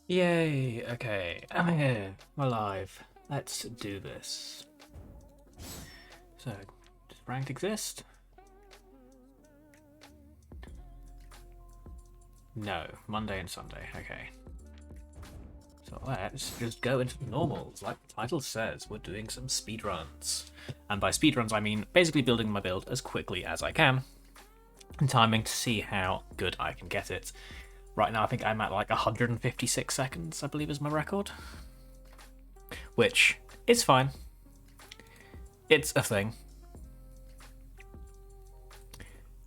Yay, okay, I'm here, I'm alive. Let's do this. So, does ranked exist? No, Monday and Sunday, okay. So let's just go into the normals. Like the title says, we're doing some speedruns. And by speedruns I mean basically building my build as quickly as I can and timing to see how good I can get it. Right now I think I'm at like 156 seconds, I believe is my record. Which is fine. It's a thing.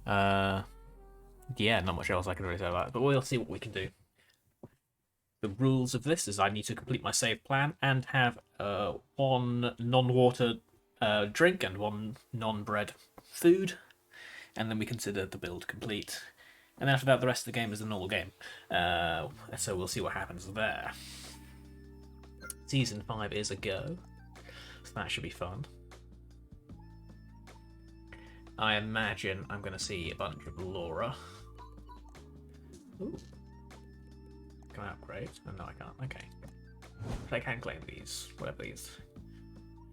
Yeah, not much else I can really say about it, but we'll see what we can do. The rules of this is I need to complete my save plan and have one non-water drink and one non-bread food, and then we consider the build complete. And after that, the rest of the game is the normal game. So we'll see what happens there. Season 5 is a go, so that should be fun. I imagine I'm going to see a bunch of Laura. Ooh. Can I upgrade? Oh, no, I can't. Okay. But I can claim these. Whatever these.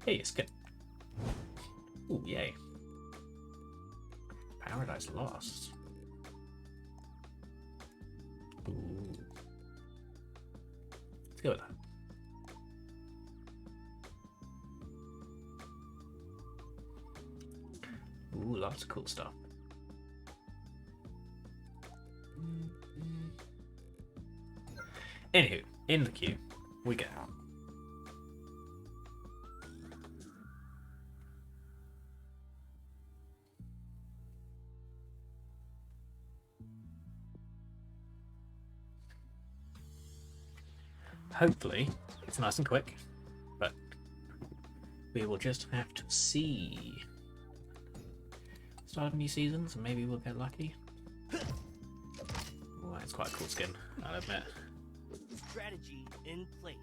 Hey, skip. Ooh, yay. Paradise Lost. Ooh. Let's go with that. Ooh, lots of cool stuff. Anywho, in the queue we go. Hopefully, it's nice and quick, but we will just have to see. Start a new season, so maybe we'll get lucky. Well, that's quite a cool skin, I'll admit. Strategy in place.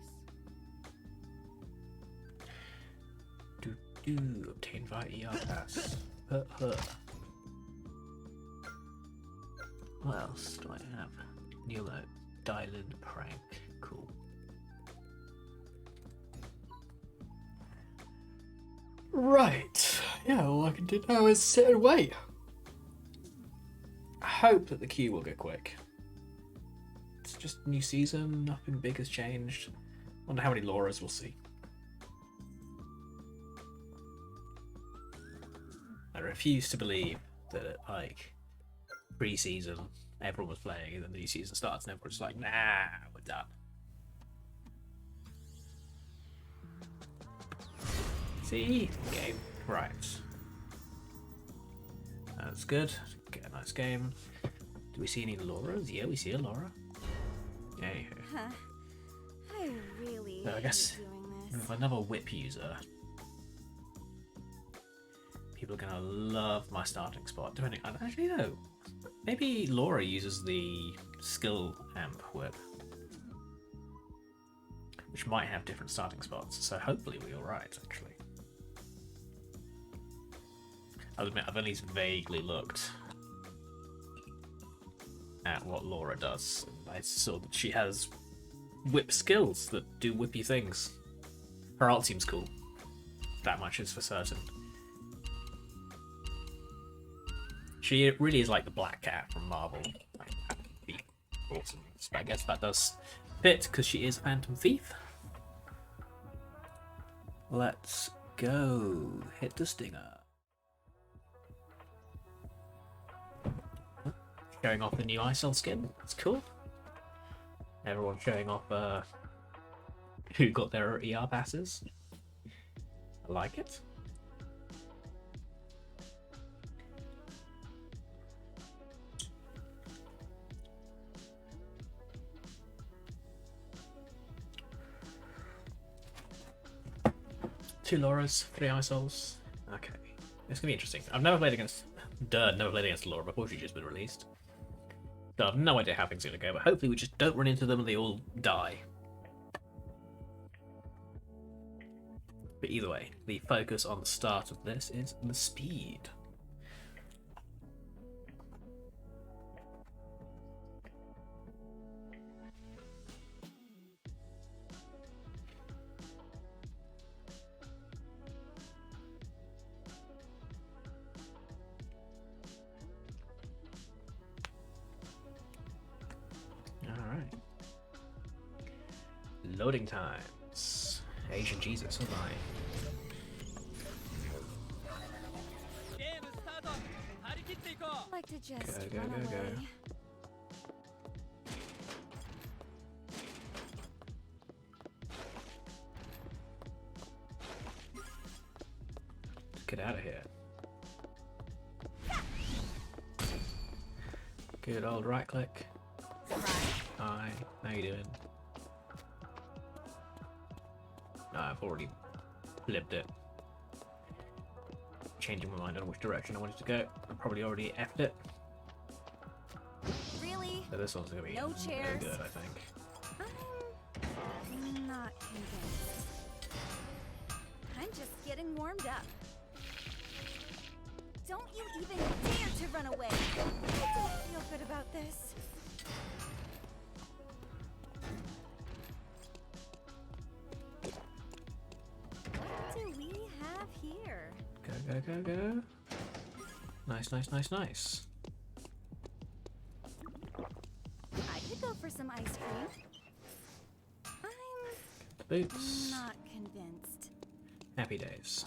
Obtain via ER pass. What else do I have? Nilo, Dylan, Prank. Cool. Right. Yeah, all I can do now is sit and wait. I hope that the queue will go quick. It's just a new season, nothing big has changed. Wonder how many Lauras we'll see. I refuse to believe that, like, pre-season, everyone was playing, and then the new season starts, and everyone's like, nah, we're done. See? Game. Right. That's good. Get a nice game. Do we see any Lauras? Yeah, we see a Laura. Yay. I really So I guess hate doing this. another whip user. People are gonna love my starting spot. Depending, I actually know. Maybe Laura uses the skill amp whip, which might have different starting spots. So hopefully we're all right. Actually, I'll admit I've only vaguely looked at what Laura does. I saw that she has whip skills that do whippy things. Her art seems cool. That much is for certain. She really is like the Black Cat from Marvel. Like, that would be awesome. So I guess that does fit because she is a Phantom Thief. Let's go. Hit the stinger. Showing off the new ISL skin. That's cool. Everyone showing off who got their ER passes. I like it. Two Lauras, 3 ISOls. Okay. It's gonna be interesting. I've never played against Laura before she's just been released. So I have no idea how things are gonna go, but hopefully we just don't run into them and they all die. But either way, the focus on the start of this is the speed. Alright. Loading times. Asian Jesus, oh my. I'd like to just Go, run go, go, go. away. Get out of here. Good old right click. Hi, how you doing? No, I've already flipped it. Changing my mind on which direction I wanted to go. I've probably already effed it. Really? So this one's gonna be No chairs. good, I think. I'm not convinced. I'm just getting warmed up. Don't you even dare to run away! I don't feel good about this. What do we have here? Go, go, go, go. Nice, nice, nice, nice. I could go for some ice cream. Boots. I'm not convinced. Happy days.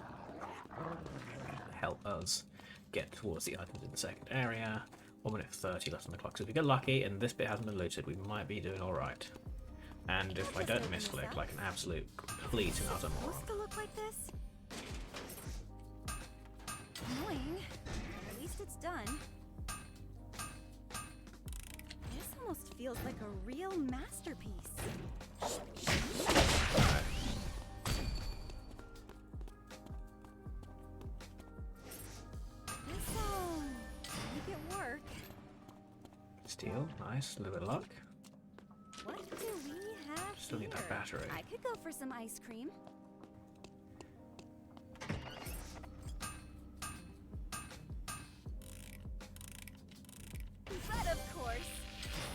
Help us get towards the items in the second area. 1 minute 30 left on the clock. So if we get lucky and this bit hasn't been looted, we might be doing alright. And if I don't misclick like an absolute complete and utter moron. Supposed to look like this? Annoying. At least it's done. This almost feels like a real masterpiece. Alright. This'll make it work. Steel, nice, a little bit of luck. What do we have Still need that here? battery. I could go for some ice cream. But of course,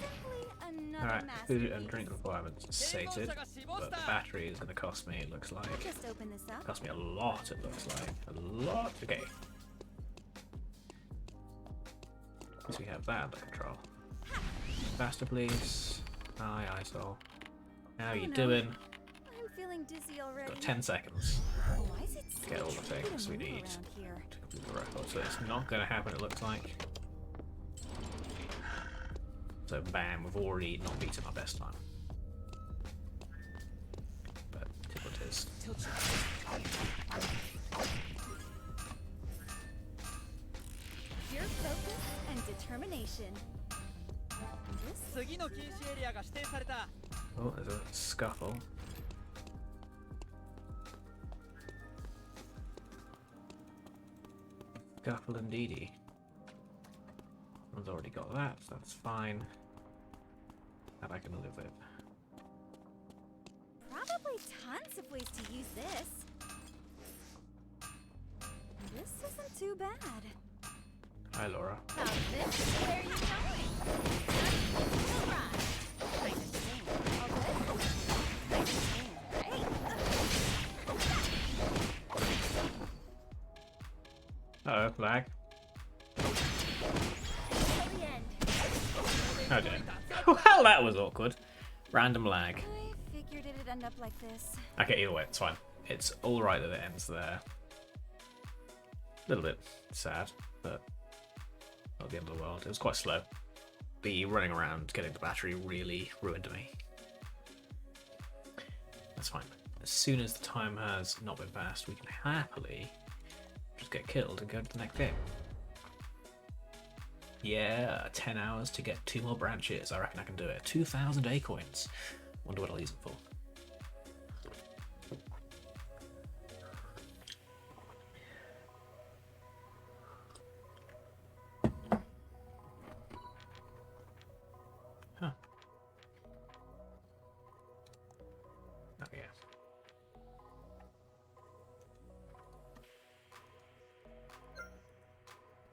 simply another Alright, masterpiece. food and drink requirements sated, but the battery is going to cost me, it looks like. Just open this up. Cost me a lot, it looks like. A lot. Okay. At least we have that under control. Faster, please. Aye, aye, soul. How you no. doing? I'm feeling dizzy already. Got 10 seconds Why is it to get all the so tricky things to we move need around here? to complete the record. So it's not going to happen, it looks like. So bam, we've already not beaten our best time. But tis what it is. Pure focus and determination. This 次の禁止エリアが指定された。 Oh, there's a scuffle. Guffle and Dee Dee. One's already got that, so that's fine. That I can live with. Probably tons of ways to use this. This isn't too bad. Hi, Laura. How's this? Where are you going? All right. Kind of thing. All good? Kind of thing, right? Uh-oh, lag. Till the end. Oh dear. Well, that was awkward. Random lag. I figured it'd end up like this. Okay, either way, it's fine. It's alright that it ends there. A little bit sad, but not the end of the world. It was quite slow. The running around getting the battery really ruined me. That's fine. As soon as the time has not been passed, we can happily just get killed and go to the next game. Yeah, 10 hours to get 2 more branches. I reckon I can do it. 2,000 A coins. Wonder what I'll use them for. Huh. Oh yeah.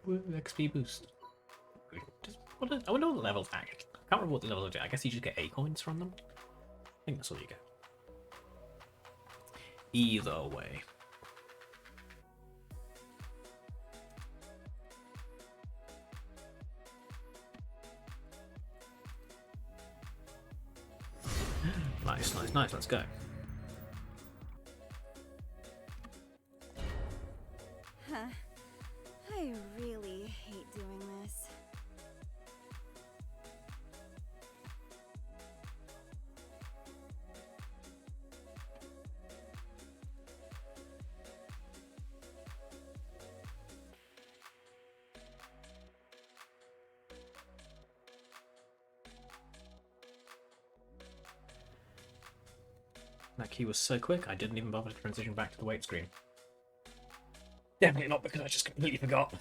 Woo, XP boost. I wonder what the levels are. I can't remember what the levels are. I guess you just get A coins from them. I think that's all you get. Either way. Nice, nice, nice. Let's go. Huh. I really hate doing this. That key was so quick, I didn't even bother to transition back to the wait screen. Definitely not because I just completely forgot.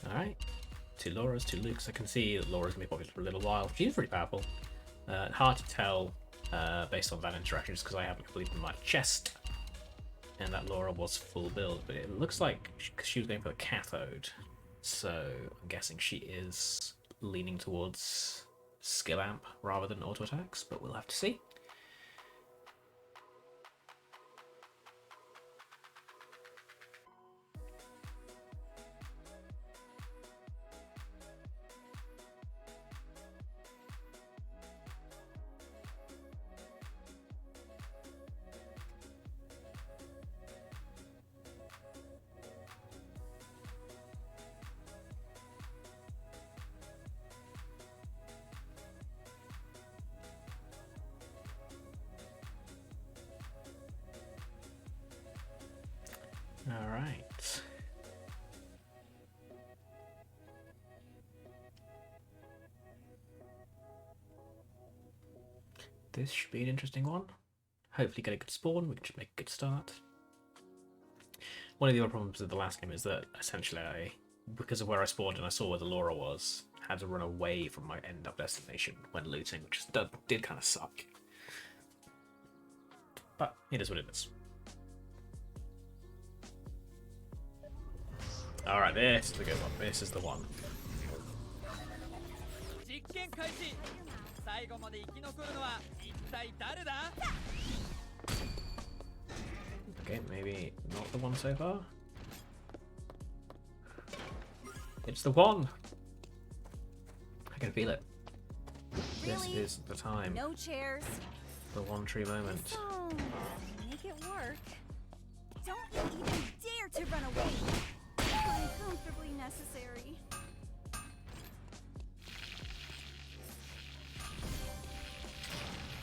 Alright. 2 Lauras, 2 Lukes. I can see that Laura's going to be popular for a little while. She's pretty powerful. Hard to tell based on that interaction just because I haven't completed my chest. And that Laura was full build, but it looks like she was going for the cathode. So I'm guessing she is leaning towards skill amp rather than auto attacks, but we'll have to see. All right. This should be an interesting one. Hopefully get a good spawn, we can just make a good start. One of the other problems with the last game is that essentially because of where I spawned and I saw where the Laura was, had to run away from my end up destination when looting, which did kind of suck. But it is what it is. Alright, this is the good one. This is the one. 実験開始。最後まで生き残るのは一体誰だ？ Okay, maybe not the one so far. It's the one! I can feel it. This Really? is the time. No chairs. The one true moment. So, make it work. Don't you even dare to run away. Uncomfortably necessary.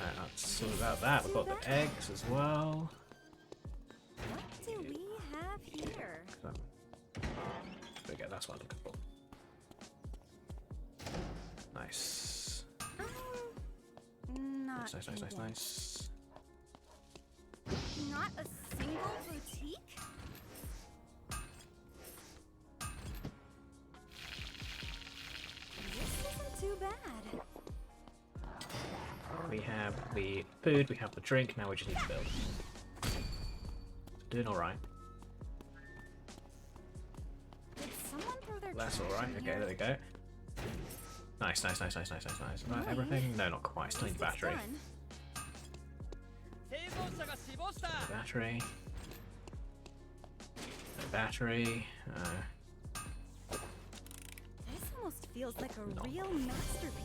Let's sort about that. We've got the eggs as well. What do we have here? There we go, that's what I'm looking for. Nice. Not Nice, nice, nice, nice, even. nice. Not a single boutique? the food, we have the drink, now we just need to build. Doing alright. Did someone throw their That's trash alright, in okay, here? there we go. Nice, nice, nice, nice, nice, nice, nice. Is that everything? No, not quite. Still need At the least it's battery. done. 生存者が死亡した Battery. No battery. This almost feels like a No. real masterpiece.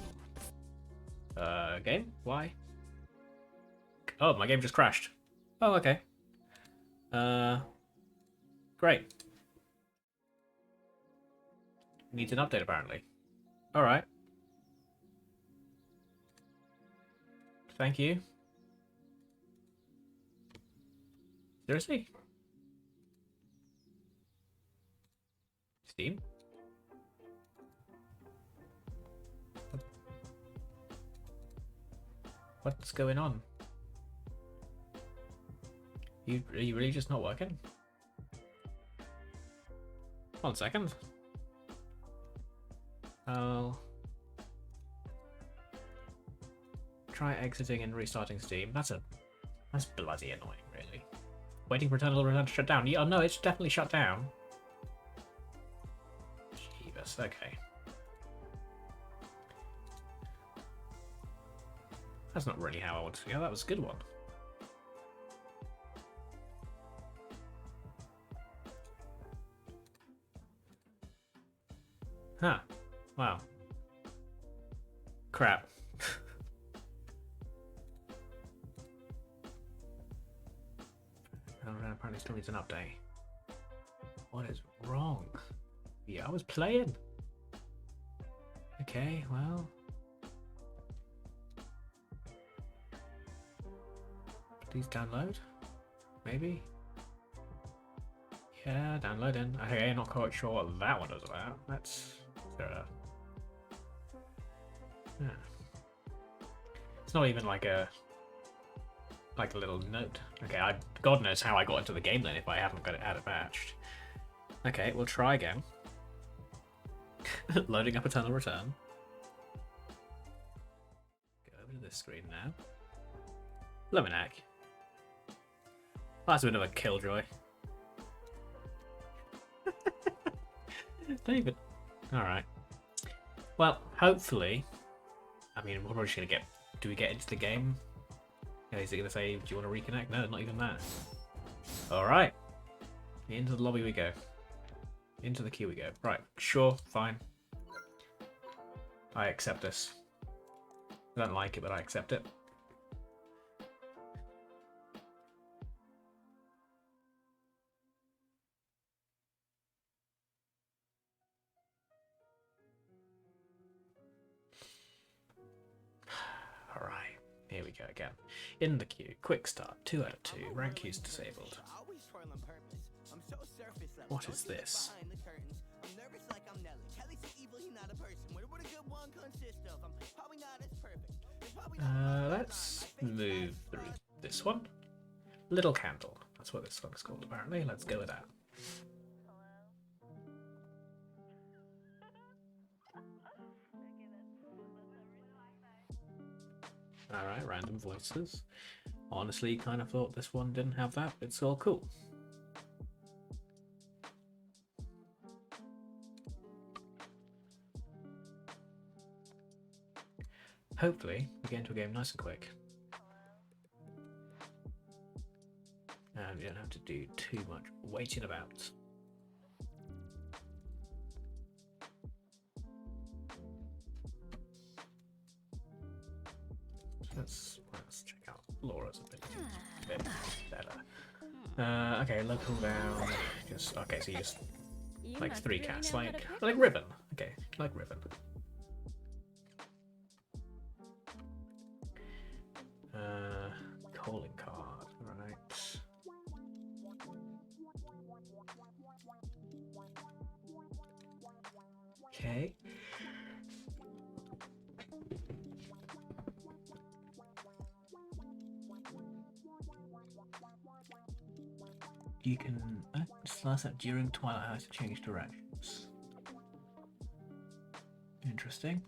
Game? Why? Oh, my game just crashed. Oh, okay. Great. Needs an update, apparently. Alright. Thank you. Seriously? Steam? What's going on? Are you really just not working? 1 second. I'll try exiting and restarting Steam. That's bloody annoying, really. Waiting for Eternal Return to shut down. Yeah, no, it's definitely shut down. Jeebus, okay. That's not really how I wanted to go. That was a good one. Huh. Wow. Crap. Apparently still needs an update. What is wrong? Yeah, I was playing. Okay, well. Please download. Maybe. Yeah, downloading. Okay, not quite sure what that one is about. That's yeah. It's not even like a little note. Okay, God knows how I got into the game then if I haven't got it had it patched. Okay, we'll try again. Loading up Eternal Return. Go over to this screen now. Lemonac. That's a bit of a killjoy. David. Alright. Well, hopefully. I mean, we're probably just gonna get. Do we get into the game? Is it gonna say, do you want to reconnect? No, not even that. Alright. Into the lobby we go. Into the queue we go. Right, sure, fine. I accept this. I don't like it, but I accept it. Alright, here we go again. In the queue, quick start, 2 out of 2, rank queues disabled. What is this? Let's move through this one. Little Candle, that's what this song's called apparently. Let's go with that. Alright, random voices. Honestly, kind of thought this one didn't have that, but it's all cool. Hopefully, we get into a game nice and quick. And we don't have to do too much waiting about. Let's check out Laura's ability. A bit better. Okay, local down. Just okay, so you just You like must 3 really cats, know how to like pick Ribbon. Okay, like Ribbon. Calling card, right. Okay. You can slice up during Twilight House to change directions. Interesting.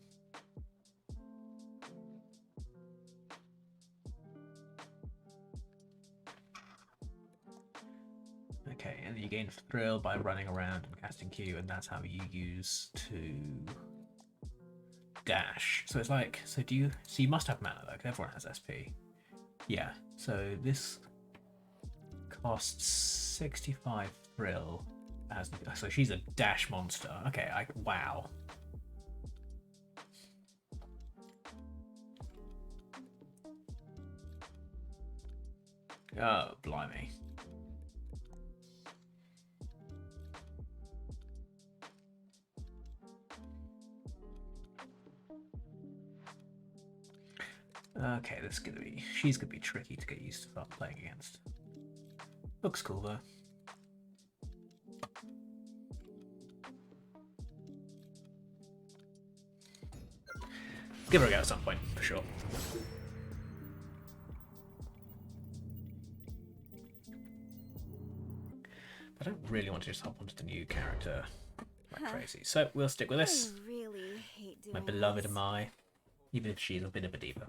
you gain thrill by running around and casting Q, and that's how you use to dash. So it's like, so you must have mana though, 'cause everyone has SP. Yeah, so this costs 65 thrill. So she's a dash monster. Okay, wow. Oh, blimey. Okay, she's gonna be tricky to get used to start playing against. Looks cool though. Give her a go at some point, for sure. I don't really want to just hop onto the new character like crazy, so we'll stick with this. I really hate doing My beloved this. aMai, even if she's a bit of a diva.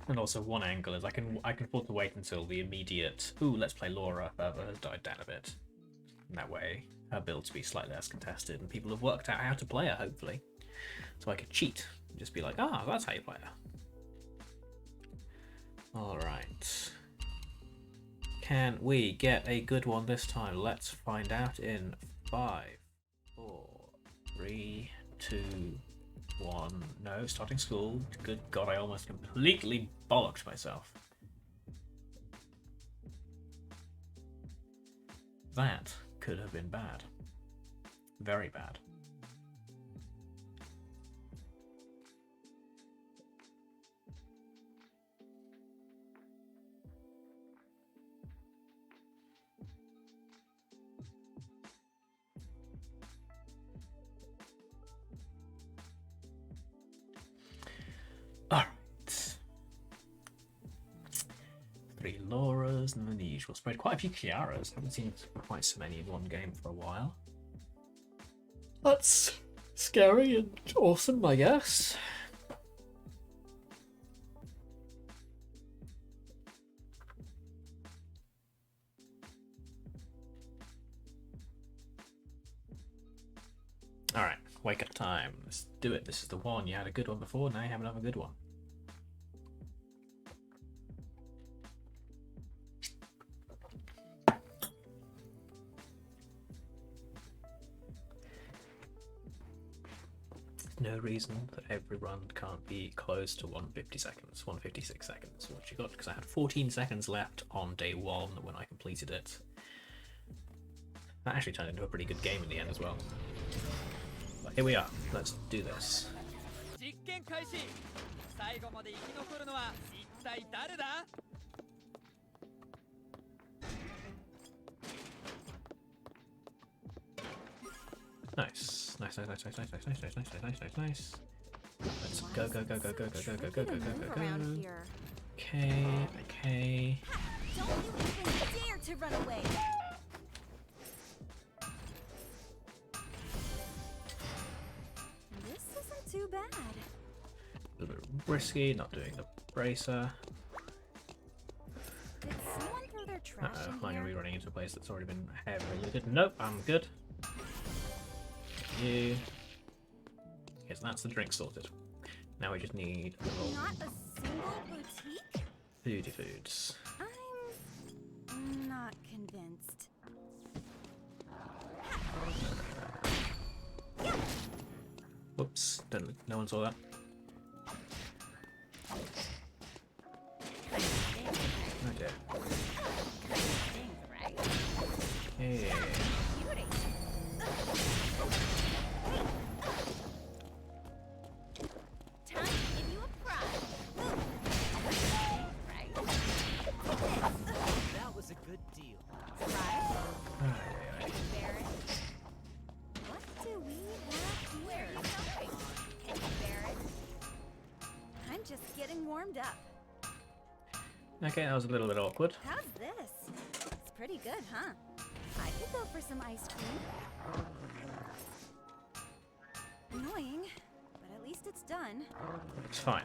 And also one angle is I can afford to wait until the immediate let's play Laura further has died down a bit. And that way her builds be slightly less contested and people have worked out how to play her, hopefully. So I could cheat and just be like, that's how you play her. Alright. Can we get a good one this time? Let's find out in 5, 4, 3, 2, 1. No, starting school. Good God, I almost completely bollocked myself. That could have been bad. Very bad. Alright. 3 Lauras and then the usual spread. Quite a few Kiaras. Haven't seen quite so many in one game for a while. That's scary and awesome, I guess. Alright, wake up time. Let's do it. This is the one. You had a good one before, now you have another good one. No reason that every run can't be close to 150 seconds, 156 seconds. What you got? Because I had 14 seconds left on day 1 when I completed it. That actually turned into a pretty good game in the end as well. But here we are. Let's do this. 実験開始。最後まで生き残るのは一体誰だ？ Nice. Nice. Let's go. Around here. Okay. Don't you even dare to run away. This isn't too bad. A little bit risky, not doing the bracer. Did someone throw their trash Am in I going to here? be running into a place that's already been heavily looted? Nope, I'm good. You. Yes, that's the drink sorted. Now we just need a little Not a single boutique? foodie foods. I'm not convinced. Whoops, no one saw that. Okay. Hey. Time to give you a prize. Right? That was a good deal. Prize? Aye. Barrett? What do we have here? Barrett? I'm just getting warmed up. Okay, that was a little bit awkward. How's this? It's pretty good, huh? I could go for some ice cream. Annoying, but at least it's done. It's fine.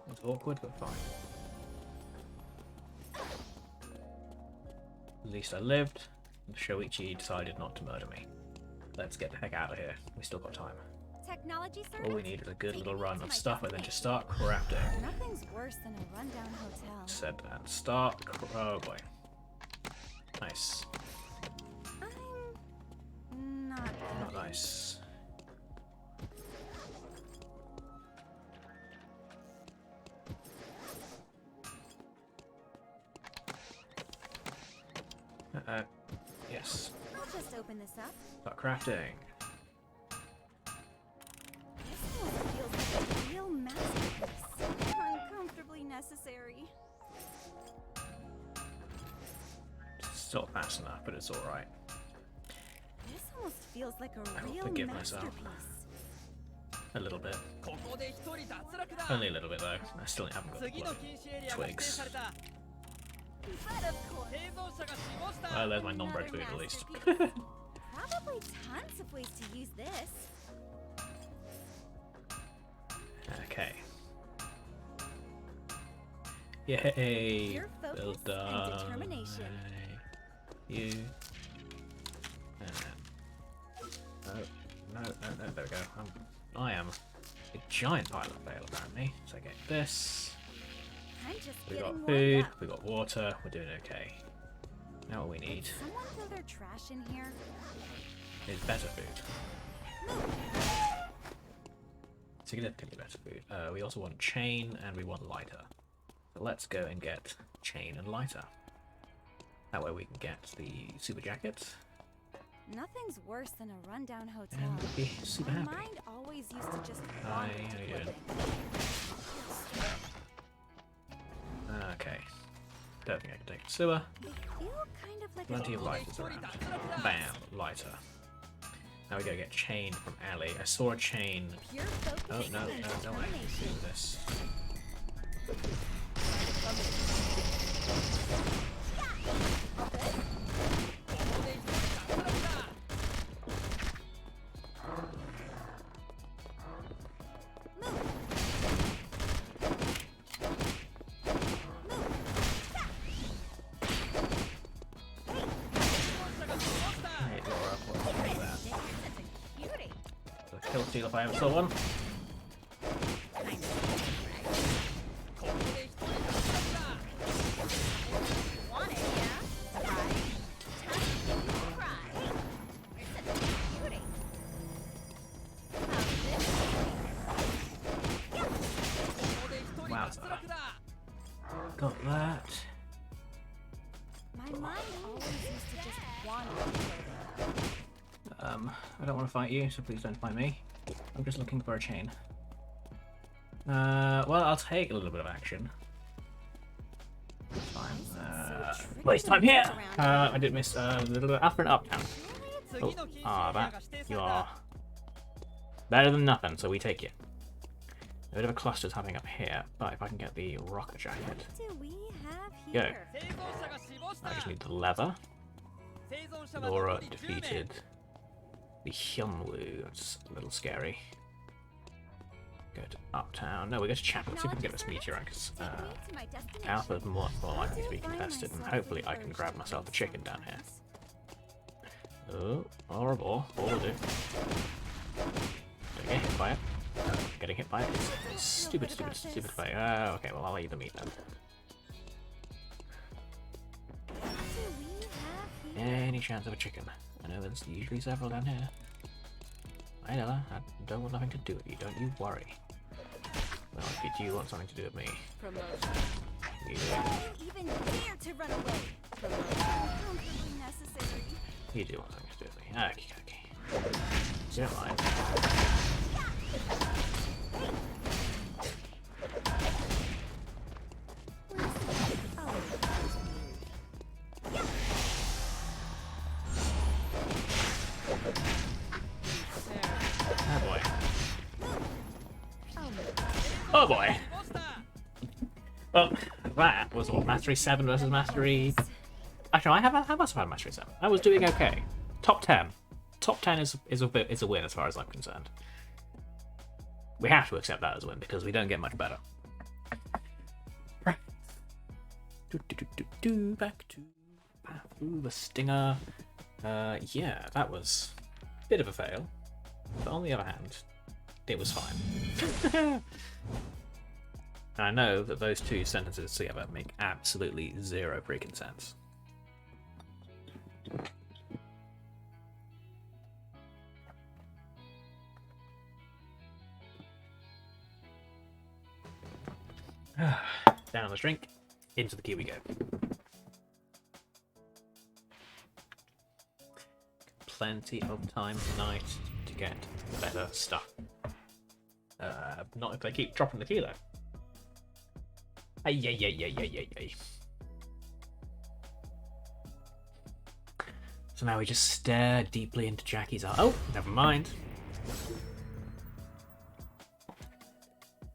It's awkward, but fine. At least I lived. Shoichi decided not to murder me. Let's get the heck out of here. We still got time. Technology All we service? need is a good Take little me run to of my stuff and then just start destination. crafting. Nothing's worse than a rundown hotel. Said and start. Oh boy. Nice. I'm not Not nice. Yes. I'll just open this up. Start crafting. This almost feels like a real masterpiece. Uncomfortably necessary. Still fast enough, but it's alright. This almost feels like a I will real forgive myself. masterpiece. A little bit. ここで一人脱落だ Only a little bit though. I still haven't got the 次の bloody 禁止エリアが指定 twigs. された But of course. 生存者が死亡した Well, there's my non-bread Another food at least. masterpiece. Probably tons of ways to use this. Okay. Yay! Pure focus Well and done. determination. Yay. You. And then. No, there we go. I am a giant pile of fail apparently. So get this. I'm just We getting got warmed food, up. we got water, we're doing okay. Now what we need Did someone throw their trash in here? is better food. Significantly better food. We also want chain and we want lighter. So let's go and get chain and lighter. That way we can get the super jacket Nothing's worse than a rundown hotel. and be super My happy. mind always used to just Hi, wander how to you doing? flipping. Okay. Don't think I can take the sewer. They feel kind of like Plenty a of lighters around. Bam, lighter. Now we gotta get chain from Ellie. I saw a chain. pure focus Oh no, and no, don't want to determination. do this. Hey, Laura, what's that? Such a cutie. The kill steal if I ever saw one. I'm want it, yeah? Right. Time to cry. You're such a cutie. How's this? Wowza. Got that. My mind always used to just wander to flipping. I don't want to fight you, so please don't fight me. I'm just looking for a chain. Well, I'll take a little bit of action. That's fine. Waste time here! I did miss a little bit after an uptown. Oh, that. You are better than nothing, so we take you. A bit of a cluster's happening up here, but if I can get the rocket jacket. What do we have Go. here? I just need the leather. Laura defeated the Hyunwoo. That's a little scary. Go to Uptown. No, we go to Chapel. Let's see if we can get this meteor because Take me to my destination. Alpha's more likely to be I do find contested, and myself hopefully I being can very grab myself a chicken down here. sometimes. Oh, horrible. What will do? Don't get hit by it. Getting hit by it is stupid, stupid, stupid fight. Okay, well, I'll eat the meat then. What do we have here? Any chance of a chicken? I know there's usually several down here. I know that. I don't want nothing to do with you. Don't you worry. Well, if you do want something to do with me, you, Don't you even dare to run away. Uncomfortably necessary. you do want something to do with me. Okay. You don't mind. Oh boy. Oh boy. Well, that was what, Mastery 7 versus Mastery Actually, I must have had Mastery 7. I was doing okay. Top 10. Top 10 is a win as far as I'm concerned. We have to accept that as a win because we don't get much better. Right. Back to the stinger. Yeah, that was a bit of a fail. But on the other hand, it was fine. And I know that those two sentences together make absolutely zero freaking sense. Down the drink, into the queue we go. Plenty of time tonight to get better stuff. Not if they keep dropping the key though. Ay. So now we just stare deeply into Jackie's eye. Oh, never mind.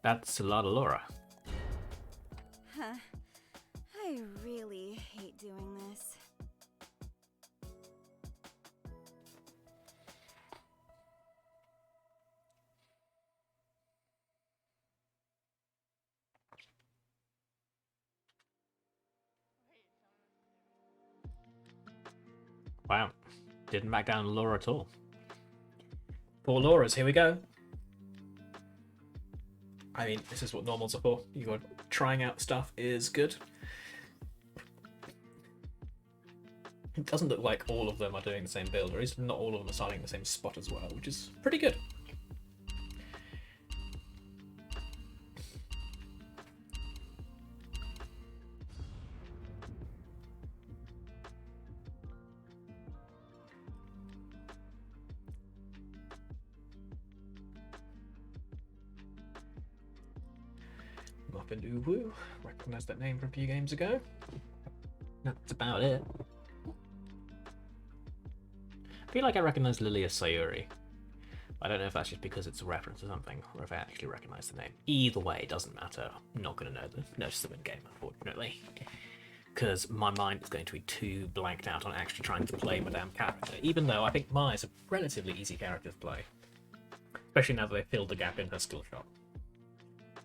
That's a lot of Laura. Huh. I really hate doing this. Wow. Didn't back down Laura at all. Poor Laura's, here we go. I mean, this is what normals are for. You're trying out stuff is good. It doesn't look like all of them are doing the same build, or at least not all of them are starting the same spot as well, which is pretty good. Muffin Doo Woo. Recognised that name from a few games ago. That's about it. I feel like I recognise Lilia Sayuri. I don't know if that's just because it's a reference or something, or if I actually recognise the name. Either way, it doesn't matter. I'm not going to notice them in game, unfortunately. Because my mind is going to be too blanked out on actually trying to play my damn character, even though I think Mai is a relatively easy character to play. Especially now that they filled the gap in her skill shot.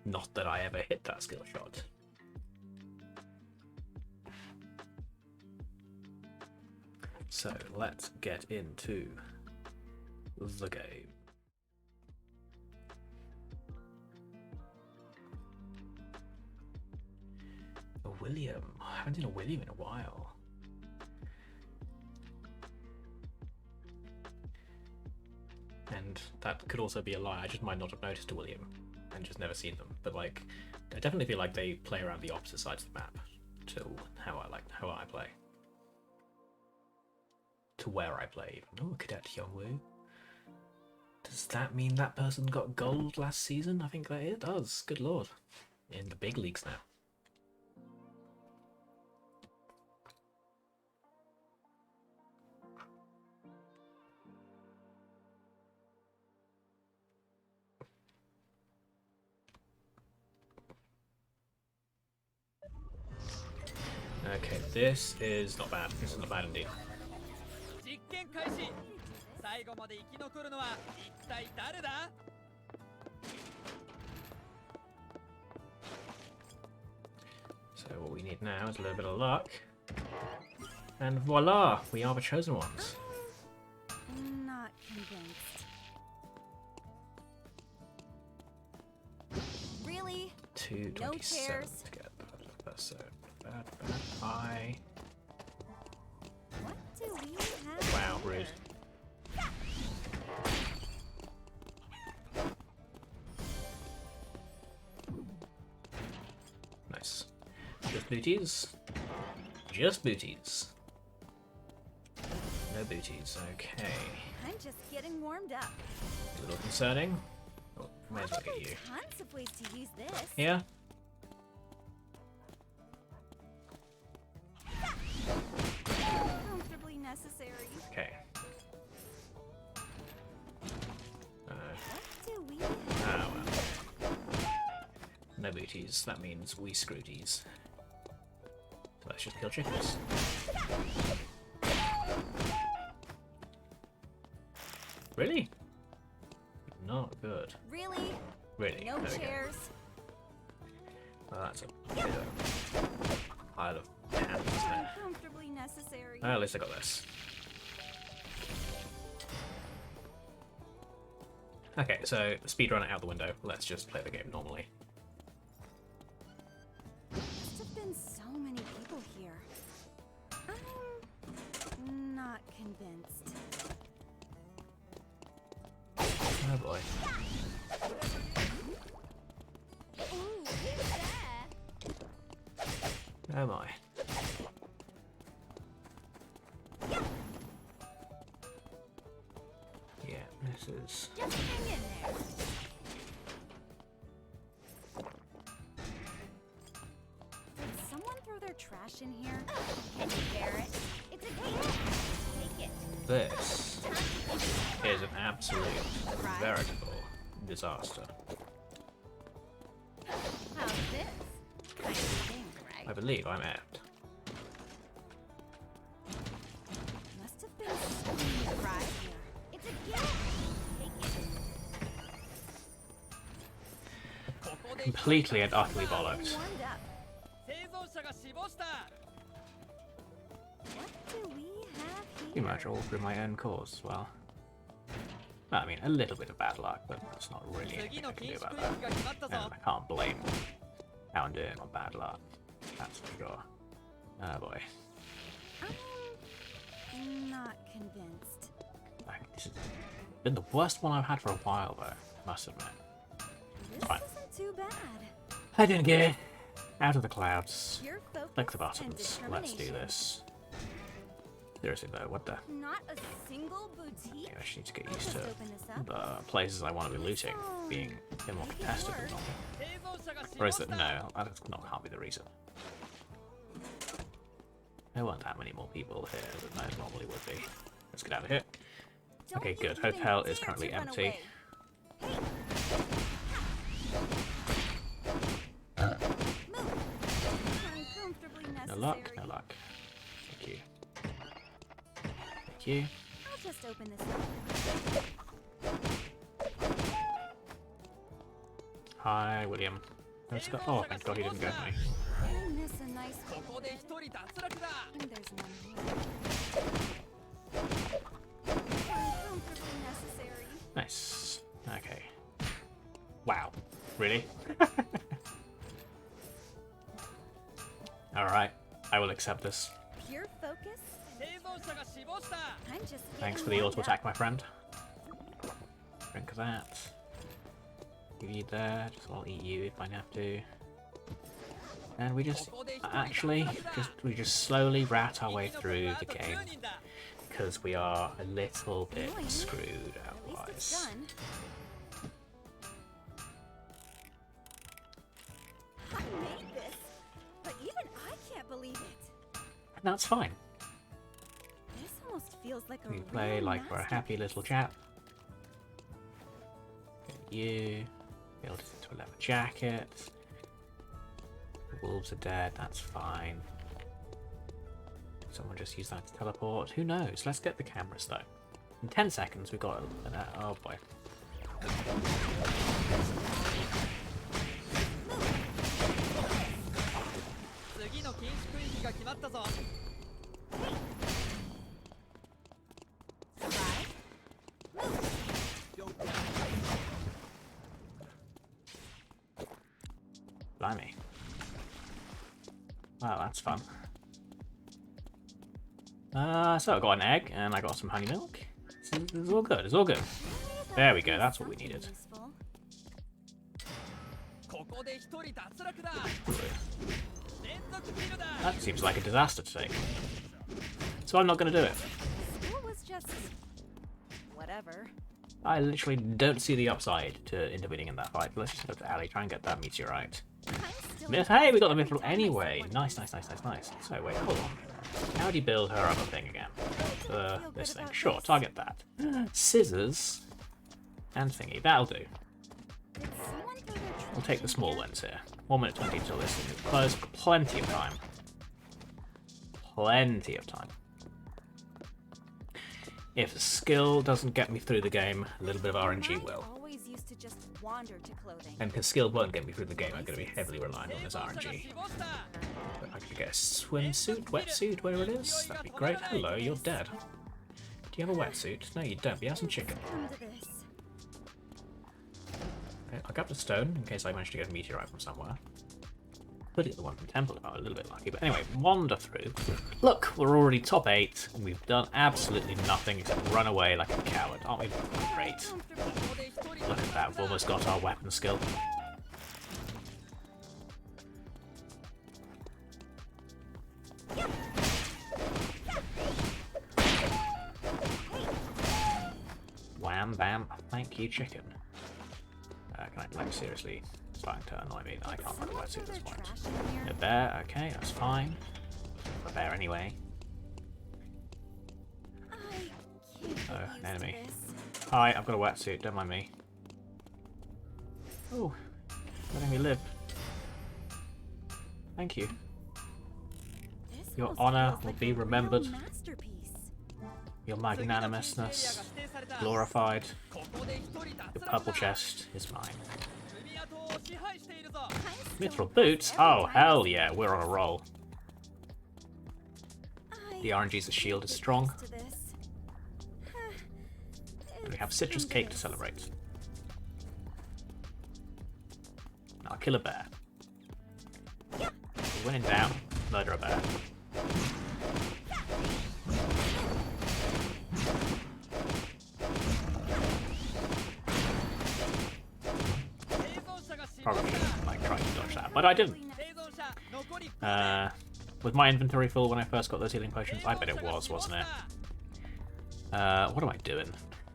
Not that I ever hit that skill shot. So let's get into the game. A William. I haven't seen a William in a while. And that could also be a lie. I just might not have noticed a William and just never seen them. But like, I definitely feel like they play around the opposite sides of the map to how I play. To where I play. Oh, Cadet Youngwoo. Does that mean that person got gold last season? I think that it does. Good lord. In the big leagues now. Okay, this is not bad. This is not bad indeed. 実験開始最後まで生き残るのは一体誰だ So what we need now is a little bit of luck. And voila! We are the chosen ones. Not convinced. Really? 227 No chairs. to get that. So bad. I. What do we have? Wow, rude. Nice. Just booties. Just booties. No booties. Okay. I'm just getting warmed up. A little concerning. Oh, might as well get you. Tons of ways to use this. Here. Comfortably necessary. Okay. What do we Oh have? well. No booties. That means we screwties. So let's let's just kill chickens. Really? Not good. Really? Really? No There we go. chairs? Well, that's a bit of pile of hands there. Uncomfortably necessary. Well, at least I got this. Okay, so speedrun it out the window. Let's just play the game normally. Must have been so many people here. I'm not convinced. Oh boy. Ooh, who's that? Oh my. Yeah, this is... Just hang in there. Did someone throw their trash in here? Can you bear it? It's a gift. Take it. This is an absolute veritable disaster. How's this? Kind of thing, right? I believe I'm out. Must have been someone who arrived here. It's a gift. Take it. Completely and utterly bollocks. Warmed up. 生存者が死亡した。 What do we have Pretty here? much all through my own cause as well. Well, I mean, a little bit of bad luck, but that's not really 次 anything の I can 禁 do 止 about 区 that. 域が決まったぞ And。I can't blame how I'm doing on bad luck. That's for sure. Oh boy. I'm not convinced. This has been the worst one I've had for a while, though, must admit. This Fine. isn't too bad. I didn't get it. Out of the clouds. Pure focus Click the and buttons. Let's do determination. this. Seriously though, what the... Not a single boutique. I just need to get I'll used just to open this up. the places I want to be looting being a bit more contested than normal. 生存者が死 Or 亡 is し that... た。 No, that not, can't be the reason. There weren't that many more people here than there normally would be. Let's get out of here. Don't Okay, you good. even Hotel is dare currently to run empty. away. Uncomfortably No necessary. luck, no luck. Thank you. Thank you. I'll just open this up. Hi, William. Let's go. Oh, thank God he didn't go for me. I miss a nice ここで一人脱落だ。 and there's none here. Uncomfortably necessary. Nice. Okay. Wow. Really? Alright. I will accept this. Pure focus. 生存者が死亡した。 I'm just Thanks getting for the warmed auto up. attack, my friend. Drink of that. You eat there. I'll eat you if I have to. And we just actually we just slowly rat our way 生き残 through りはあ the と game 10人だ。 because we are a little bit Annoying. screwed At least it's otherwise. done. I made this, but even I can't believe it. That's fine. This almost feels like a We play real like we're a happy little chap. Get you build it into a leather jacket. The wolves are dead. That's fine. Someone just use that to teleport. Who knows? Let's get the cameras though. In 10 seconds, we got an. Oh boy. 次の禁止区域が決まったぞ。 Blimey. Wow, that's fun. So I got an egg and I got some honey milk. It's all good. It's all good. There we go. That's what we needed. ここで一人脱落だ。連続キルだ。 That seems like a disaster to take. So I'm not going to do it. School was just whatever. I literally don't see the upside to intervening in that fight. Let's just go to Alley, try and get that meteorite. I'm still Hey, we got the every mithril time I anyway. see one. Nice, nice, nice, nice, nice. So wait, hold on. How do you build her other thing again? This thing. Sure, target that. Scissors and thingy. That'll do. Did someone throw their We'll trash take the in small here? ones here. 1 minute 20 until this thing is closed. Plenty of time. plenty of time. If skill doesn't get me through the game, a little bit of RNG aMai will. always used to just wander to clothing. And because skill won't get me through the game, I'm going to be heavily reliant on this RNG. But I could get a swimsuit, wetsuit, whatever it is. That'd be great. Hello, you're dead. Do you have a wetsuit? No, you don't. But you have some chicken. Come to this. Okay, I'll grab the stone in case I manage to get a meteorite from somewhere. Could get the one from Temple if I was a little bit lucky. But anyway, wander through. Look, we're already top 8, and we've done absolutely nothing except run away like a coward. Aren't we great? Look at that, we've almost got our weapon skill. Wham bam, thank you, chicken. Can I, like, seriously, starting to annoy me that I can't run a wetsuit at this point. A bear, okay, that's fine. A bear anyway. Oh, enemy. Hi, I've got a wetsuit, don't mind me. Oh, letting me live. Thank you. Your honor will be remembered. Your magnanimousness glorified. Your purple chest is mine. Mithril boots? Oh, hell yeah, we're on a roll. The RNG's shield is strong. And we have citrus cake to celebrate. I'll kill a bear. When in doubt, murder a bear. Probably should have like tried to dodge that, but I didn't. Was my inventory full when I first got those healing potions? I bet it was, wasn't it? What am I doing?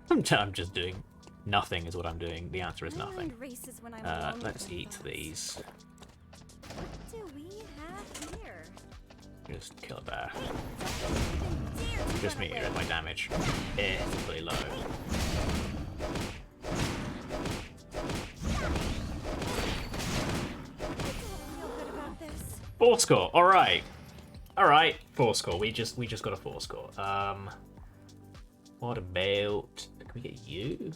I'm just doing nothing is what I'm doing. The answer is nothing. Let's eat these. What do we have here? Just kill a bear. Just me here, my damage is pretty low. Four score. All right. 4 score. We just got a 4 score. What about? Can we get you?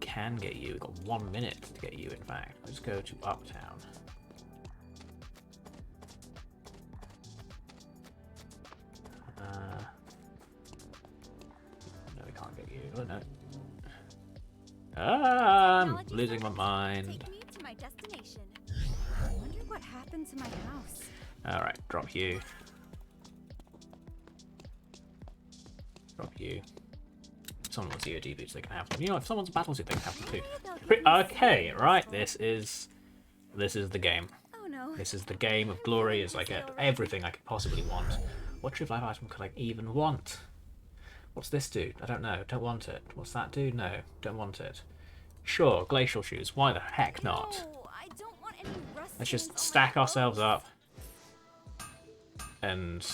Can get you. We've got 1 minute to get you. In fact, let's go to Uptown. No, we can't get you. Oh no. I'm losing my mind. Take me to my destination. I wonder what happened to my house. All right, drop you. Drop you. If someone wants EOD boots, they can have them. You know, if someone's a battlesuit, they can have them too. Okay, right. This is the game. Oh no. This is the game of glory. It's like everything I could possibly want. What true life item could I even want? What's this do? I don't know. Don't want it. What's that do? No, don't want it. Sure, glacial shoes. Why the heck not? No, I don't want any rust Let's just stains on my stack ourselves clothes. up and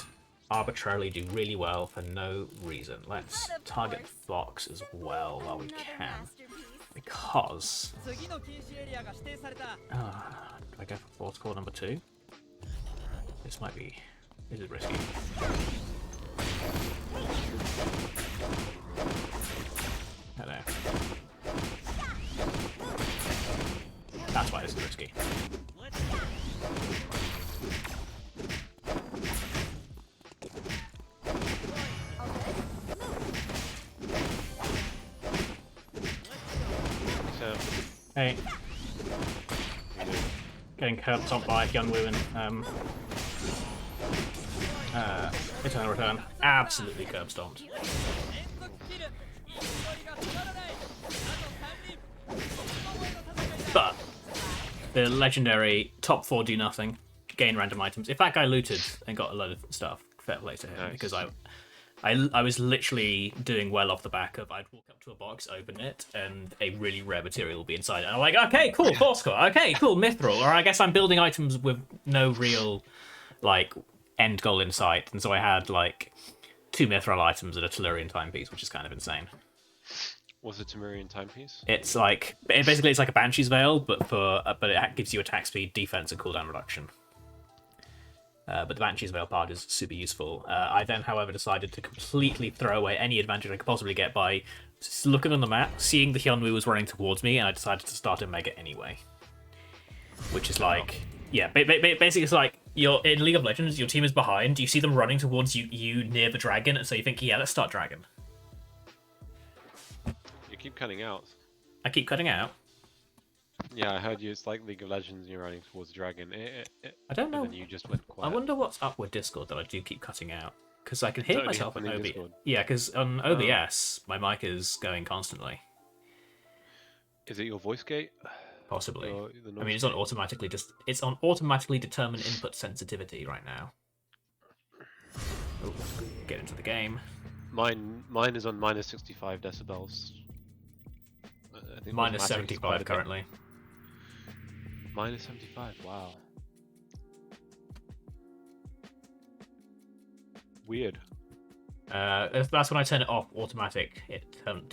arbitrarily do really well for no reason. Let's But of target course. Fox as well while we Another can. masterpiece. Because... do I go for force core number 2? This might be... This is risky. Hello. That's why this is risky. Hey. Getting curb stomped by Young Woo and Eternal Return. Absolutely curb stomped. But the legendary top 4 do nothing, gain random items. If that guy looted and got a load of stuff, fair play to him. Nice. Because I was literally doing well off the back of I'd walk up to a box, open it, and a really rare material will be inside. And I'm like, okay, cool, 4 score. Okay, cool, mithril. Or I guess I'm building items with no real like end goal in sight. And so I had like 2 mithril items and a Tellurian timepiece, which is kind of insane. What's a Temurian timepiece? It's like basically it's like a Banshee's Veil, but it gives you attack speed, defense, and cooldown reduction. But the Banshee's Veil part is super useful. I then, however, decided to completely throw away any advantage I could possibly get by just looking on the map, seeing the Hyunwoo was running towards me, and I decided to start a Mega anyway. Which is like, yeah, basically it's like, you're in League of Legends, your team is behind, you see them running towards you near the dragon, and so you think, yeah, let's start dragon. You keep cutting out. I keep cutting out. Yeah, I heard you. It's like League of Legends and you're running towards dragon. I don't know. And then you just went quiet. I wonder what's up with Discord that I do keep cutting out. Because I can hear Totally myself on happening in OBS. Discord. Yeah, because on OBS, my mic is going constantly. Is it your voice gate? Possibly. The I mean, it's on automatically it's on automatically determined input sensitivity right now. Ooh, get into the game. Mine is on minus 65 decibels. I think Minus automatic is 75 quite a bit. currently. Minus 75. Wow. Weird. That's when I turn it off. Automatic.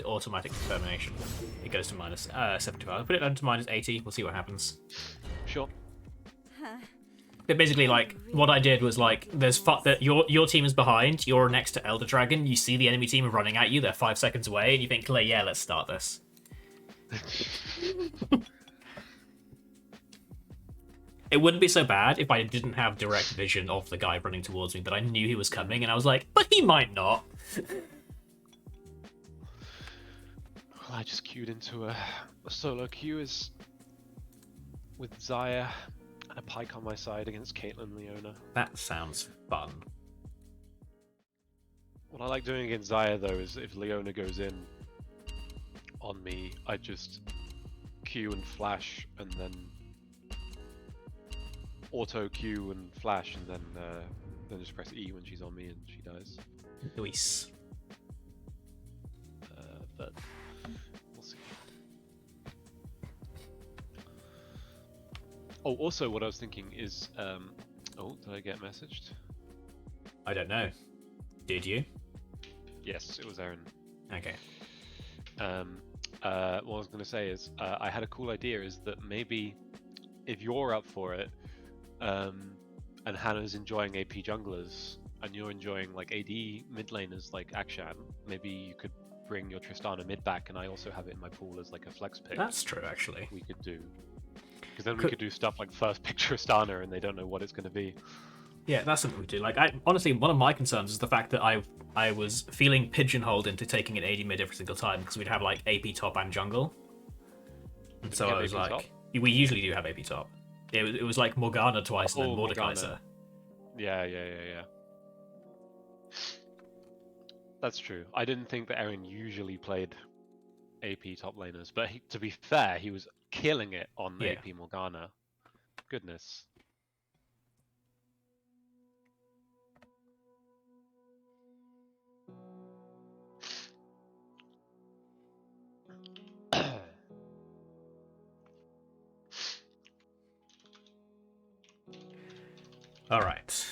Automatic determination. It goes to minus 75. I'll put it down to minus 80. We'll see what happens. Sure. But basically, like, what I did was like, there's that your team is behind. You're next to Elder Dragon. You see the enemy team running at you. They're 5 seconds away, and you think, yeah, let's start this. It wouldn't be so bad if I didn't have direct vision of the guy running towards me, but I knew he was coming, and I was like, but he might not. Well, I just queued into a solo queue with Zaya and a Pike on my side against Caitlyn Leona. That sounds fun. What I like doing against Zaya though is if Leona goes in on me, I just Q and flash and then auto Q and flash and then just press E when she's on me and she dies. Luis. But we'll see. Oh, also what I was thinking is, oh, did I get messaged? I don't know. Did you? Yes, it was Aaron. Okay. What I was going to say is, I had a cool idea, is that maybe if you're up for it, and Hannah's enjoying AP junglers, and you're enjoying like AD mid laners like Akshan, maybe you could bring your Tristana mid back, and I also have it in my pool as like a flex pick. That's true, actually. We could do, because then we could do stuff like first pick Tristana, and they don't know what it's going to be. Yeah, that's something we do. Like, honestly, one of my concerns is the fact that I was feeling pigeonholed into taking an AD mid every single time because we'd have like AP top and jungle, and so I was like, top? We usually do have AP top. It was like Morgana twice and then Mordekaiser. Yeah. That's true. I didn't think that Aaron usually played AP top laners, but to be fair, he was killing it on AP Morgana. Goodness. Alright.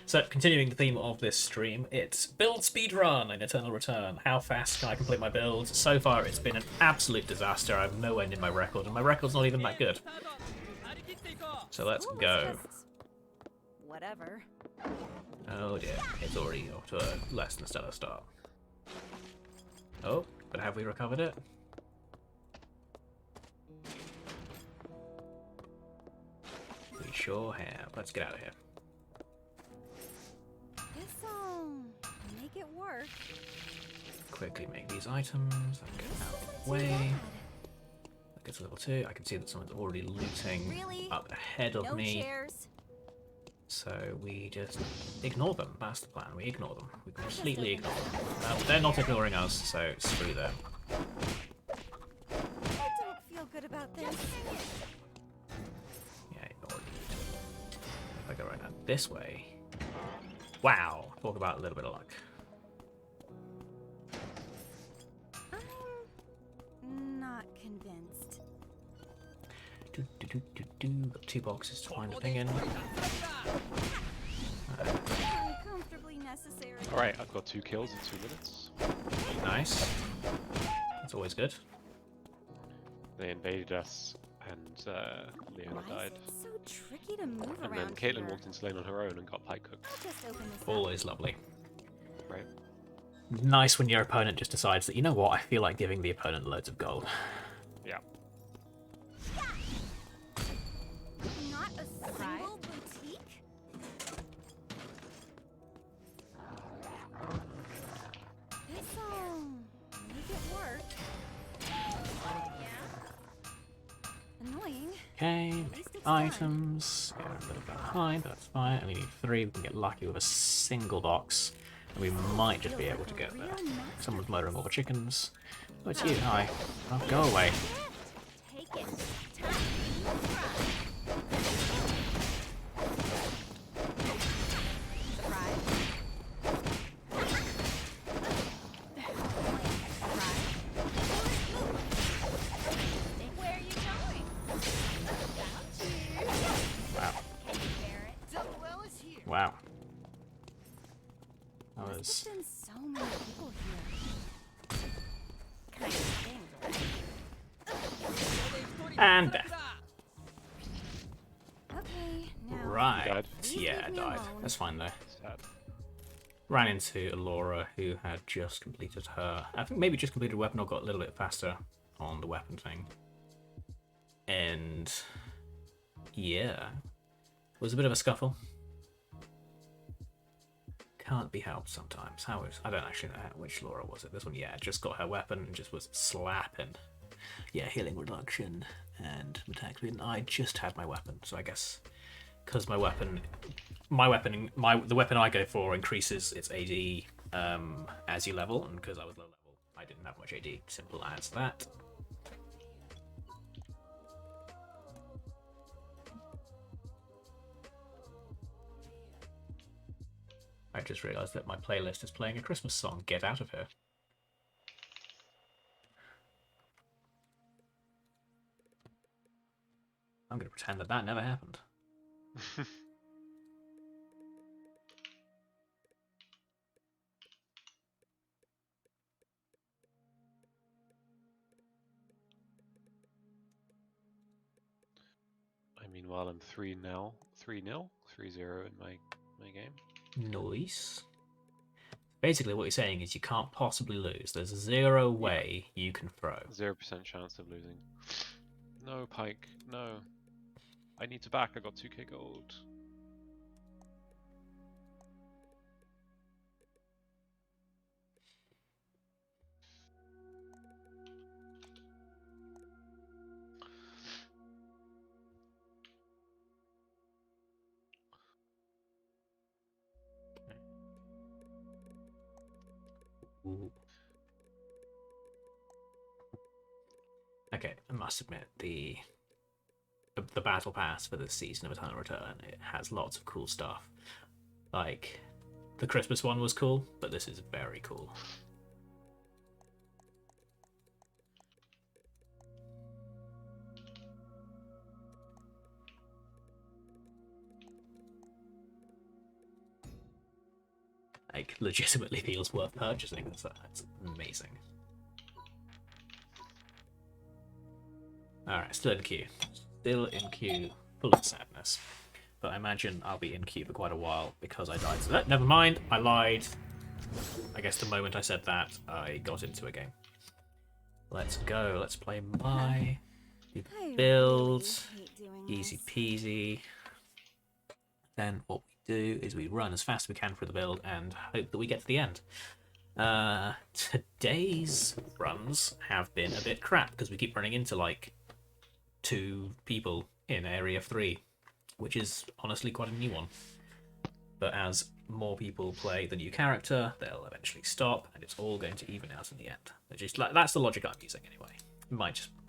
So, continuing the theme of this stream, it's build speedrun in Eternal Return. How fast can I complete my builds? So far, it's been an absolute disaster. I'm nowhere near my record, and my record's not even that good. So let's School is go. just whatever. Oh dear, it's already off to a less than stellar start. Oh, but have we recovered it? We sure have. Let's get out of here. Guess make it work. Quickly make these items. Get out of the way. That gets to level 2. I can see that someone's already looting Really? up ahead of No me. chairs. So we just ignore them. That's the plan. We ignore them. We completely ignore them. They're not ignoring us, so screw them. I don't feel good about this. Yeah, ignore it. If I go right now this way. Wow. Talk about a little bit of luck. I'm not convinced. Got 2 boxes to find a thing in. Uncomfortably necessary. Alright, I've got 2 kills in 2 minutes. Nice. That's always good. They invaded us and Leona Why died. is it so tricky to move And then around Caitlin here? walked into lane on her own and got pike cooked. I'll just open this up. Always lovely. Right? Nice when your opponent just decides that, you know what, I feel like giving the opponent loads of gold. Yeah. Not a single boutique? This'll make it work. Yeah. Annoying. Okay, make items. Get a bit behind, that's fine. Only need 3. We can get lucky with a single box. And we might just be able to get there. Someone's murdering all the chickens. Oh, it's you. Hi. Oh, go away. Take it. Time. Surprise. Where are you going? Wow. Can you bear it? Wow. That There's was... just been so many people here. Kind of things, right? And death. Okay, now. Right. Died. Yeah, Leave me died. alone. That's fine though. Sad. Ran into Alora, who had just completed her... I think maybe just completed weapon or got a little bit faster on the weapon thing. And... yeah. It was a bit of a scuffle. Can't be helped sometimes. How is... I don't actually know which Laura was it. This one, yeah, just got her weapon and just was slapping. Yeah, healing reduction and attack speed. And I just had my weapon, so I guess because the weapon I go for increases its AD as you level, and because I was low level, I didn't have much AD. Simple as that. I just realised that my playlist is playing a Christmas song. Get out of here. I'm going to pretend that that never happened. Meanwhile, I'm 3-0, 3-0, 3-0 in my game. Nice. Basically, what you're saying is you can't possibly lose. There's zero way you can throw. 0% chance of losing. No, Pike, no. I need to back, I got 2k gold. Ooh. Okay, I must admit the battle pass for this season of Eternal Return, it has lots of cool stuff. Like the Christmas one was cool, but this is very cool. Like legitimately feels worth purchasing. That's amazing. Alright, still in queue. Still in queue, full of sadness. But I imagine I'll be in queue for quite a while because I died. So never mind, I lied. I guess the moment I said that, I got into a game. Let's go, let's play my build. Easy peasy. Then what we do is we run as fast as we can through the build and hope that we get to the end. Today's runs have been a bit crap because we keep running into like 2 people in area 3, which is honestly quite a new one. But as more people play the new character, they'll eventually stop, and it's all going to even out in the end. That's the logic I'm using anyway. I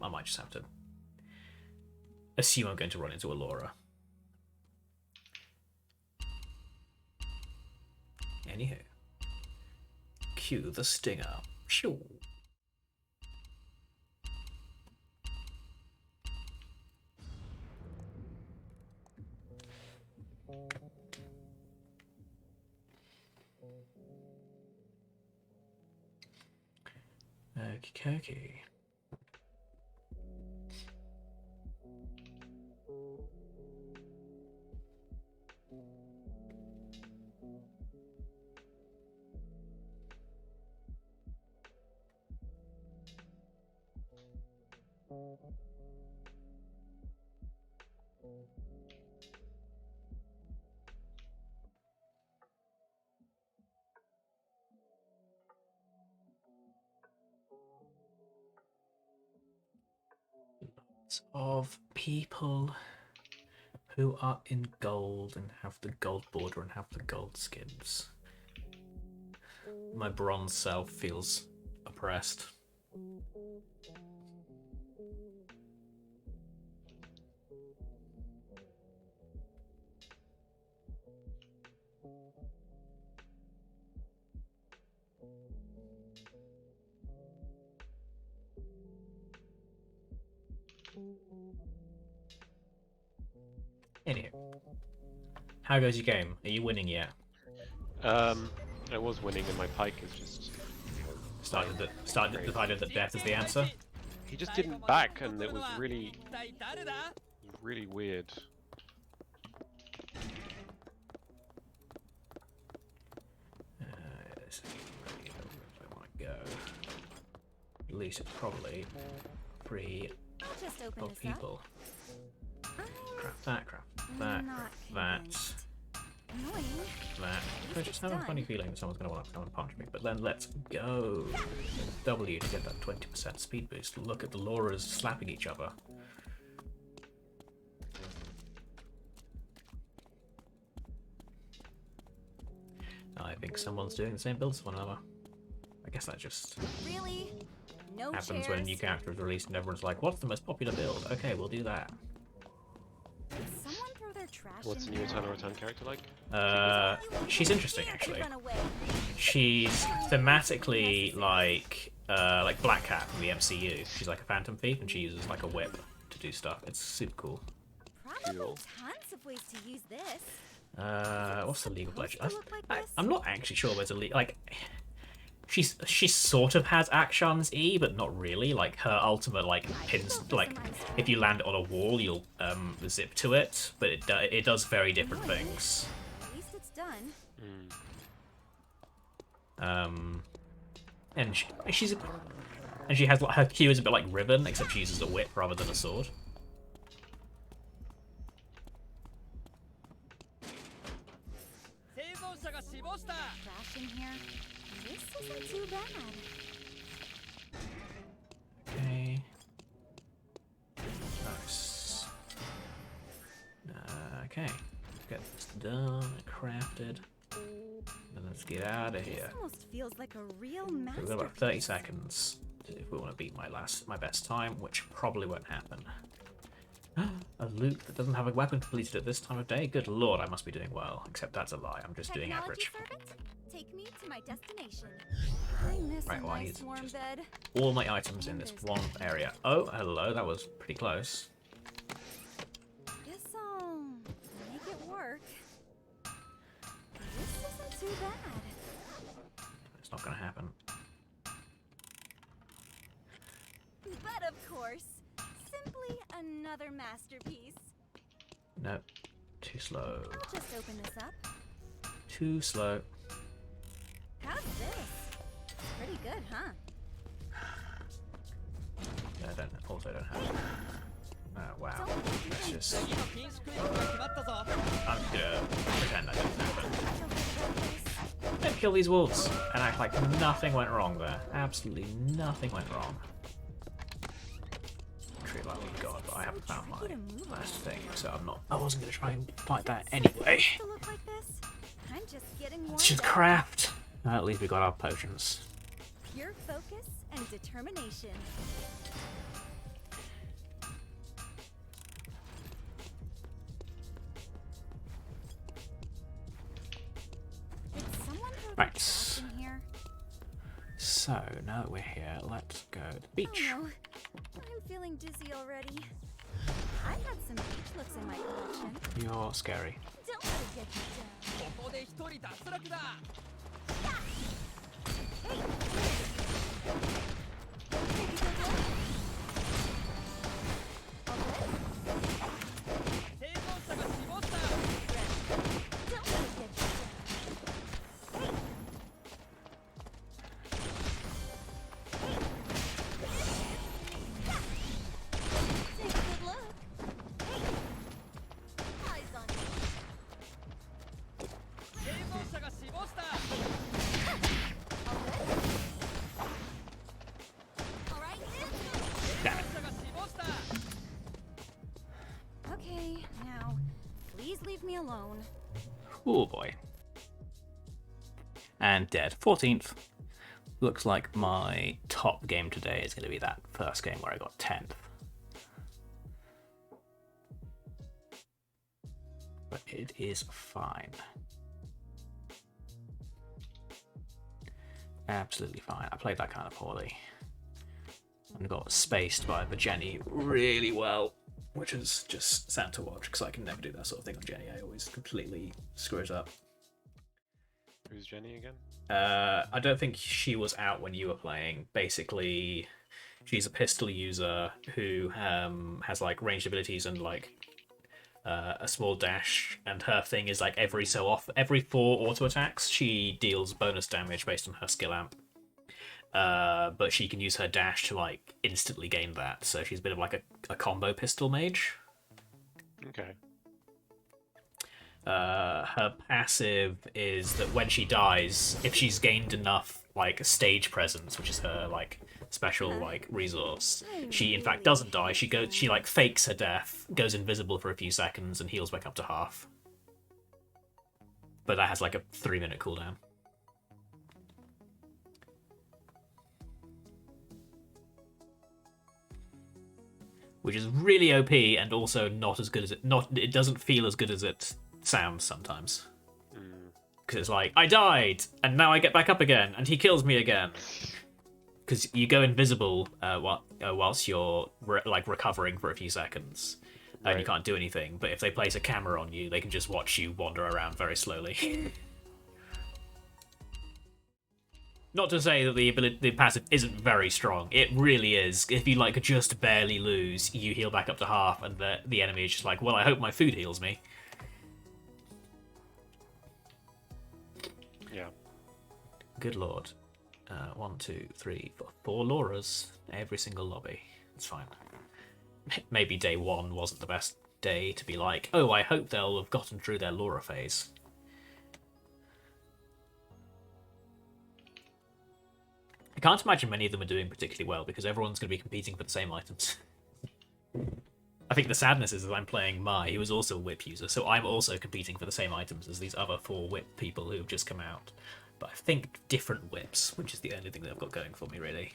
might just have to assume I'm going to run into Alora. Anywho, cue the stinger. Shoo. Okie dokie. Of people who are in gold and have the gold border and have the gold skins. My bronze self feels oppressed. Anyway, how goes your game? Are you winning yet? I was winning, and my pike is just Decided that death is the answer. he just didn't back, and it was really weird. Let's see where I want to go. At least it's probably free I'll just open of this people. up. Craft that, craft that, Not craft that, convinced. Annoying. that. I just have a funny feeling that someone's going to want to come and punch me. But then let's go. W to get that 20% speed boost. Look at the Lauras slapping each other. I think someone's doing the same build as one another. I guess that just Really? No happens chairs? when a new character is released and everyone's like, what's the most popular build? Okay, we'll do that. Did someone throw their trash What's the in new here? Return of Return character like? She's interesting Dare to actually. run away. She's thematically like Black Cat from the MCU. She's like a phantom thief and she uses like a whip to do stuff. It's super cool. Probably Cool. tons of ways to use this. What's the League of Supposed Legends? to look like this? I'm not actually sure there's a like. She sort of has actions E, but not really. Like her ultimate like pins like if you land on a wall, you'll zip to it, but it does very different things. At least it's done. And she has like her Q is a bit like Ribbon, except she uses a whip rather than a sword. Trash in here. This isn't too bad. Okay. Nice. Okay. Get this done, crafted. And let's get out of here. This almost feels like a real So we've got about masterpiece. 30 seconds if we want to beat my best time, which probably won't happen. A loot that doesn't have a weapon completed at this time of day? Good lord, I must be doing well. Except that's a lie, I'm just doing Technology average. servant, take me to my destination. I miss Right, a well, I nice need warm just- bed. All my items in this one area. Oh, hello, that was pretty close. Guess I'll make it work. This isn't too bad. It's not gonna happen. But of course, simply another masterpiece. Nope. Too slow. I'll just open this up. Too slow. How's this? Pretty good, huh? Also don't have. Oh, wow. Don't Let's just. 次の禁止クイズが決まったぞ I'm just gonna pretend that didn't happen. I don't think Then kill these wolves and act like nothing went wrong there. Absolutely nothing went wrong. True, like we got, but I haven't found my last thing, so I wasn't gonna try and fight that anyway. to look like this. I'm just getting warmed Let's just up. craft. At least we got our potions. Pure focus and determination. Did someone throw their Right. trash in here? So now that we're here, let's go to the beach. Oh no, I'm feeling dizzy already. I've had some beach looks in my collection. You're scary. Don't let it get you down. ここで一人脱落だ 生存者が死亡した Don't let it get you down. Oh boy. And dead. 14th. Looks like my top game today is going to be that first game where I got 10th. But it is fine. Absolutely fine. I played that kind of poorly. And got spaced by the Jenny really well, which is just sad to watch because I can never do that sort of thing on Jenny. I always completely screw it up. Who's Jenny again? I don't think she was out when you were playing. Basically, she's a pistol user who has like ranged abilities and like a small dash, and her thing is like every 4 auto attacks she deals bonus damage based on her skill amp. But she can use her dash to like instantly gain that, so she's a bit of like a combo pistol mage. Okay. Her passive is that when she dies, if she's gained enough like stage presence, which is her like special like resource, she in fact doesn't die. She like fakes her death, goes invisible for a few seconds, and heals back up to half. But that has like a 3-minute cooldown. Which is really OP and also not as good as it doesn't feel as good as it sounds sometimes. Because it's like, I died, and now I get back up again, and he kills me again. Because you go invisible whilst you're recovering for a few seconds, and Right. you can't do anything. But if they place a camera on you, they can just watch you wander around very slowly. Not to say that the passive isn't very strong. It really is. If you like just barely lose, you heal back up to half, and the enemy is just like, well, I hope my food heals me. Yeah. Good lord. 1, 2, 3, 4 Lauras. Every single lobby. It's fine. Maybe day 1 wasn't the best day to be like, oh, I hope they'll have gotten through their Laura phase. I can't imagine many of them are doing particularly well because everyone's going to be competing for the same items. I think the sadness is that I'm playing Mai, who is also a whip user, so I'm also competing for the same items as these other 4 whip people who have just come out. But I think different whips, which is the only thing that I've got going for me, really.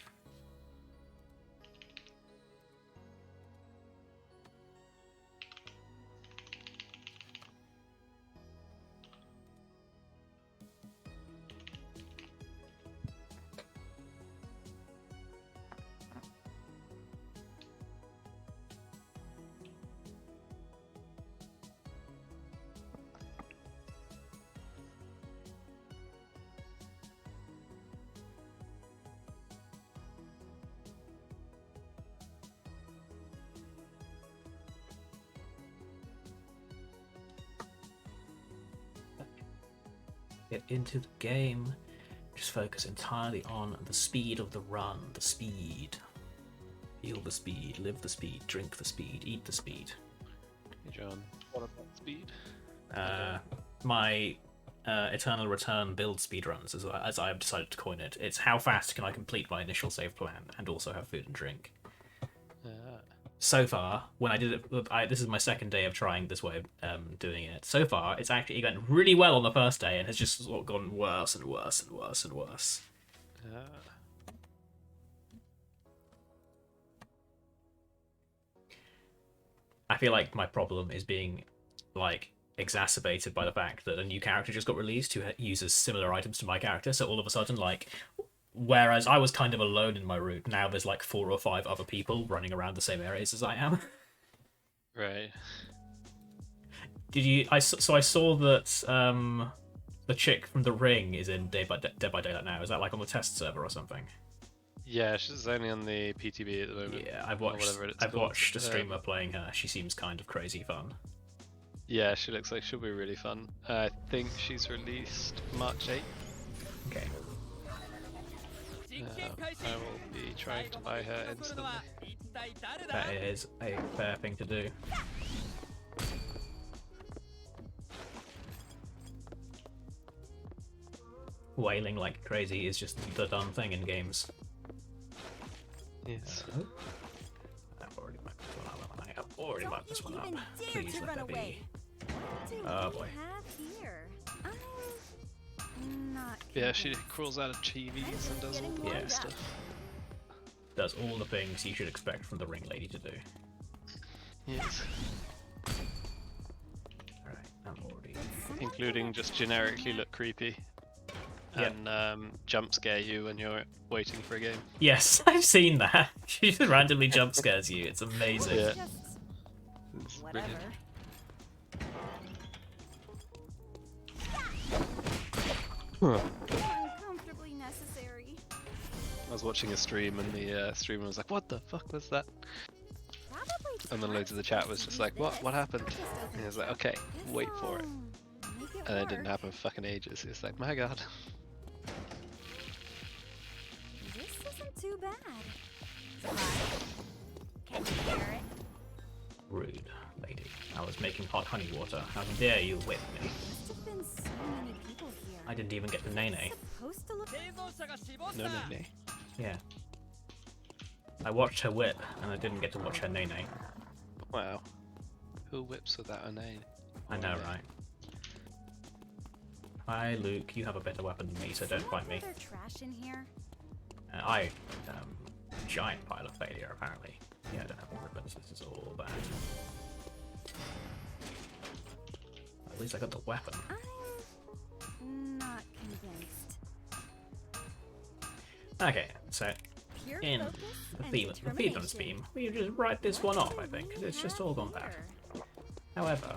Get into the game. Just focus entirely on the speed of the run. The speed. Feel the speed. Live the speed. Drink the speed. Eat the speed. Hey John, what about speed? My Eternal Return build speedruns, as I have decided to coin it. It's how fast can I complete my initial save plan and also have food and drink. So far, when I did it, this is my second day of trying this way of doing it. So far, it's actually went really well on the first day and has just sort of gone worse and worse and worse and worse. I feel like my problem is being like exacerbated by the fact that a new character just got released who uses similar items to my character. So all of a sudden, like, whereas I was kind of alone in my route, now there's like 4 or 5 other people running around the same areas as I am. Right. Did you? I saw that the chick from The Ring is in Dead by Daylight now. Is that like on the test server or something? Yeah, she's only on the PTB at the moment. Yeah, I've or whatever it's I've called. watched a streamer playing her. She seems kind of crazy fun. Yeah, she looks like she'll be really fun. I think she's released March 8th. Okay. I will be trying to buy her instantly. That is a fair thing to do. Wailing like crazy is just the done thing in games. Yes. I've already marked this one up. I have already marked this one up. Even dare Please to let run that be. away. What do Oh, we boy. have here? Not Yeah, she convinced. crawls out of chivis and does all the Yeah. fun stuff. Does all the things you should expect from the ring lady to do. Yes. Alright, I'm already. Someone Including put a just trash in generically here? look creepy. Yep. And jump scare you when you're waiting for a game. Yes, I've seen that. She just randomly jump scares you. It's amazing. Yeah. Just It's whatever. brilliant. Uncomfortably necessary. I was watching a stream and the streamer was like, "What the fuck was that?" Probably And then loads of the chat was just like, "What happened?" And he was like, "Okay, wait for it." And it didn't happen for fucking ages. It's like, my god. This isn't too bad. Surprise. Can you bear it? Rude, lady. I was making hot honey water. How dare you whip me? Must have been so many people here. I didn't even get the nene. It's supposed to look 生存者が死亡し No, た no, no. Yeah. I watched her whip, and I didn't get to watch her nene. Wow. Who whips without a name? I know, right? Hi, Luke. You have a better weapon than me, so don't fight me. There trash in here? Giant pile of failure, apparently. Yeah, I don't have any ribbons. This is all bad. At least I got the weapon. I'm not convinced. Okay, so Pure in focus the and theme, the Feedlands determination. theme, we just write this one off, I think, because it's just all gone bad. Here. However,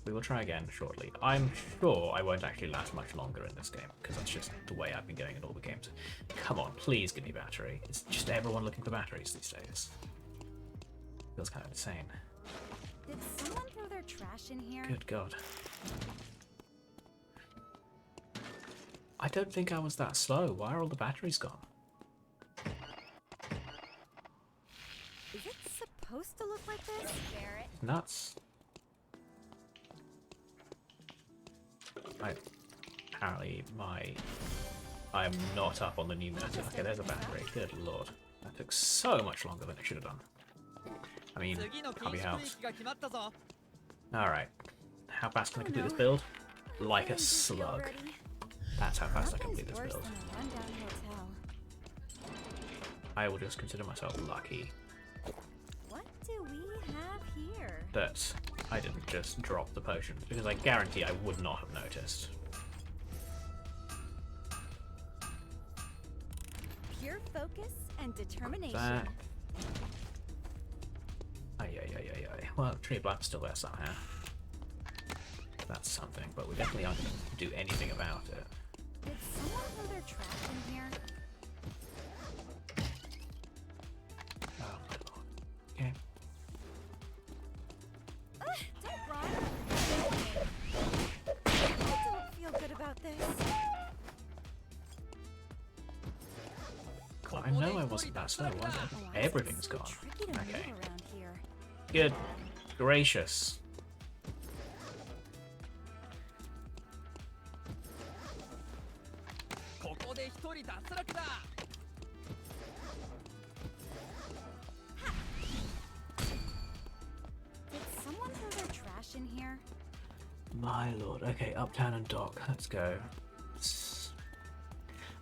we will try again shortly. I'm sure I won't actually last much longer in this game, because that's just the way I've been going in all the games. Come on, please give me battery. It's just everyone looking for batteries these days. Feels kind of insane. Did someone throw their trash in here? Good God. I don't think I was that slow. Why are all the batteries gone? Is it supposed to look like this? Barrett. Nuts. Apparently I'm not up on the new meta. Okay, there's a battery. Good lord. That took so much longer than it should have done. I mean, 次の can't 禁 be 止区 helped. 域が決まったぞ Alright. How fast can I Oh, complete no. this build? Like a Feeling dizzy slug. already. That's how fast I can Nothing's complete this worse build. than a rundown hotel. I will just consider myself lucky What do we have here? that I didn't just drop the potion, because I guarantee I would not have noticed. Pure focus and determination. That. Ay. Well, Tree of Life's still there somehow. That's something, but we definitely aren't going to do anything about it. Did someone throw their trash in here? Oh my lord. Okay. Don't run. I don't feel good about this. Well, I know I wasn't that slow, was Oh, I? Everything's so gone. tricky to move Okay. around here. Good gracious. Did someone throw their trash in here? My lord. Okay, uptown and dock. Let's go.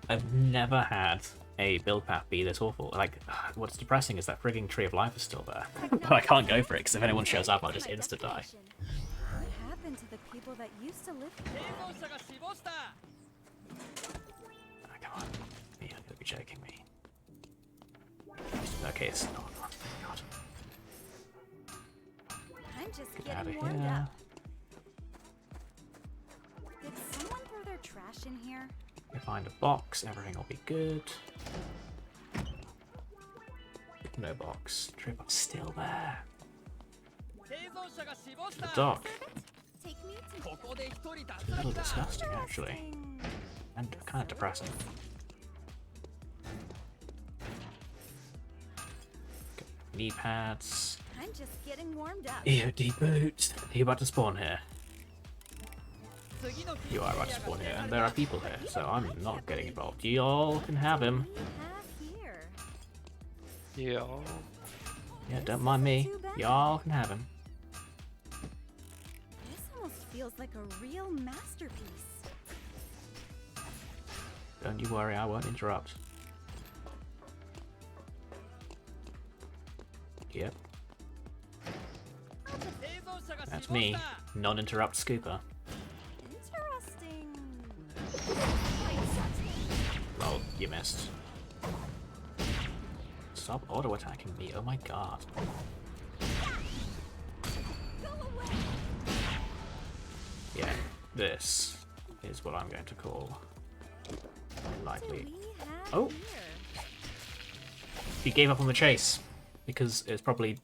I've never had a build path be this awful. Like, what's depressing is that frigging Tree of Life is still there. But I can't go for it, because if anyone shows up, I'll just My insta-die. destination. What happened to the people that used to live here? 生存者が死亡した Oh, come on. You're gonna be joking me. Okay, it's not. Oh, thank God. I'm just Get out getting of warmed here. up. Did someone throw their trash in here? You find a box, everything will be good. No box. Tree of Life's still there. 生存者が死亡し The た dock. Take me to ここで一人脱 It's a little 落だ disgusting, actually. Interesting. And kind of depressing. Knee pads. I'm just getting warmed up. EOD boots. Are you about to spawn here? 次の禁 You 止 are エ about リ to アが spawn 指 here, 定さ and れ there た are people here, so I'm not getting involved. Y'all can have him. What do we have here? Yeah. Yeah, don't mind me. Y'all can have him. This almost feels like a real masterpiece. Don't you worry, I won't interrupt. Yep, 生存者が死 that's 亡 me. した Non-interrupt scooper. Interesting. Well, you missed. Stop auto-attacking me, oh my god. Go away. Yeah, this is what I'm going to call What do likely. we have Oh. here? He gave up on the chase because it's probably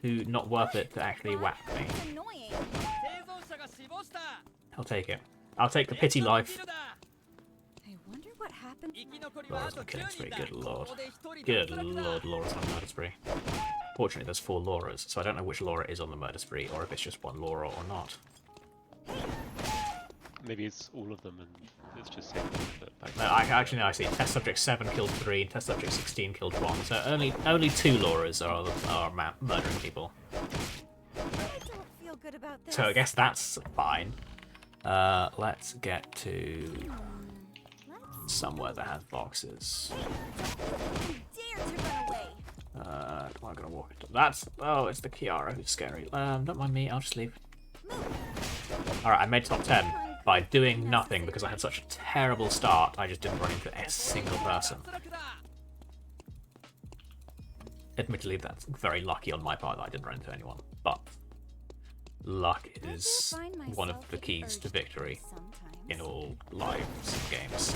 not worth it to actually whack me. That's annoying. 生存者が死亡した I'll take it. I'll take the pity life. I wonder what happened. 生き残りはあ Laura's と on 9 killing 人 spree, だ good こ lord. こで1人 Good 脱落だ lord, Laura's on murder spree. Fortunately, there's 4 Lauras, so I don't know which Laura is on the murder spree, or if it's just one Laura or not. Maybe it's all of them and it's just saying that back No, actually, no, I see. Test subject 7 killed 3, and test subject 16 killed 1, so only 2 Lauras are murdering people. I don't feel good about this. So I guess that's fine. Let's get to Let's somewhere that has boxes. dare to run away. I'm gonna walk into that's. Oh, it's the Kiara who's scary. Don't mind me. I'll just leave. All right, I made top 10 by doing nothing because I had such a terrible start. I just didn't run into a single person. 脱落だ Admittedly, that's very lucky on my part that I didn't run into anyone, but luck is one of the keys to victory in all lives and games.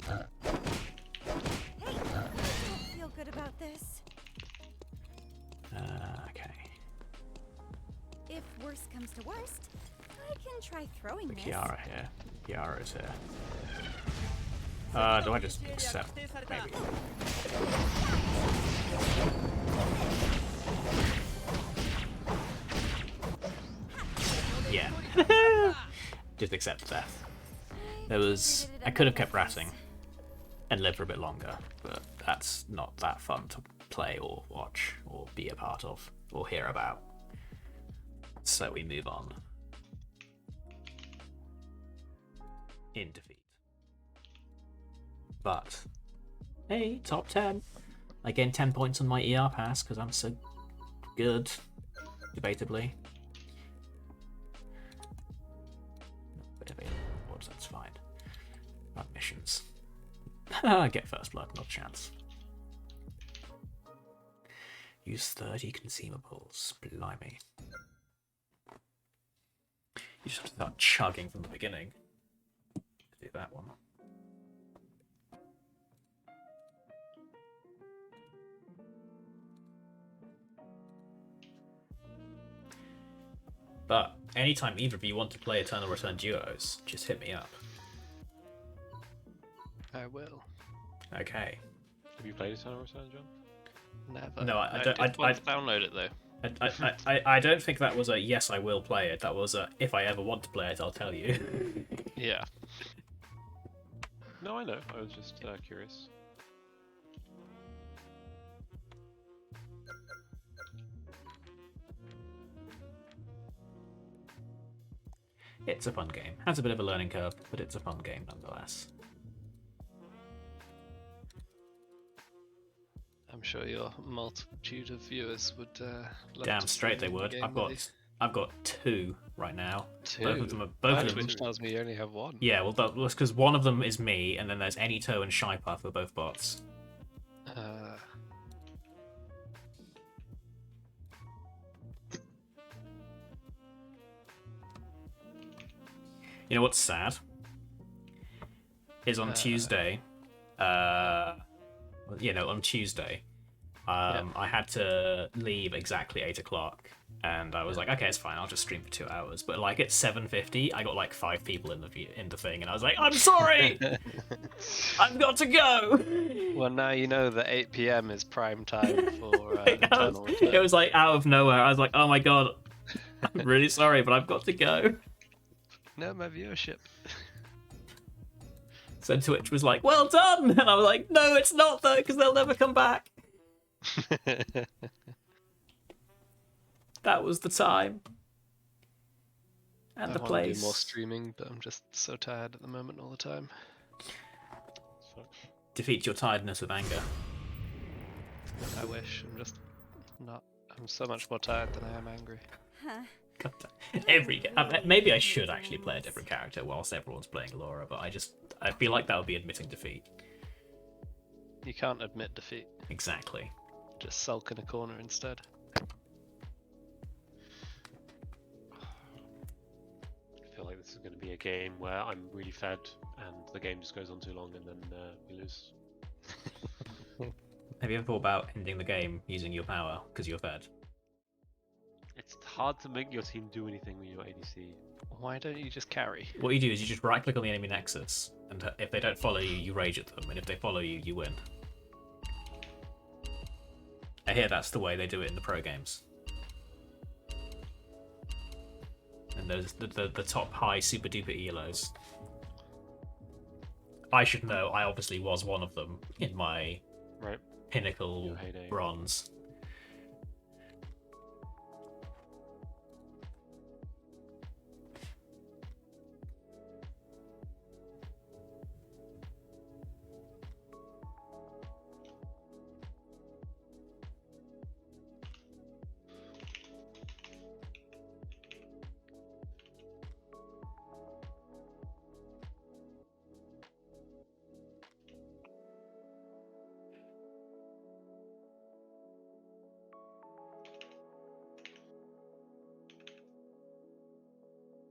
Hey, I don't feel good about this. Okay, If worst comes to worst, I can try throwing the this. Kiara here. Kiara is here. Do I just accept? Maybe. Yeah. Just accept death. I could have kept ratting and lived for a bit longer, but that's not that fun to play or watch or be a part of or hear about. So we move on. In defeat. But, hey, top 10. I gained 10 points on my ER pass because I'm so good, debatably. Awards, that's fine. Run missions. Get first blood, not a chance. Use 30 consumables. Blimey. You just have to start chugging from the beginning to do that one. But anytime either of you want to play Eternal Return duos, just hit me up. I will. Okay. Have you played Eternal Return, John? Never. No, I I don't- did once download it though. I don't think that was a yes, I will play it. That was a if I ever want to play it, I'll tell you. Yeah. No, I know. I was just curious. It's a fun game. Has a bit of a learning curve, but it's a fun game nonetheless. I'm sure your multitude of viewers would love Damn to straight they stream the would. game with I've got 2 right now. you. Both of them are both of them. Which tells me you only have one. Yeah, well, that's because one of them is me, and then there's Anyto and Shypuff who are both bots. You know what's sad? Is on Tuesday. On Tuesday, I had to leave exactly 8 o'clock, and I was like, okay, it's fine. I'll just stream for 2 hours. But like at 7:50, I got like 5 people in the thing, and I was like, I'm sorry, I've got to go. Well, now you know that 8 p.m. is prime time for Eternal Return. It was like out of nowhere. I was like, oh my god, I'm really sorry, but I've got to go. No, my viewership. So Twitch was like, well done, and I was like, no, it's not though, because they'll never come back. That was the time. And I the want to place. do more streaming, but I'm just so tired at the moment all the time. Defeat your tiredness with anger. I wish. I'm just not. I'm so much more tired than I am angry. Huh. God damn. Maybe I should actually play a different character whilst everyone's playing Laura, but I feel like that would be admitting defeat. You can't admit defeat. Exactly. Just sulk in a corner instead. I feel like this is going to be a game where I'm really fed and the game just goes on too long and then we lose. Have you ever thought about ending the game using your power because you're fed? It's hard to make your team do anything when you're ADC. Why don't you just carry? What you do is you just right click on the enemy nexus, and if they don't follow you, you rage at them, and if they follow you, you win. I hear that's the way they do it in the pro games. And those the top high super duper elos. I should know. I obviously was one of them in my Right. pinnacle Your heyday. bronze.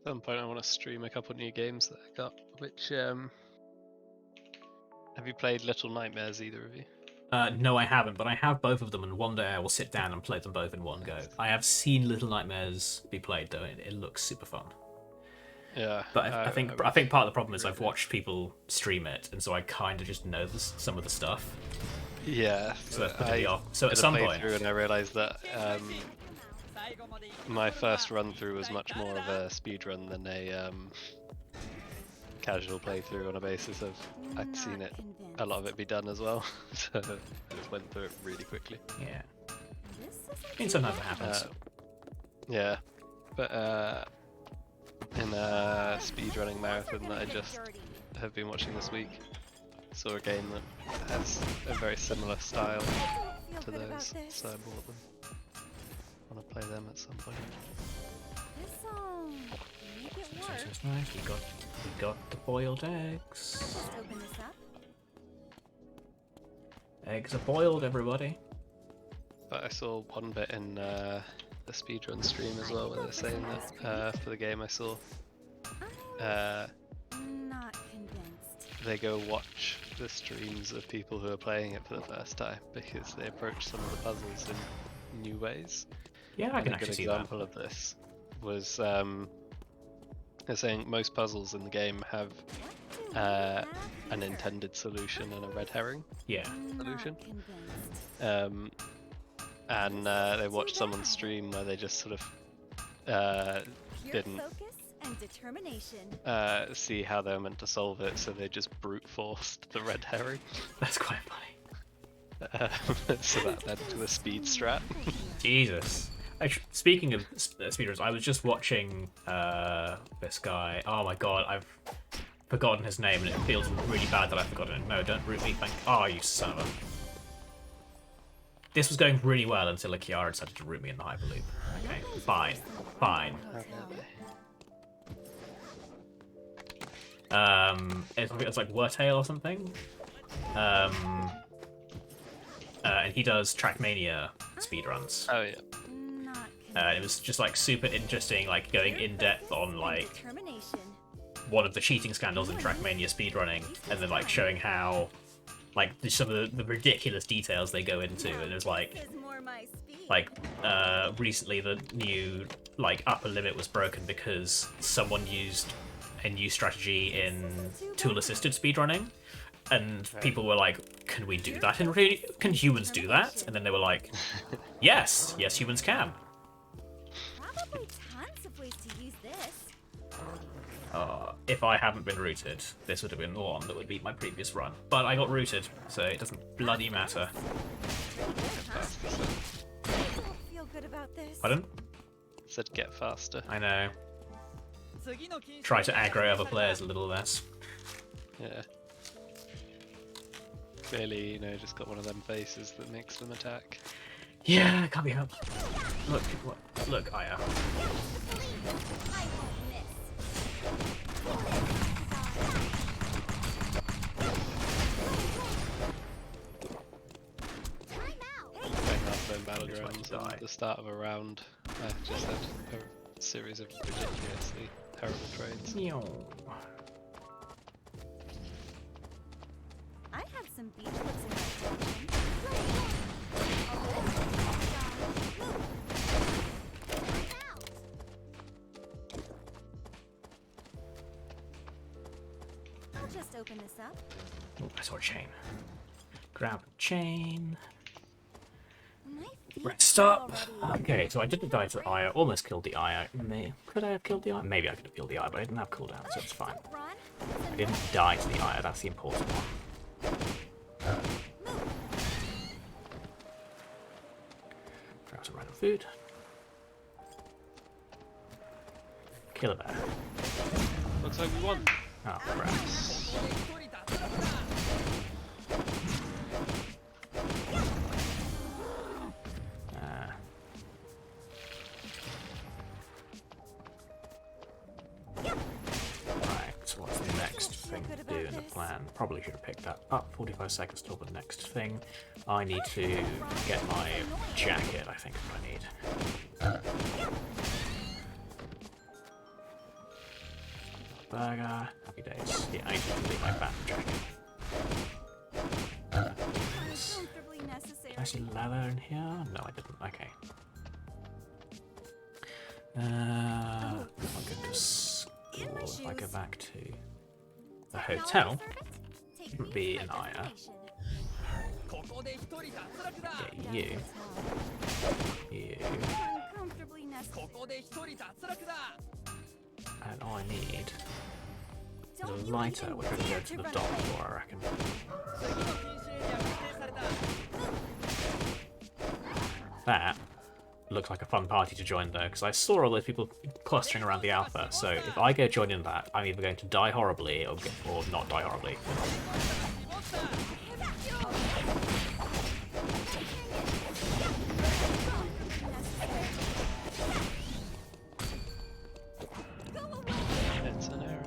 At some point I want to stream a couple new games that I got, which have you played Little Nightmares, either of you? No, I haven't, but I have both of them, and one day I will sit down and play them both in one go. I have seen Little Nightmares be played, though, and it looks super fun. Yeah. But I think part of the problem is I've watched people stream it, and so I kind of just know some of the stuff. Yeah. So that's putting me off. So at did a some point, playthrough and I realised that my first run through was much more of a speed run than a casual playthrough on a basis of I'd seen it, a lot of it be done as well, so I just went through it really quickly. yeah. I mean, sometimes it happens. Yeah, but in a speedrunning marathon that I just have been watching this week, saw a game that has a very similar style to those, so I bought them. I want to play them at some point. This'll make it So work. it's nice. We got the boiled eggs. Just open this up. Eggs are boiled, everybody. But I saw one bit in the speedrun stream as well where they're saying that for the game I saw, Not convinced. they go watch the streams of people who are playing it for the first time because they approach some of the puzzles in new ways. Yeah, I And can a good actually see that. example of this was they're saying most puzzles in the game have an intended solution and a red herring Yeah. solution. Not convinced. And they watched someone stream where they just sort of Pure didn't focus and determination. see how they were meant to solve it, so they just brute forced the red herring. That's quite funny. So that led to a speed strat. Jesus. Speaking of speedruns, I was just watching this guy. Oh my god, I've forgotten his name, and it feels really bad that I've forgotten it. No, don't root me, thank. Oh, you son of a. This was going really well until a Kiara decided to root me in the Hyperloop. Okay, fine, fine. It's like Wurtail or something. And he does Trackmania speedruns. Oh yeah. Not It was just like super interesting, like going in depth on like determination. one of the cheating scandals in Trackmania speedrunning, and then like showing how like some of the ridiculous details they go into, and it was This is more my speed. like recently the new like upper limit was broken because someone used a new strategy in tool assisted speedrunning, and people were like, can we do that in really, can humans do that? And then they were like, yes humans can. Probably tons of ways to use this. If I hadn't been rooted, this would have been the one that would beat my previous run. But I got rooted, so it doesn't bloody matter. I don't feel good about this. Pardon? Said get faster. I know. try to aggro other players a little less. Yeah. Clearly, you know, just got one of them faces that makes them attack. Yeah, can't be helped. Look, look, Aya. I won't miss. Time out. Hey, Playing half-lane Looks like battlegrounds you at died. the start of a round, I just had a series of ridiculously terrible trades. I had some beach looks in my collection. I'll just open this up. Oh, I saw a chain. Grab a chain. My feet Right, stop. already. Okay, so I didn't die to the Aya. Almost killed the Aya. Could I have killed the Aya? Maybe I could have killed the Aya, but I didn't have cooldown, so it's fine. Don't run. I didn't die to the Aya. That's the important one. Grab some random food. Kill a bear. Looks like we won. Oh, crap. Right, so what's the next thing to do in the plan? Probably should have picked that up. 45 seconds till the next thing. I need to get my jacket, I think is what I need. Burger, happy days. Yeah, I need to complete my phantom jacket. Uncomfortably necessary. Did I see leather in here? No, I didn't. Okay. I'll go to school. If I go back to the hotel, Take be me an to my Aya. destination. Get you, you, Uncomfortably necessary. and I need Don't the you lighter, even which I can dare go to to the run dock away. for, I reckon. That looks like a fun party to join though, because I saw all those people clustering around the alpha, so if I go join in that, I'm either going to die horribly or not die horribly. It's an error.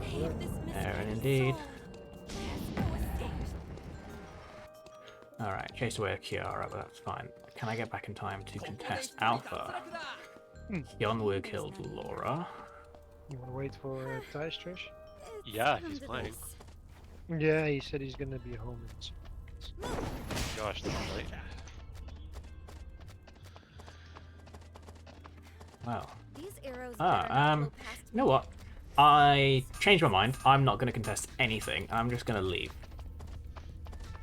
Save this Aaron, misbehaved indeed. soul. There's no escape. Alright, chase away Kiara, but that's fine. Can I get back in time to contest Alpha? Yonwu killed Laura. You want to wait for Thijs, Trish? It's Yeah, come he's to playing. this. Yeah, he said he's gonna be home in 2 minutes. Gosh, that's late. Wow. These arrows Ah, better not go past You know what? I changed my mind. I'm not going to contest anything. I'm just going to leave.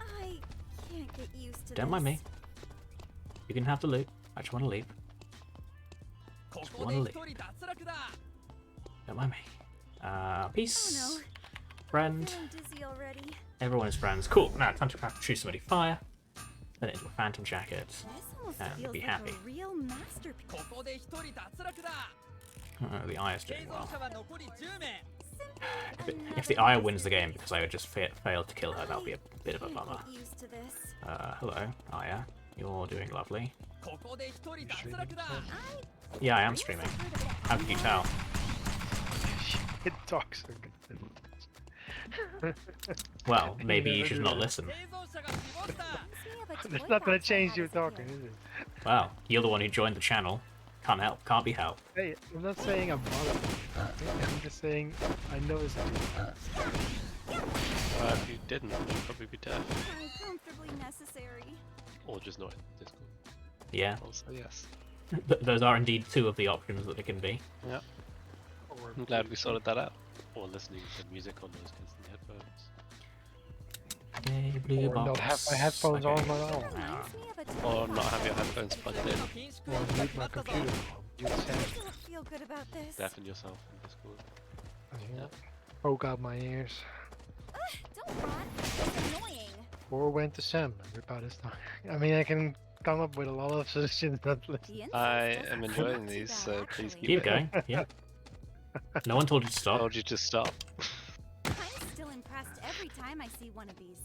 I can't get used to Don't mind me. this. You can have the loot. I just want to leave. Just want to leave. Don't mind me. Peace. Oh no. Friend. Feeling dizzy already. Everyone is friends. Cool. Now time to choose somebody fire. Then into a phantom jacket. This almost And feels be like happy. a real masterpiece. The Eye is doing well. If the Eye wins the game because I would just failed to kill her, that would be a bit of a Can't bummer. get used to this. Hello, Aya. You're doing lovely. Streaming, Yeah, I am streaming. How could you tell? It talks so good. Well, maybe you never should do not that. listen. It's not gonna change you talking, is it? Well, you're the one who joined the channel. Can't help. Can't be helped. Hey, I'm not saying I'm bothered. I'm just saying I noticed you. If you didn't, you'd probably be dead. Uncomfortably necessary. Or just not in Discord. Yeah, Also, yes. those are indeed two of the options that it can be. Yeah. Or I'm glad we sorted that out. Or listening to music on those kids in the headphones. Yay, blue or box. not have my headphones on my own. Reminds me of a Or time not have your headphones plugged in. Or mute my computer. You I said, don't feel good about this. Deafen yourself in Discord. poke out my ears. Don't run. It's annoying. Or went to Sam and rip out his tongue. I mean, I can come up with a lot of solutions that list. The insects I doesn't am sound enjoying too these, bad, so please actually. Keep going. Yeah. No one told you to I stop. told you to stop. I'm still impressed every time I see one of these.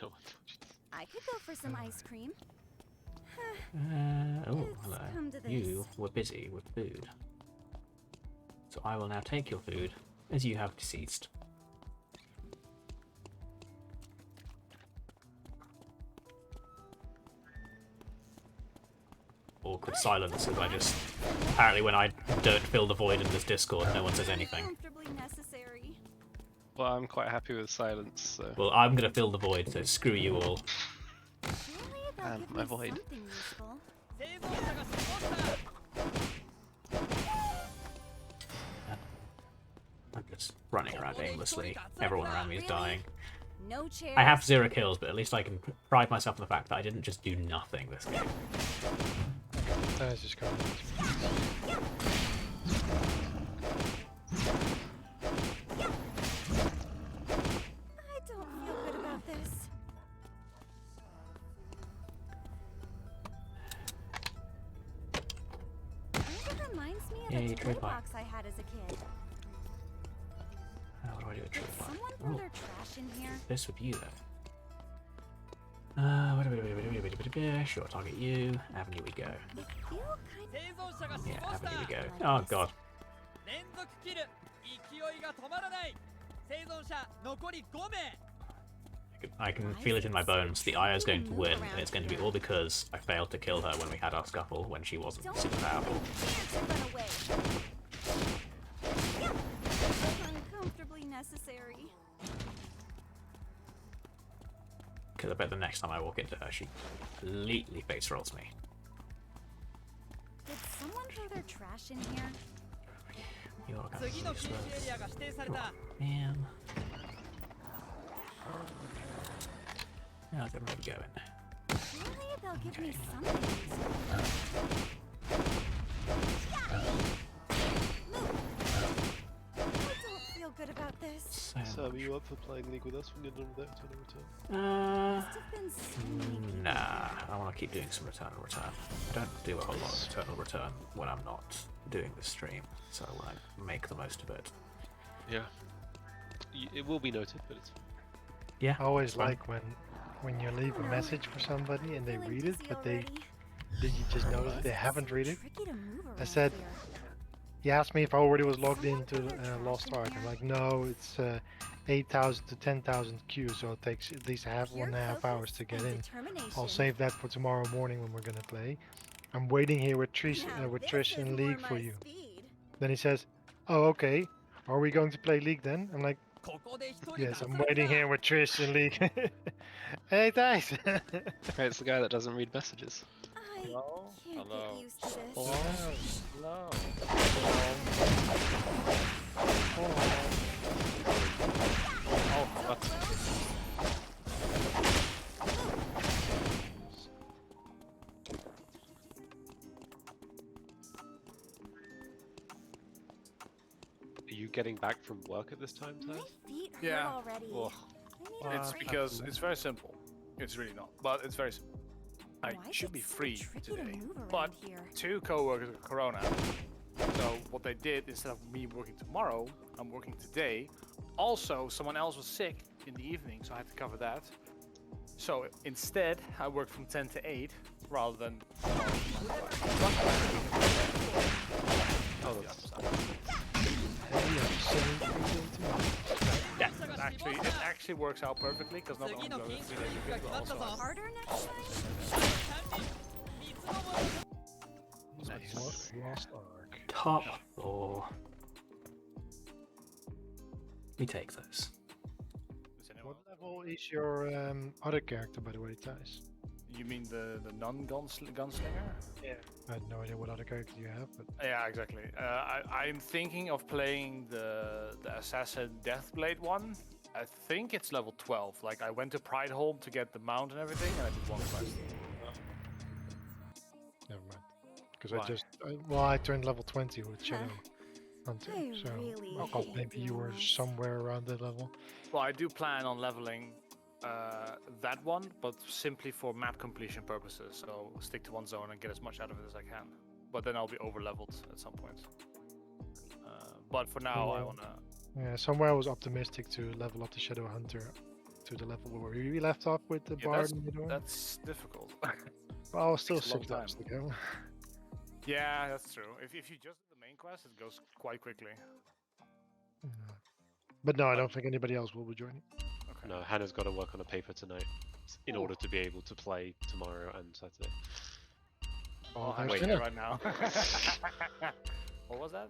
No one told you to I could go for some ice cream. Oh, It's hello. come to You this. were busy with food. So I will now take your food, as you have deceased. Awkward silence as I just... Apparently when I don't fill the void in this Discord, no one says anything. Comfortably necessary. Well, I'm quite happy with silence, so. Well, I'm gonna fill the void, so screw you all. Surely they'll And give my me void. something useful. 生存者が死亡した I'm just running around aimlessly. Everyone around me is dying. No chairs. I have 0 kills, but at least I can pride myself on the fact that I didn't just do nothing this game. That's just going. I don't feel good about this. I think it reminds me of Yay, a trade buy. toolbox I had as a kid. How do I do a Did trade someone buy? throw Ooh, their trash in here? this would be you though. Sure, target you. Avenue we go. I feel kind 生存者が死 Yeah, 亡した avenue we go. Oh god. 連続キル勢いが止まらない生存者残り5名 I can feel it in my bones. The Aya is going to win, and it's going to be all because I failed to kill her when we had our scuffle when she wasn't Don't super powerful. dare to run away. Uncomfortably necessary. Because I bet the next time I walk into her, she completely face rolls me. Did someone throw their trash in here? You're gonna 次の禁 useless. 止エリアが指定された Man. How's everybody going? Surely they'll give me something useful. Move. I don't feel good about this. So, So, are you up for playing League with us when you're done with that eternal return? Must have been so many people nah. here. I want to keep doing some Returnal Return. I don't do a whole lot of Returnal Return when I'm not doing the stream, so I want to make the most of it. Yeah. It will be noted, but it's Yeah. I always fun. like when you leave a message for somebody and they Feeling read it, dizzy but they already. did you just notice Why they is it haven't so read it? tricky to move I around said, here? he asked me if I already was logged Someone into threw their trash Lost in Ark. here. I'm like, no, it's 8,000 to 10,000 queues, so it takes at least Pure 1.5 hours focus to get and in. determination. I'll save that for tomorrow morning when we're gonna play. I'm waiting here with Trish, Now with this Trish is in more League for my you. speed. Then he says, oh, okay. Are we going to play League then? I'm like, ここで一人 yes, 脱 I'm 落 waiting だ here with Trish in League. Hey, thanks. Hey, it's the guy that doesn't read messages. I Hello? can't Hello. get used to this. Hello. Oh, what? Are you getting back from work at this time, My Taz? feet hurt Yeah. already. Ugh. I need a It's break. because it's very simple. It's really not, but it's very simple. I Why is should it be so free tricky to today, move around but here? 2 co-workers got corona. So what they did, instead of me working tomorrow, I'm working today. Also, someone else was sick in the evening, so I had to cover that. So instead, I worked from 10 to 8 rather than. Oh, that's Yeah. Actually, it actually works out perfectly because not 次 only の do I 禁 have 止 3 days 区域が weekend, 決 but まった also ぞ Harder next time? 三つのもの Lost Ark. Top floor. We take those. Does anyone- What level is your other character, by the way, Thijs? You mean the non-gunslinger? Yeah. I had no idea what other character you have, but Yeah, exactly. I'm thinking of playing the Assassin Deathblade one. I think it's level 12. Like, I went to Prideholm to get the mount and everything, and I did one quest. never mind. Because Why? I turned level 20 with Shadow Hunter, I so really I thought hate maybe you were doing this. somewhere around that level. Well, I do plan on leveling that one, but simply for map completion purposes. So stick to one zone and get as much out of it as I can. But then I'll be over leveled at some point. But for now, I Yeah. wanna. Yeah, somewhere I was optimistic to level up the Shadow Hunter to the level where we left off with the Yeah, Bard and Midor. that's difficult. Well, still takes a long 6 hours to go. Yeah, that's true. If you just do the main quest, it goes quite quickly. But no, I don't think anybody else will be joining. Okay. No, Hannah's got to work on a paper tonight in order to be able to play tomorrow and Saturday. Oh, I'm there's waiting dinner. right now. What was that?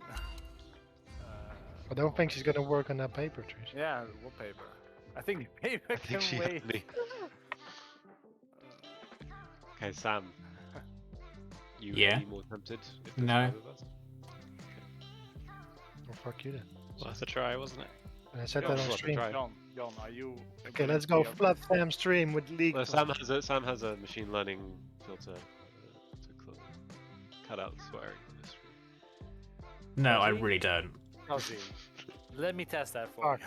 I don't think she's gonna work on that paper, Trish. Yeah, what paper? I think the paper I think she can had wait. me. Okay, Sam. You Yeah? any more tempted? If there's No. five of us? Oh, fuck you then. Worth a try, wasn't it? And I said John, that on worth a stream. try. John, are you? Okay, let's go convinced flood Sam stream with leak. Well, Sam has a machine learning filter to cut out swearing on this stream. No, I Does he? really don't. Ozzy, let me test that for Fuck.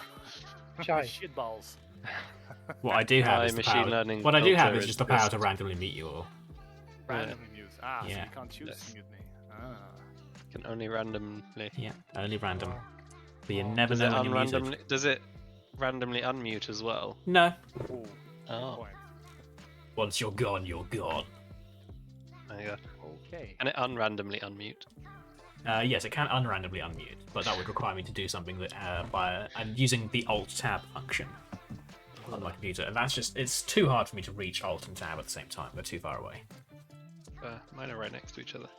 you. Shy. Shitballs. What I do have My is the machine power. learning What I do have filter is is just the power just- to randomly mute you all. Randomly mute. Ah, so Yeah. you can't choose Yes. to mute me. Ah. Can only randomly. Yeah, only random. Oh. But you Oh. never Does it, know when you're muted. unrandomly, does it randomly unmute as well? No. Ooh, good Oh, point. Once you're gone, you're gone. there you go. Okay. Can it unrandomly unmute? Yes, it can unrandomly unmute, but that would require me to do something that I'm using the Alt Tab function on my computer, and that's just it's too hard for me to reach Alt and Tab at the same time. They're too far away. Mine are right next to each other.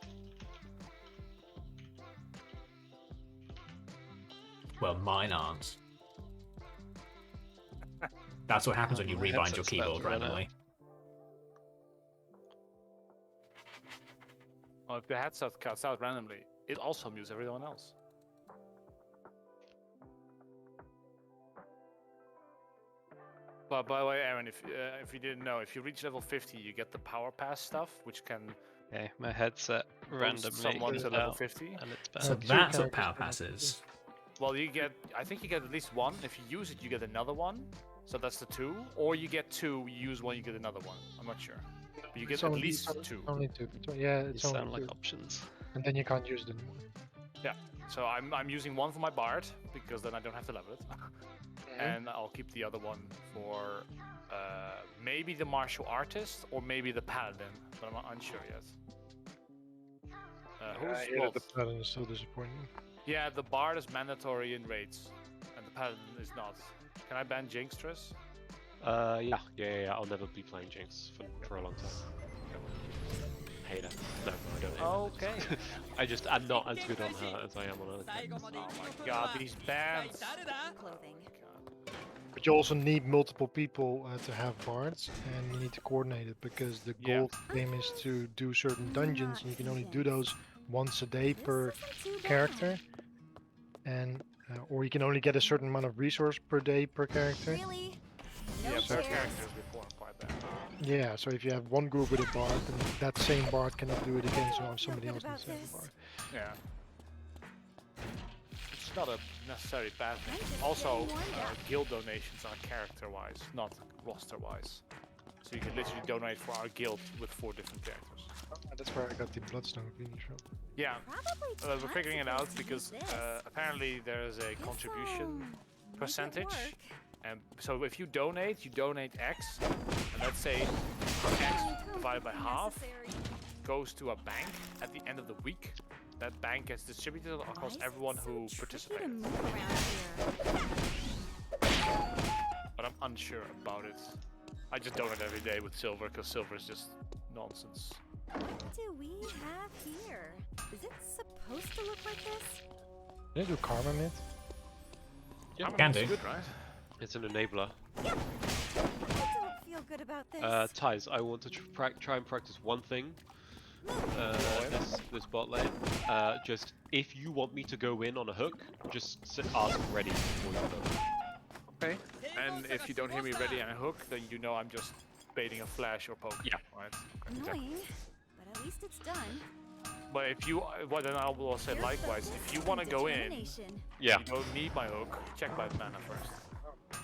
Well, mine aren't. That's what happens when you My rebind your headset's about keyboard to run out. randomly. Well, if the headset cuts out randomly, it also mutes everyone else. But by the way, Aaron, if you didn't know, if you reach level 50, you get the power pass stuff, which can Okay, my headset boost randomly someone goes to level out, 50. and it's bad. So two that's what characters Power can Pass do is. Well, I think you get at least one. If you use it, you get another one. So that's the two. Or you get two, you use one, you get another one. I'm not sure. But you get It's at only- least it's two. Only two. So, yeah, These it's sound only like two. options. And then you can't use it anymore. So I'm using one for my Bard, because then I don't have to level it. And I'll keep the other one for maybe the Martial Artist or maybe the Paladin, but I'm not unsure yet. Yeah, the pattern is so disappointing. Yeah, the Bard is mandatory in raids, and the Paladin is not. Can I ban Jinx, Triss? Yeah. I'll never be playing Jinx for a long time. Hate her. No, I don't hate her. Okay. I'm not as good on her as I am on other 最後 characters. まで Oh 生き my 残るのは god, these 一体 bans! 誰だ Clothing. But you also need multiple people to have bards, and you need to coordinate it because the Yeah. goal game is to do certain dungeons, and you can only do those once a day This per isn't too bad. character, and or you can only get a certain amount of resource per day per character. Really? No Yeah, per chairs. characters before quite bad. Yeah, so if you have one group with a bard, then that same bard cannot do it again, so I don't somebody feel else good needs to have about a bard. Yeah. It's not a necessarily bad thing. I'm just Also, getting warmed up. guild donations are character-wise, not roster-wise. So you can literally donate for our guild with 4 different characters. That's where I got the Bloodstone Phoenix from. Yeah, Probably we're time figuring to it out proceed because with this. apparently there is a This'll contribution make it percentage. work. And so if you donate X, and let's say X divided by half Necessary. goes to a bank at the end of the week. That bank gets distributed Why across is it everyone so who tricky to participated. move around here? But I'm unsure about it. I just donate every day with silver because silver is just nonsense. What do we have here? Is it supposed to look like this? Did they do Karma Myth? Yeah, mean, can it's do. good, right? It's an enabler. I don't feel good about this. Ties, I want to try and practice one thing. This bot lane. Just if you want me to go in on a hook, just ask ready before you hook. Okay. And if you don't hear me ready on a hook, then you know I'm just baiting a flash or poke. Yeah. Right. Annoying, but at least it's done. But if you, well then I will say Here's the likewise. If you bliss want to and go in, determination. Yeah. you don't need my hook. Check my mana first.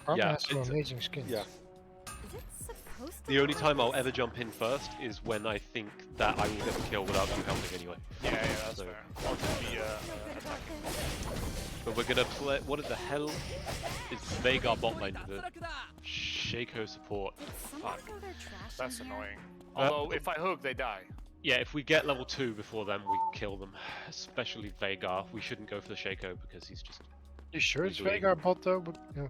Karma Yeah, has some it's- amazing skins. yeah. Is it supposed to The only look time like I'll this? ever jump in first is when I think that I will get the kill without you helping anyway. Yeah, that's So- fair. I'll just be Feel good about this. But we're gonna play. What the hell is Veigar bot lane with 脱 the 落だ Shaco support? Did someone Fuck. throw their trash That's in here? annoying. Although if I hook, they die. Yeah, if we get level 2 before then, we kill them. Especially Veigar. We shouldn't go for the Shaco because he's just. You sure it's Legally. Veigar bot though? But, yeah.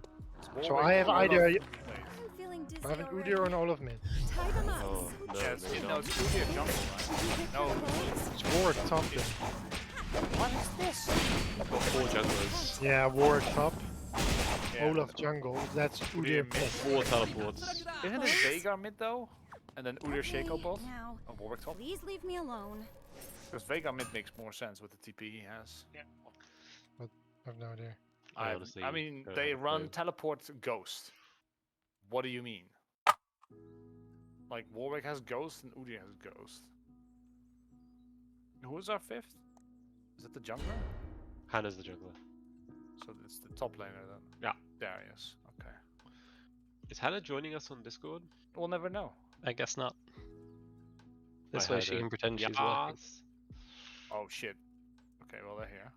So Warwick I have or either Olaf? I'm feeling dizzy I have an already. Udyr or an Olaf mid. Tie them up. Oh no, Yes, maybe no, not. it's Udyr jungle, right? No, It's Warwick top. then. what is this? We've got 4 junglers, Yeah, Warwick top, Yeah, Olaf jungle. That's Udyr Udyr mid. mid. 4 teleports. Isn't it Veigar mid though? And then Udyr Okay, Shaco bot? now, Oh, Warwick top? please leave me alone. Because Veigar mid makes more sense with the TP he has. I have no idea. I honestly I mean, don't they have a run clue. teleport Ghost. What do you mean? Like, Warwick has Ghost and Udyr has Ghost. Who is our 5th? Is it the jungler? Hannah's the jungler. So it's the top laner then? Yeah. Darius. Okay. Is Hannah joining us on Discord? We'll never know. I guess not. This I way heard she it. can pretend she's working. Yes. Oh shit. Okay, well they're here.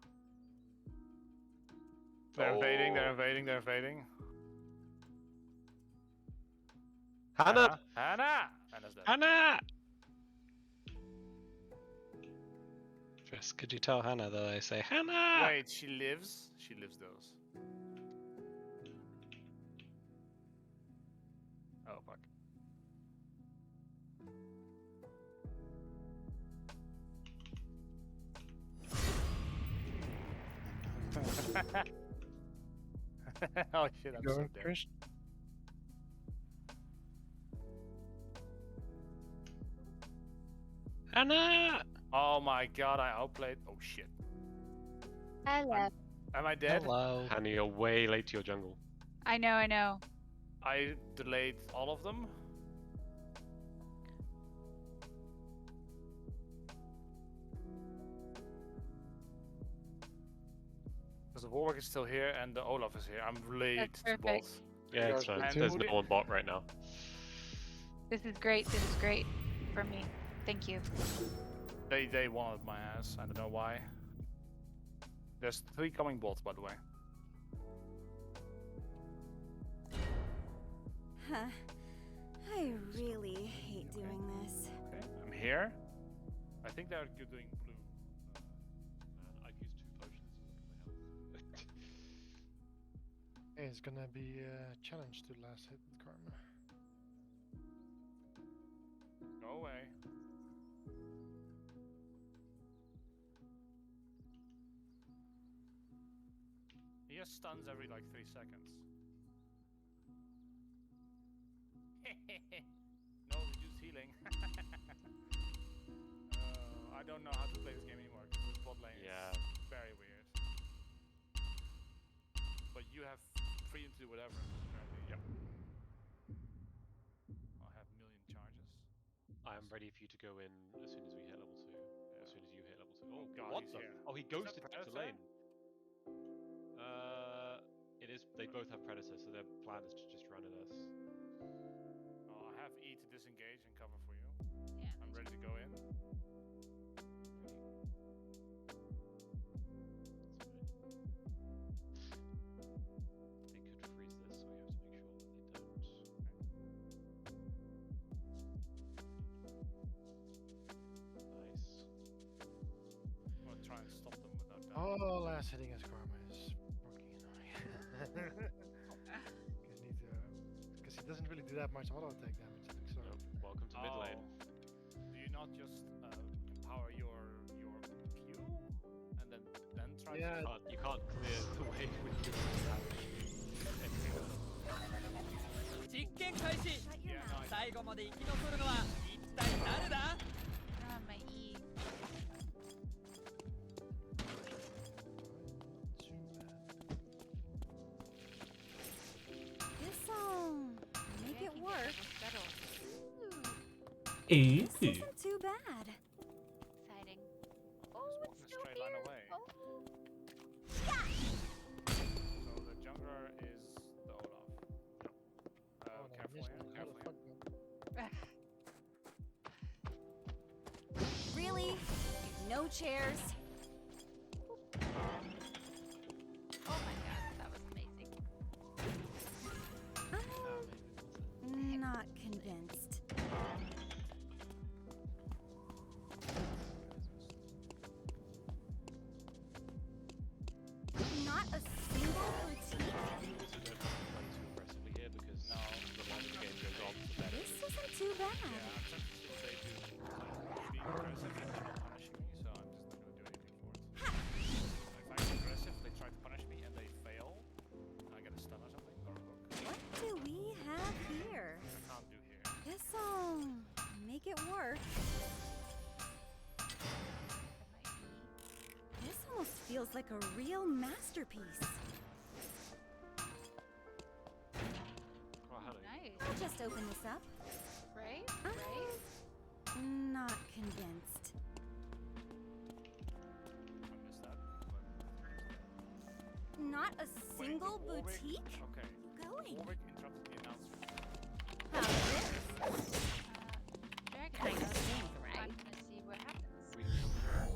They're invading, they're Oh. invading, they're invading. Hannah! Hannah! Hannah's dead. Hannah! Just could you tell Hannah that I say Hannah? Wait, she lives? She lives those. Oh fuck. Oh shit, I'm so Going dead. first. Hannah! Oh my god, I outplayed. Oh shit. Hello. Am I dead? Hello. Hannah, you're way late to your jungle. I know, I know. I delayed all of them. Because the Warwick is still here and the Olaf is here. I'm late That's to perfect. both. Yeah, it's guys fine. And There's Udi- no one bot right now. This is great. This is great for me. Thank you. They wanted my ass. I don't know why. There's 3 coming bots, by the way. Huh. I really hate doing this. Okay, I'm here. I think they're doing blue. Man, I've used 2 potions and look at my health. Hey, it's gonna be a challenge to last hit with Karma. Go away. He has stuns every like 3 seconds. No, reduce healing. I don't know how to play this game anymore because this bot lane Yeah. is very weird. But you have freedom to do whatever. Apparently. Yep. I'll have a million charges. I am ready for you to go in as soon as we hit level 2. As soon as you hit level 2. Oh, God, what he's the? here. Oh, he Is ghosted that top to Predator? lane. It is. They both have Predator, so their plan is to just run at us. Oh, I have E to disengage and cover for you. Yeah. I'm ready to go in. They could freeze this, so we have to make sure that they don't. Nice. I'm gonna try and stop them without dying. Oh, last hitting as Karma is fucking annoying. Because he doesn't really do that much auto attack damage. So Nope. Welcome to mid lane. Do you not just empower your Q and then try Yeah. to You can't clear the way with your damage. Anything else. 実験開始 Shut your Yeah, mouth. no, 最後まで生き残るのは一体誰だ On my E. This'll make it work. Ooh. This isn't too bad. Exciting. just Oh, walk it's in a still straight line here. away? Oh. So the jungler is the Olaf. Oh, no, I Careful missed here, it. How careful the here. fuck, man? Really? No chairs? it work. This almost feels like a real masterpiece. Oh, Hannah, Nice. I'll just open this up. Right? Right? Not convinced. I missed that. Not a Wait, single the Warwick- boutique? Okay. Going. Warwick interrupted the announcement. How's this? Dragon. Kind of thing, I'm right? gonna see what happens. we Yeah.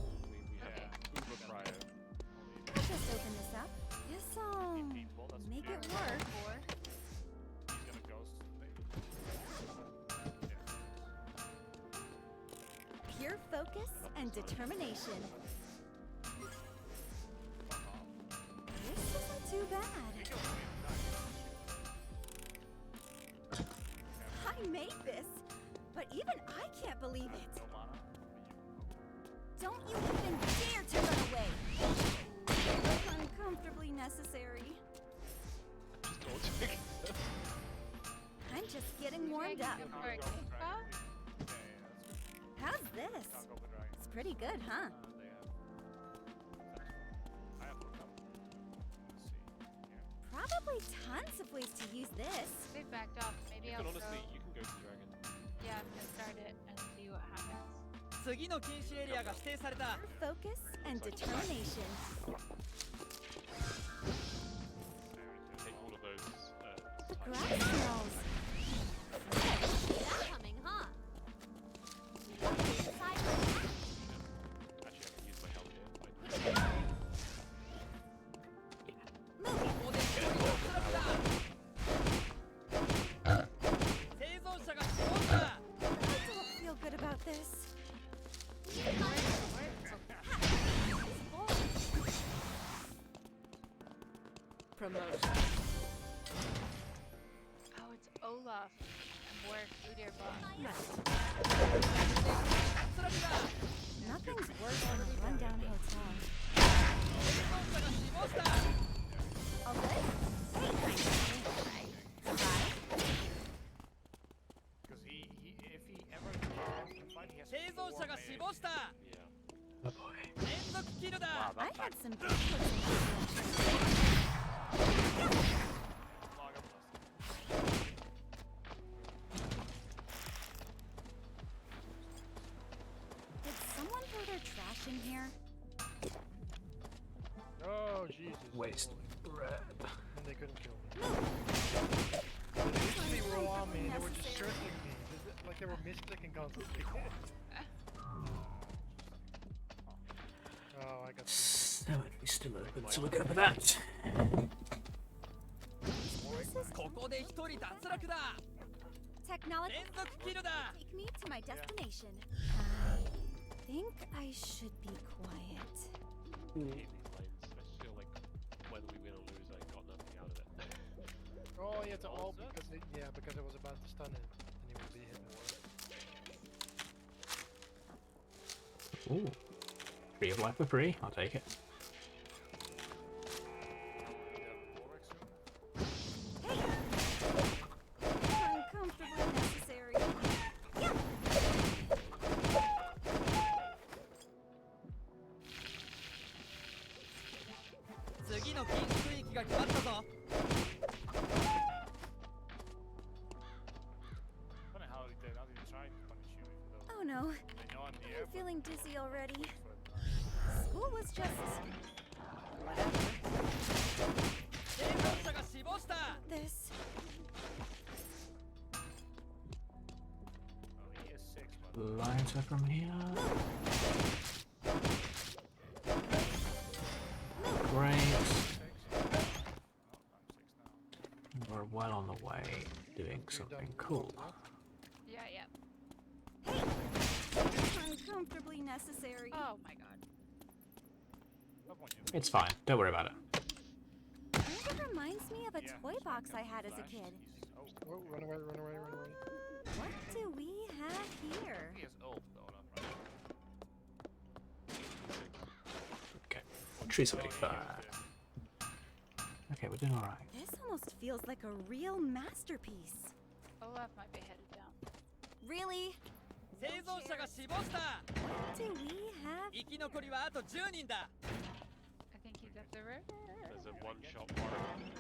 Okay. Uber Cryo. I'll just open this up. This'll People, that's make it weird. work. Four. He's gonna ghost. Yeah. Pure focus and determination. This isn't too bad. I made this, but even I can't believe it. No mana. Don't you even dare to run away. Uncomfortably necessary. Just dodging. I'm just getting warmed up. Dragon for a gift box? How's this? Can't go for dragon. It's pretty good, huh? They have. I have looked up. Let's see. Yeah. Probably tons of ways to use this. They've backed off. Maybe You I'll can honestly, throw... you can go to Dragon. Yeah, I'm gonna start it and see what happens. 次の禁止エリアが指定された。 Pure focus and determination. Take all of those. The types. grass smells. That coming, huh? Actually, I can use my help here. Move. ここで一人脱落だ。生存者が死亡した。 I don't feel good about this. Promotion. Oh, it's Olaf. And we're Udirbot. 脱落だ。 Nothing's worse than a rundown hotel. 生存者が死亡した。 All good? Hey, Survive? Because if he ever can fight, he has 生存者が死亡した。 Yeah. Oh boy. 連続キルだ。 I had some big hopes in this log up list. Did someone throw their trash in here? Oh, Jesus. Waste bread. And they couldn't kill me. Move. They literally were on me and they were just circling me. Like they were misclicking constantly. Oh, I got So it's still open, so we'll go for that. This is ここで一人脱落だ。 technology. 連続キルだ。 Take me to my destination. I think I should be quiet. I hate these lanes. I just feel like whether we win or lose, I got nothing out of it. Oh, yeah, to all because because I was about to stun it and he would be hit. Ooh. Free of life for free. I'll take it. Warwick soon. Hey! Uncomfortably necessary. Yeah! 次の禁止区域が決まったぞ。 Funny how they not even trying to punish you, even though Oh no, they know I'm the I'm air. feeling dizzy already. But School was just... whatever. 生存者が死亡した。 This... oh, he is 6, but Lighter from here. Great. 6. Oh, I'm 6 now. We're well on the way doing something cool. Yeah, yeah. Uncomfortably necessary. Oh my god. Up on you. It's fine. Don't worry about it. Kind of reminds me of a Yeah, toy so box I comes had as a Flash. kid. He's old. Oh, run away, run away, run away. What do we have here? He is old, though, not right. Okay. Treat somebody Oh, first. he is, Okay, we're doing alright. This almost feels like a real masterpiece. Olaf might be headed down. Really? 生存者が死亡した Do we have 生き残りはあと10人だ I think he's up the river. There's a one-shot warrant.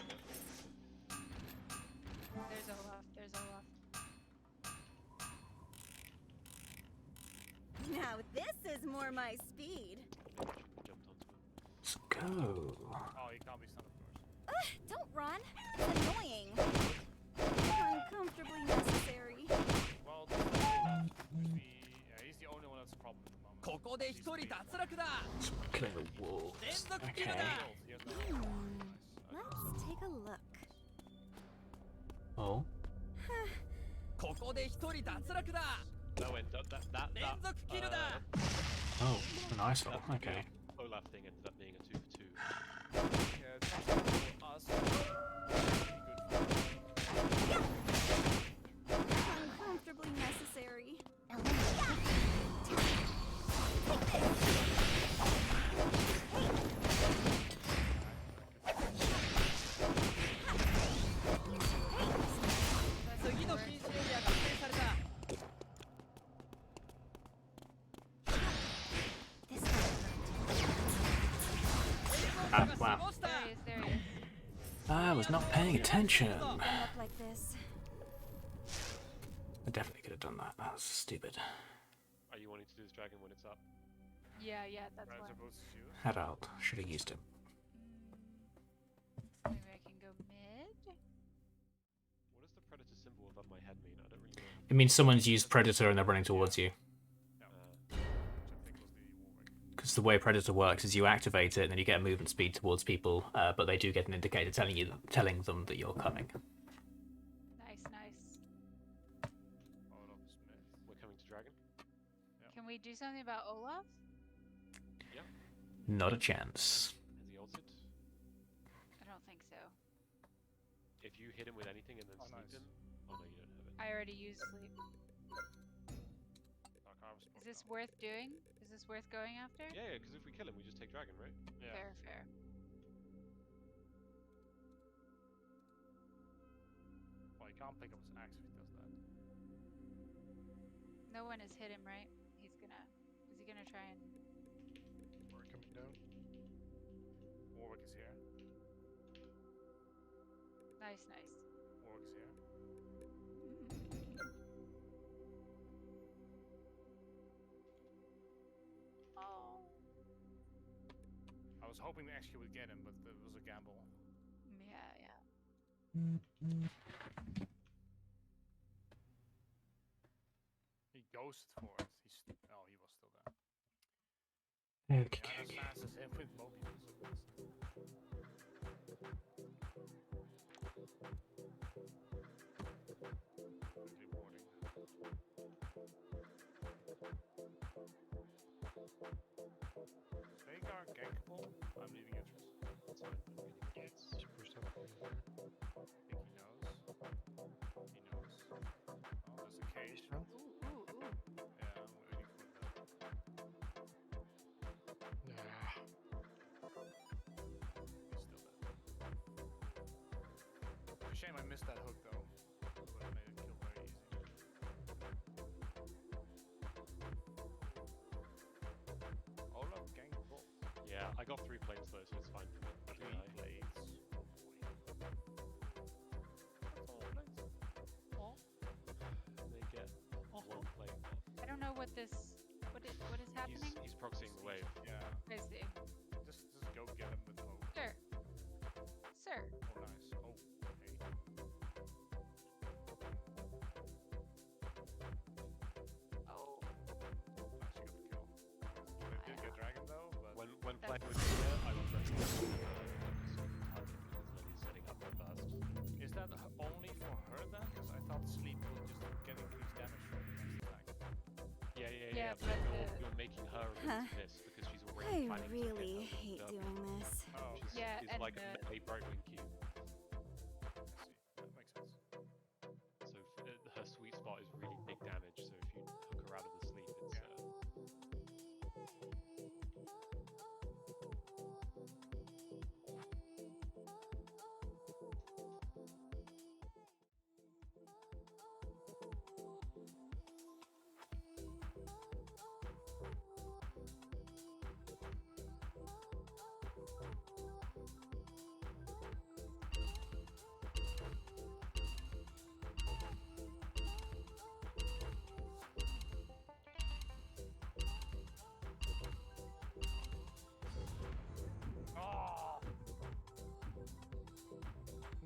There's Olaf. There's Olaf. Now this is more my speed. Jumped onto him. Let's go. Oh, you can't be stunned, of course. Don't run. It's annoying. Uncomfortably necessary. Well, he's the only one that's a problem at the moment. ここで1人脱落だ Killing the wolves. 連続キル Okay. だ He has no Let's take a look. Oh. ここで1人脱落だ No, wait, that 連続キルだ Oh, a nice one. that Okay. Olaf thing ended up being a 2 for 2. Yeah, it's not for us. Uncomfortably necessary. That's 次の worth 禁止エリアが指定された This 生存者が死亡した There he is. There he is. I was not paying attention. one look like this. I definitely could have done that. That was stupid. Are you wanting to do this dragon when it's up? Yeah, that's Right, why. supposed to shoot. Head out. Should have used him. Maybe I can go mid. What does the predator symbol above my head mean? I don't really know. It means someone's used Predator and they're running towards you. Which I think was the Warwick. Because the way Predator works is you activate it and then you get a movement speed towards people, but they do get an indicator telling them that you're coming. Nice, nice. Olaf Smith. We're coming to dragon? Can we do something about Olaf? Yeah. Not a chance. Has he ulted? I don't think so. If you hit him with anything and then Oh, sleep nice. him... Oh no, you don't have it. I already used sleep. Dark Harvest Is spoke this now. worth doing? Is this worth going after? Yeah, because if we kill him, we just take dragon, right? Yeah. Fair, fair. Well, you can't pick up his axe if he does that. No one has hit him, right? Is he gonna try and... We're coming down. Warwick is here. Nice, nice. Warwick is here. Oh. I was hoping the execute would get him, but it was a gamble. Yeah, yeah. He ghosted for it. Oh, he was still there. Okay. Yeah, as fast as him with Mobius. Reporting. Vagar gankable? I'm leaving interest. That's fine. I'm getting gates. Super stuff. I think he knows. He knows. Oh, there's a cage. Ooh, ooh, ooh. Yeah, I'm waiting for that. Yeah. He's still there. It's a shame I missed that hook though. Would have made it kill very easy. Olaf gankable. Yeah, I got 3 plates though, so it's fine for me. I Three think I- blades. That's all blades. They get 1 plate. I don't know what this... What is happening? He's proxying the wave. Yeah. I see. Just go get him with the hook. Sure. Sir. Oh, nice. Oh, okay. Oh. Nice, you got the kill. They did get dragon though, but When That's- playing with Tia, I would recommend focus on the target because then he's setting up real fast. is that only for her then? Because I thought sleep would just get increased damage from the next attack. Yeah, But but you're making her a Huh. miss because she's I already planning to hit really her hate with doing this. Oh, which is, Yeah, is and like the- a Brightwing cube. I see. That makes sense. So her sweet spot is really big damage. So if you hook her out of the sleep, it's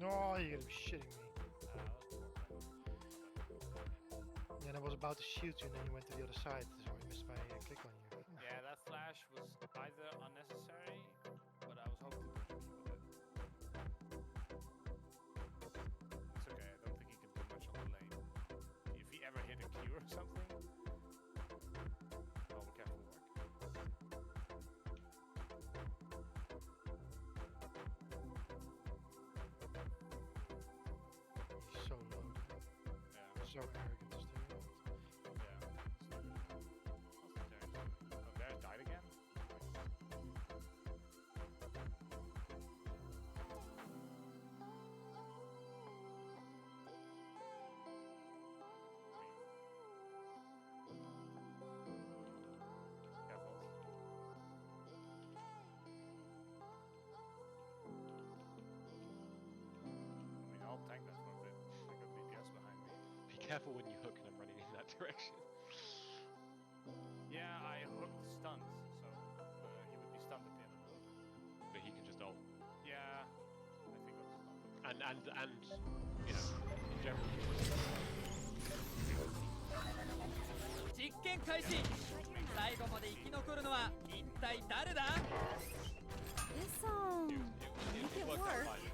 No, you're gonna be shitting me. And I was about to shoot you, and then you went to the other side, so I missed my click on you. Yeah, that flash was either unnecessary, but I was hoping to do with it. It's okay, I don't think he can do much on the lane. If he ever hit a Q or something. Oh, be careful, Mark. He's so low. Yeah. So arrogant to stay around. Oh, there died again? Careful. I mean, I'll tank that for a bit. I got BTS behind me. Be careful when you hook and I'm running in that direction. Yeah, I hooked stuns, so he would be stunned at the end of the hook. But he can just ult. Yeah, I think I'll stun him. And you know, in general. 実験開始。最後まで生き残るのは一体誰だ？ This'll make it worked out work. fine,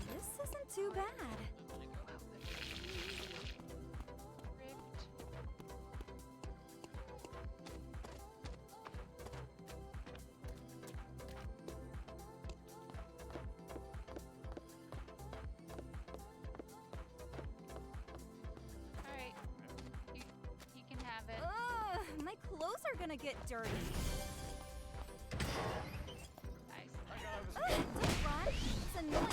This isn't too bad. Alright. You can have it. Ugh, my clothes are gonna get dirty. Nice. Ugh, don't run. It's annoying.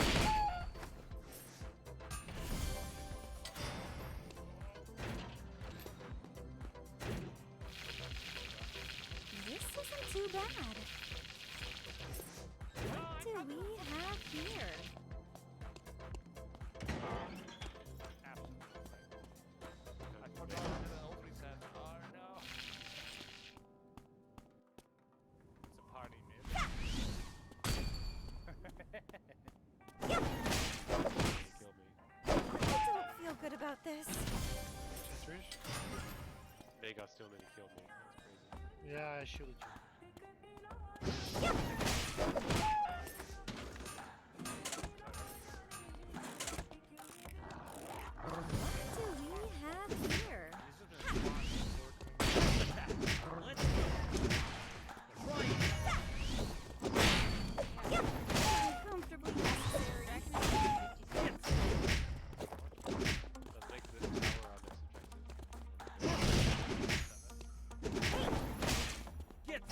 This isn't too bad. What do we have here? I forgot to do an ult reset. Oh no. It's a party, man. Kill me. I don't feel good about this. Citrus? Veigar still nearly killed me. That's crazy. Yeah, I shielded you. What do we have here? Uncomfortably necessary. Let's make this tower our next objective. Get.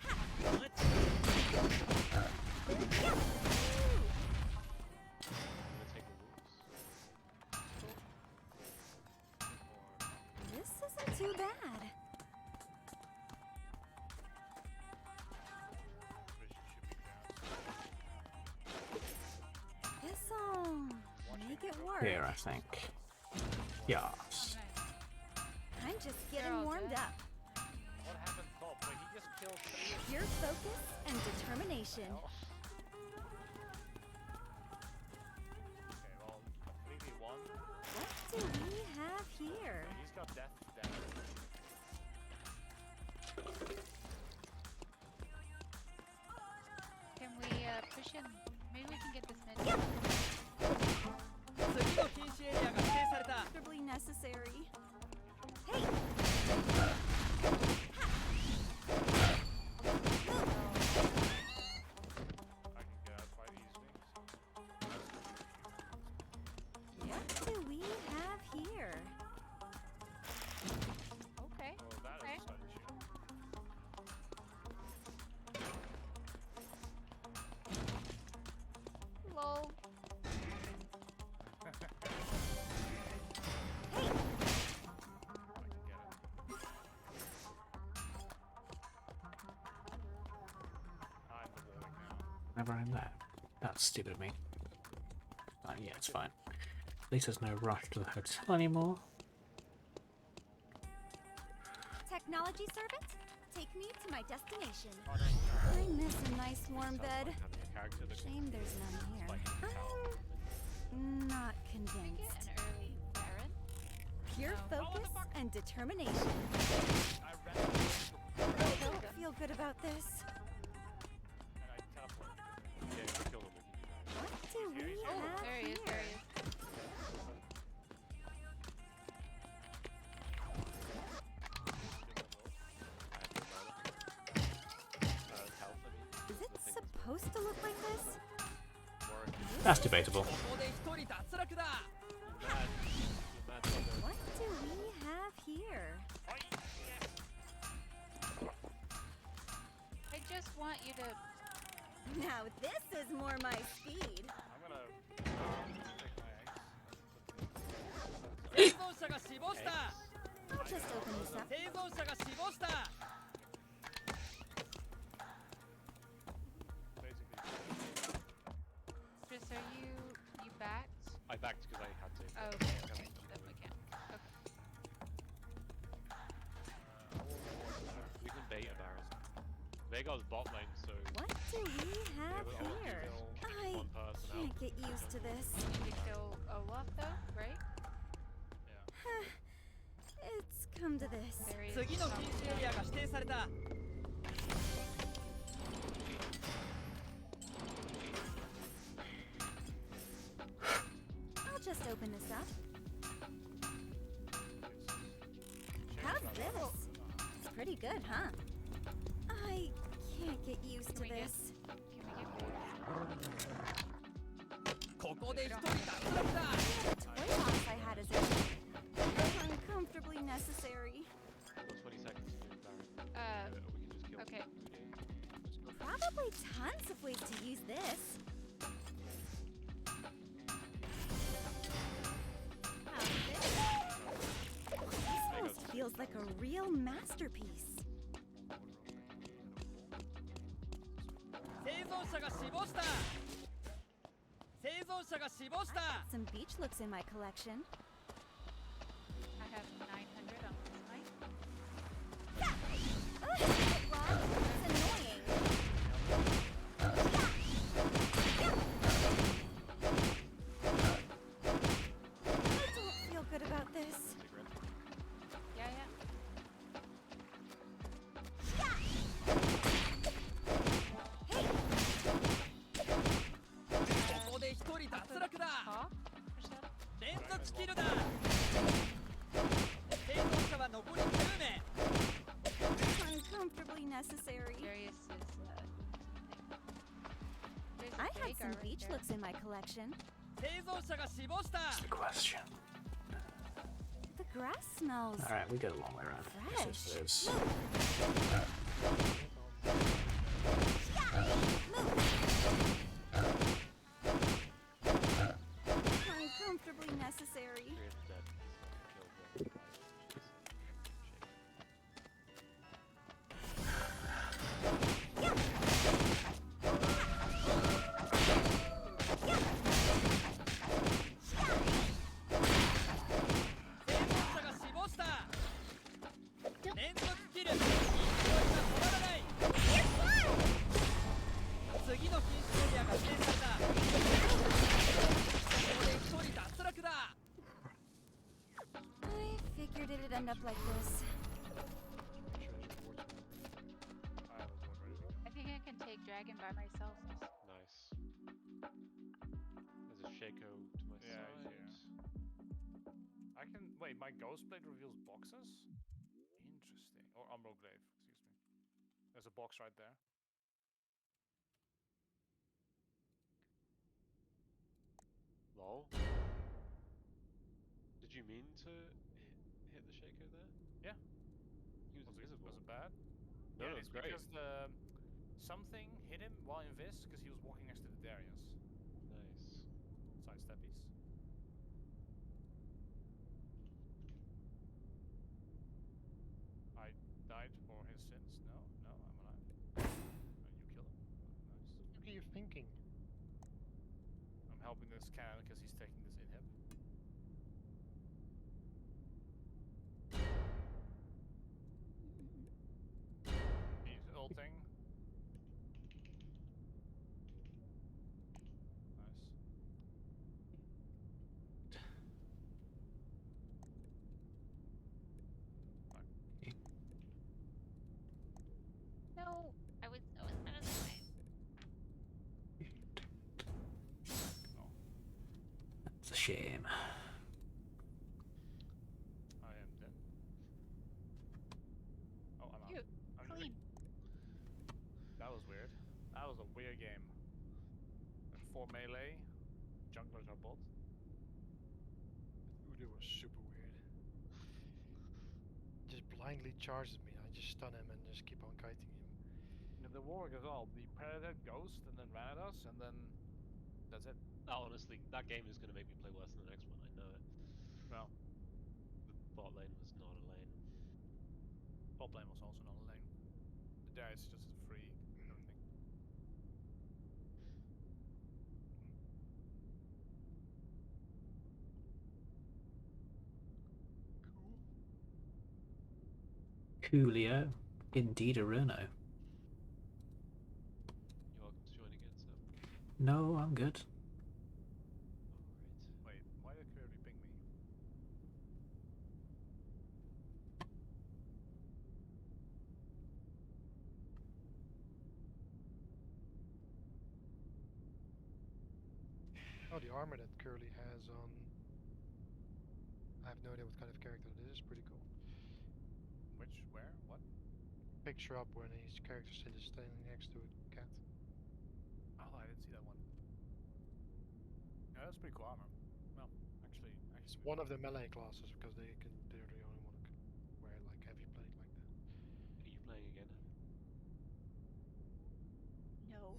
I'm gonna take the wolves. This isn't too bad. This'll make it work. Here, I think. Yes. I'm just They're getting all warmed dead. up. What happened top? Wait, he just killed 3 of Pure focus and determination. them. Okay, well, completely won. What do we have here? Okay, he's got death damage. Can we push in? Maybe we can get this mid. 次の禁止エリアが指定された。 Comfortably necessary. Hey! I can get out quite easily. What do we have here? Okay. Well, that Okay. is a sudden shield. Lol. Never in there. That's stupid of me. Yeah, it's fine. At least there's no rush to the hotel anymore. technology servant? Take me to my destination. Oh, no, I miss a nice warm sounds bed. like having a character that Shame there's none here. like I'm not Can we get convinced. an early Baron? Pure No. focus and determination. I ran I don't feel good about this. and I teleported. Yeah, you can kill them if you do that. What do we Oh, have there he is. here? There he is. Is it supposed to look like this? That's debatable. ここで一人脱落だ What do we have here? I just want you to. Now this is more my speed. I'm gonna take my eggs. 生存者が死亡した I'll just open this up. 生存者が死亡した Basically. Chris, are you backed? I backed because I had to. Oh, okay, okay. Then we can't. Okay. We can bait a Baron. Veigar's bot lane, so What do we have but I'll here? kill I one person out. can't get used to this. You need to kill Olaf, though, right? It's come to this. There he is. 次の禁止エリアが指定された I'll just open this up. How's this? It's pretty good, huh? I can't get used to Can we get- this. Can we get ここで一人脱落だ Toy box I had as a kid. Uncomfortably necessary. We've got 20 seconds to do Baron. Uh, We can just kill okay. Udyr. Probably tons of ways to use this. How's this? This almost feels like a real masterpiece. 生存者が死亡した生存者が死亡した Some beach looks in my collection. I have 900 on this mic. Well, it's annoying. I don't feel good about this. Yeah, yeah. Hey, ここで一人脱落だ Huh? What's that? 連続キルだ生存者は残り10名 uncomfortably necessary. Darius is, thing. There's a I had Veigar some right beach there. looks in my collection. 生存者が死亡した That's the question. The grass smells Alright, we go a long way around. fresh. There's Uncomfortably necessary. Yrion's dead. Killed the it'd end up like this. I think I can take dragon by myself. Nice. There's a Shaco to my Yeah, side. he's I can wait. My ghost blade reveals boxes. Interesting. Or umbral glaive. Excuse me. There's a box right there. Lol. Did you mean to hit the Shaco there? Yeah. He was invisible. Was it bad? No, yeah, it's it's great. because the something hit him while invis because he was walking next to the Darius. Nice. Side steppies. I died for his sins. No, no, I'm alive. You kill him. Nice. What are you thinking? I'm helping this cannon because he's taking this inhib. shame. I am dead. Oh, I'm out. Cute. I'm Clean. That was weird. That was a weird game. With 4 melee, junglers are bot. Udo was super weird. Just blindly charges me. I just stun him and just keep on kiting him. Yeah, the Warwick as well. The Predator Ghost and then ran at us and then that's it. Honestly, that game is going to make me play worse than the next one. I know it. Well, The bot lane was not a lane. bot lane was also not a lane. There it's just free everything. Cool. Coolio. Indeed a Runo. You're welcome to join again, Sam. No, I'm good. Alright. Wait, why did Kirby ping me? Oh, the armor that Curly has on. I have no idea what kind of character it is. Pretty cool. Which, where, what? Picture up when his character is standing next to a cat. Oh, I didn't see that one. Yeah, that's pretty cool armor. Well, actually, It's one of the melee classes because they're the only one who can wear like heavy plate like that. Are you playing again? No.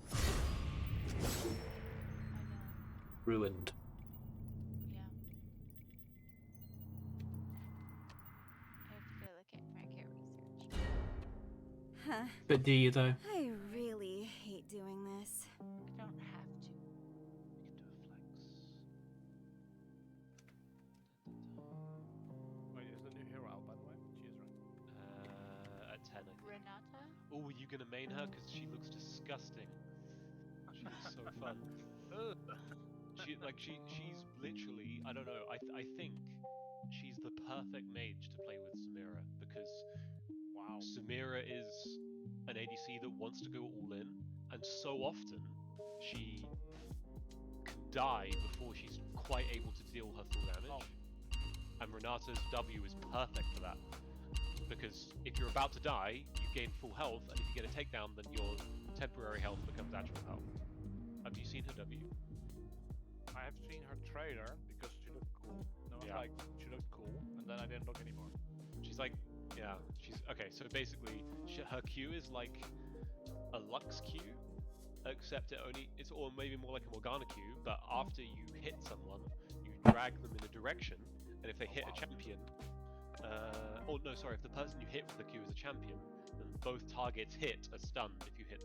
I know. Ruined. Yeah. I have to go look at market research. Huh. But do you though? I really hate doing this. I don't have to. You can do a flex. Wait, is the new hero out by the way? She is, right? At 10, I think. Renata? Oh, are you gonna main her? Because she looks disgusting. She looks so fun. Ugh. She's literally, I don't know, I think she's the perfect mage to play with Samira because Wow. Samira is an ADC that wants to go all in, and so often she can die before she's quite able to deal her full damage. And Renata's W is perfect for that. Because if you're about to die, you gain full health, and if you get a takedown, then your temporary health becomes actual health. Have you seen her W? I have seen her trailer because she looked cool. And I was Yeah. like, she looked cool, and then I didn't look anymore. She's like, yeah, she's okay. So basically, her Q is like a Lux Q, except it's or maybe more like a Morgana Q. But after you hit someone, you drag them in a direction, and if they hit a champion, or no, sorry, if the person you hit with the Q is a champion, then both targets hit are stunned if you hit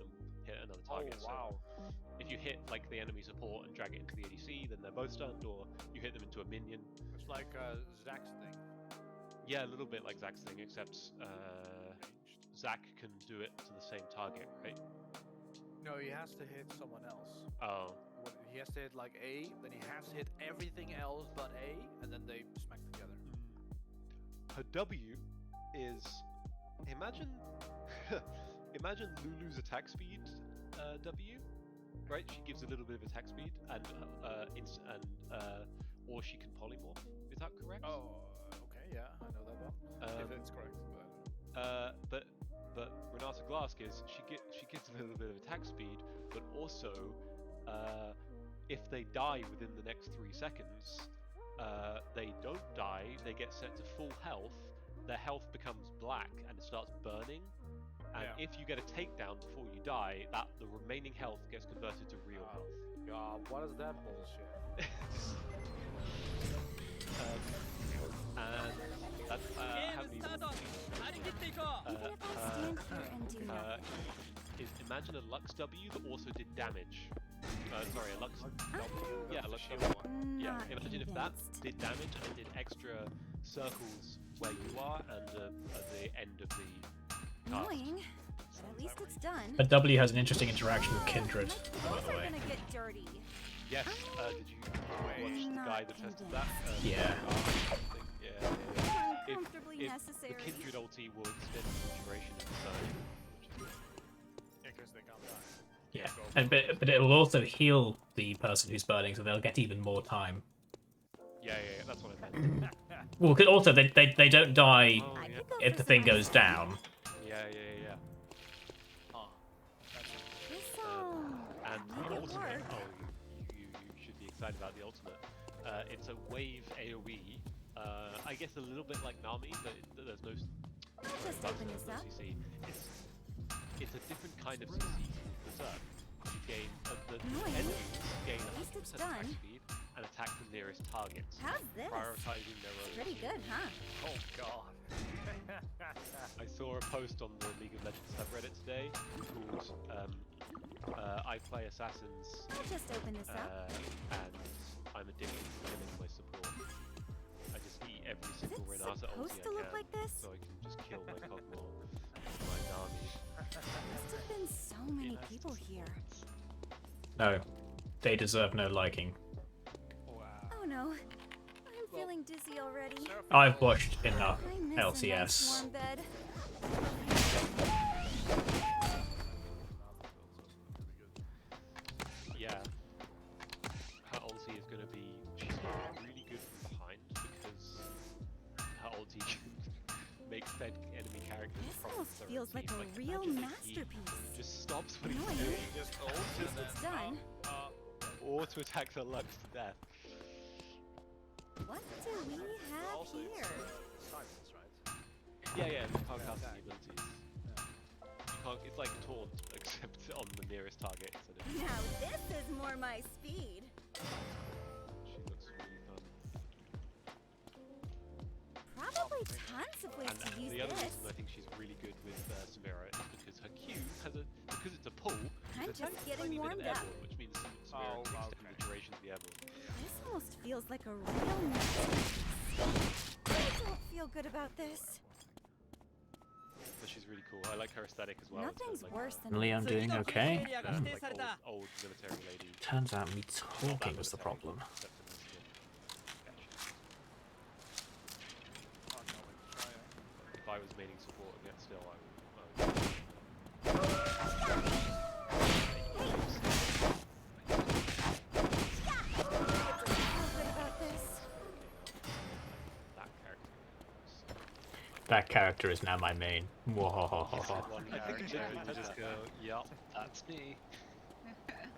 another target. Oh, wow. So if you hit like the enemy support and drag it into the ADC, then they're both stunned, or you hit them into a minion. It's like Zach's thing. Yeah, a little bit like Zach's thing, except Changed. Zach can do it to the same target, right? No, he has to hit someone else. Oh, He has to hit like A, then he has to hit everything else but A, and then they smack together. her W is imagine imagine Lulu's attack speed W, right? She gives a little bit of attack speed, and or she can polymorph. Is that correct? Oh, okay, yeah, I know that one. If it's correct, but But Renata Glaskis, she gets a little bit of attack speed, but also if they die within the next 3 seconds, they don't die. They get set to full health. Their health becomes black and it starts burning. And Yeah. if you get a takedown before you die, the remaining health gets converted to real health. God, what is that bullshit? And that's ゲームスタート張り切っていこう Even if I stand here and do nothing. imagine a Lux W that also did damage. Sorry, a Lux W. Yeah, a Lux shield W. one. Yeah, Not imagine if that convinced. did damage and did extra circles where you are and at the end of the cast. Annoying, but at least it's done. A W has an interesting interaction with Kindred, My by clothes the are way. gonna get dirty. Yes, did you watch the Not guy that tested that? Yeah. Yeah. Uncomfortably If necessary. the Kindred ulti will extend the duration of the turn, which is good. Yeah, because they can't die. Yeah, and but it'll also heal the person who's burning, so they'll get even more time. Yeah, that's what I meant. Well, 'cause also they don't die Oh, I yeah. could go if for the some thing ice goes cream. down. Yeah. Oh, that's This'll And make the it ultimate, work. you should be excited about the ultimate. It's a wave AoE. I guess a little bit like Nami, but there's no Just open this no up. CC. It's a different kind of CC called Berserk. You gain the Annoying. enemies gain At least 100% it's attack done. speed and attack the nearest targets, How's this? prioritizing their own. Pretty good, huh? oh god. I saw a post on the League of Legends subreddit today called I play assassins I'll just open this up. and I'm addicted to killing my support. I just eat every Is single it Renata ulti supposed I to look can like this? so I can just kill my Kog'Maw and my Nami. Must have been so many people here. No, they deserve no liking. Wow. Oh no, I'm feeling dizzy already. I've watched enough I miss a nice LCS. warm bed. Yeah, her ulti is going to be, she's really good from behind because her ulti can make fed enemy characters This from almost their own feels like team. a real imagine if he masterpiece. just stops what he's Annoying. doing Just ult At least it's done. or to attack the Lux to death. What do we have also here? silence, right? Yeah, you can't cast any abilities. You can't, it's like taunt, except on the nearest target instead of. Now this is more my speed. She looks really fun. Probably tons of ways And to use the other this. reason I think she's really good with Samira is because her Q has because it's a pull. I'm it's a just tiny getting bit of warmed up. airborne, which means Samira can extend the duration of the airborne. This almost feels like a real masterpiece. I don't feel good about this. But she's really cool. I like her aesthetic as well. Nothing's like worse than Emily, I'm doing okay. like old military lady. Turns out me Not that talking was the military, problem. except in the skin. Oh, no, wait, try it. If I was maining support and yet still I would Feel good about this. that character. That character is now my main. You said Whoa. one I think it character should be and you just go, yup, that's me.